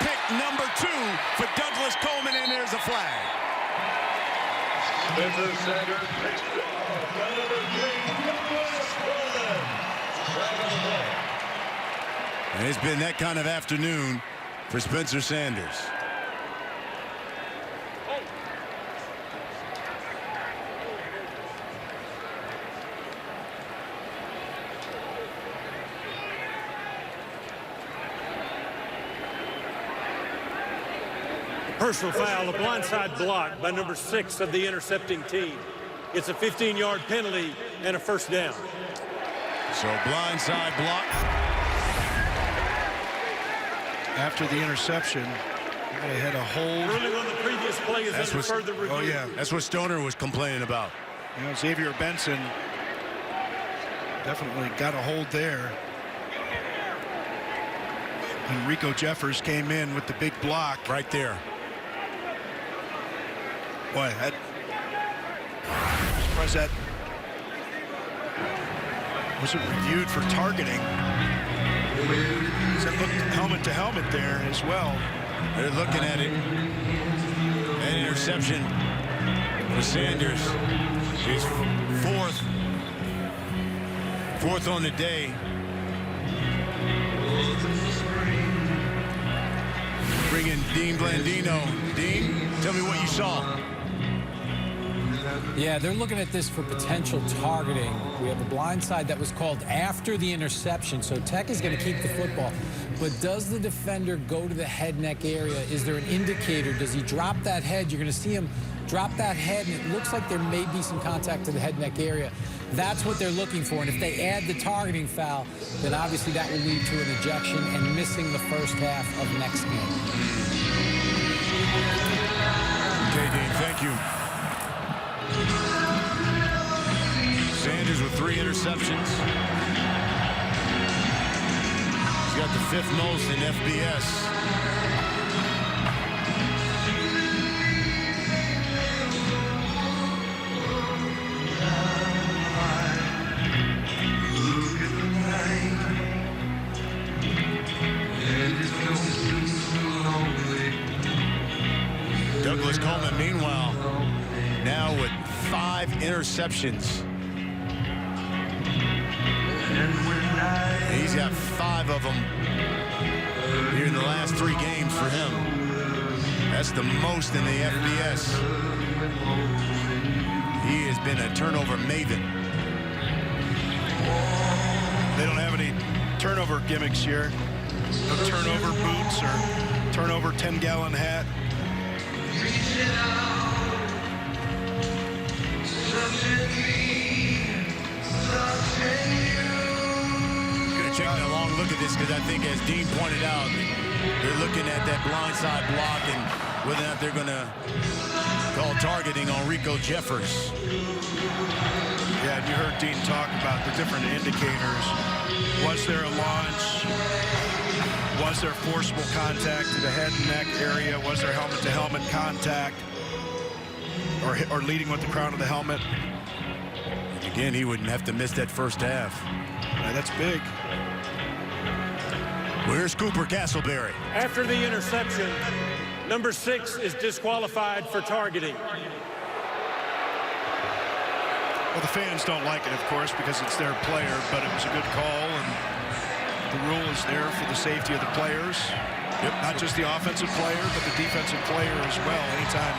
Pick number 2 for Douglas Coleman, and there's a flag. Spencer Sanders picks number 3. And it's been that kind of afternoon for Spencer Sanders. Personal foul, a blindside block by number 6 of the intercepting team. It's a 15-yard penalty and a first down. So blindside block. After the interception, they had a hold. Ruling on the previous play is under further review. Oh, yeah. That's what Stoner was complaining about. You know, Xavier Benson definitely got a hold there. And Rico Jeffers came in with the big block. Right there. Boy, that... Was that... Was it reviewed for targeting? That looked helmet to helmet there as well. They're looking at it. An interception for Sanders. He's fourth on the day. Bring in Dean Blandino. Dean, tell me what you saw. Yeah, they're looking at this for potential targeting. We have a blindside that was called after the interception, so Tech is going to keep the football. But does the defender go to the head neck area? Is there an indicator? Does he drop that head? You're going to see him drop that head, and it looks like there may be some contact to the head neck area. That's what they're looking for. And if they add the targeting foul, then obviously that will lead to an ejection and missing the first half of next game. Okay, Dean, thank you. Sanders with 3 interceptions. He's got the 5th most in FBS. Douglas Coleman, meanwhile, now with 5 interceptions. He's got 5 of them here in the last 3 games for him. That's the most in the FBS. He has been a turnover maven. They don't have any turnover gimmicks here. No turnover boots or turnover 10-gallon hat. Gonna take a long look at this because I think, as Dean pointed out, they're looking at that blindside block and whether or not they're gonna call targeting on Rico Jeffers. Yeah, and you heard Dean talk about the different indicators. Was there a launch? Was there forcible contact to the head and neck area? Was there helmet-to-helmet contact? Or leading with the crown of the helmet? Again, he wouldn't have to miss that first half. Yeah, that's big. Where's Cooper Castleberry? After the interception, number 6 is disqualified for targeting. Well, the fans don't like it, of course, because it's their player, but it was a good call, and the rule is there for the safety of the players. Yep. Not just the offensive player, but the defensive player as well. Anytime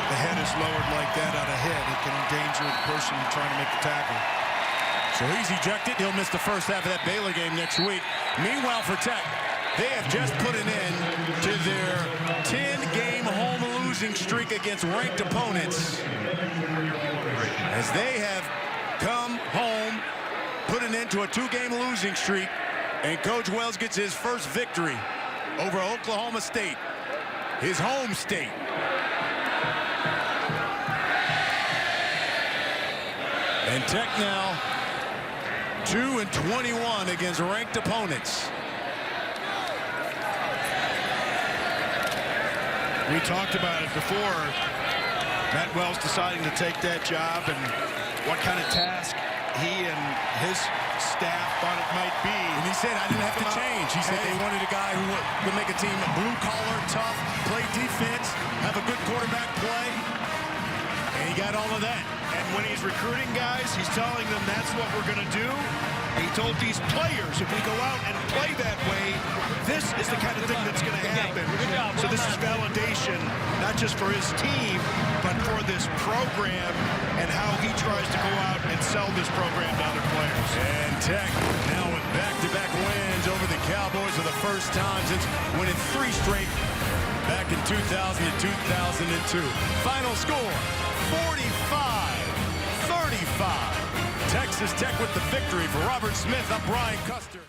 the head is lowered like that on a hit, it can endanger the person trying to make the tackle. So he's ejected. He'll miss the first half of that Baylor game next week. Meanwhile, for Tech, they have just put an end to their 10-game home losing streak against ranked opponents, as they have come home, put an end to a 2-game losing streak, and Coach Wells gets his first victory over Oklahoma State, his home state. And Tech now 2-21 against ranked opponents. We talked about it before. Matt Wells deciding to take that job and what kind of task he and his staff thought it might be. And he said, I didn't have to change. He said they wanted a guy who would make a team blue-collar, tough, play defense, have a good quarterback play. And he got all of that. And when he's recruiting guys, he's telling them that's what we're going to do. And he told these players, if we go out and play that way, this is the kind of thing that's going to happen. So this is validation, not just for his team, but for this program and how he tries to go out and sell this program to other players. And Tech now with back-to-back wins over the Cowboys for the first time since winning 3 straight back in 2000 and 2002. Final score, 45-35. Texas Tech with the victory. For Robert Smith, I'm Brian Custer.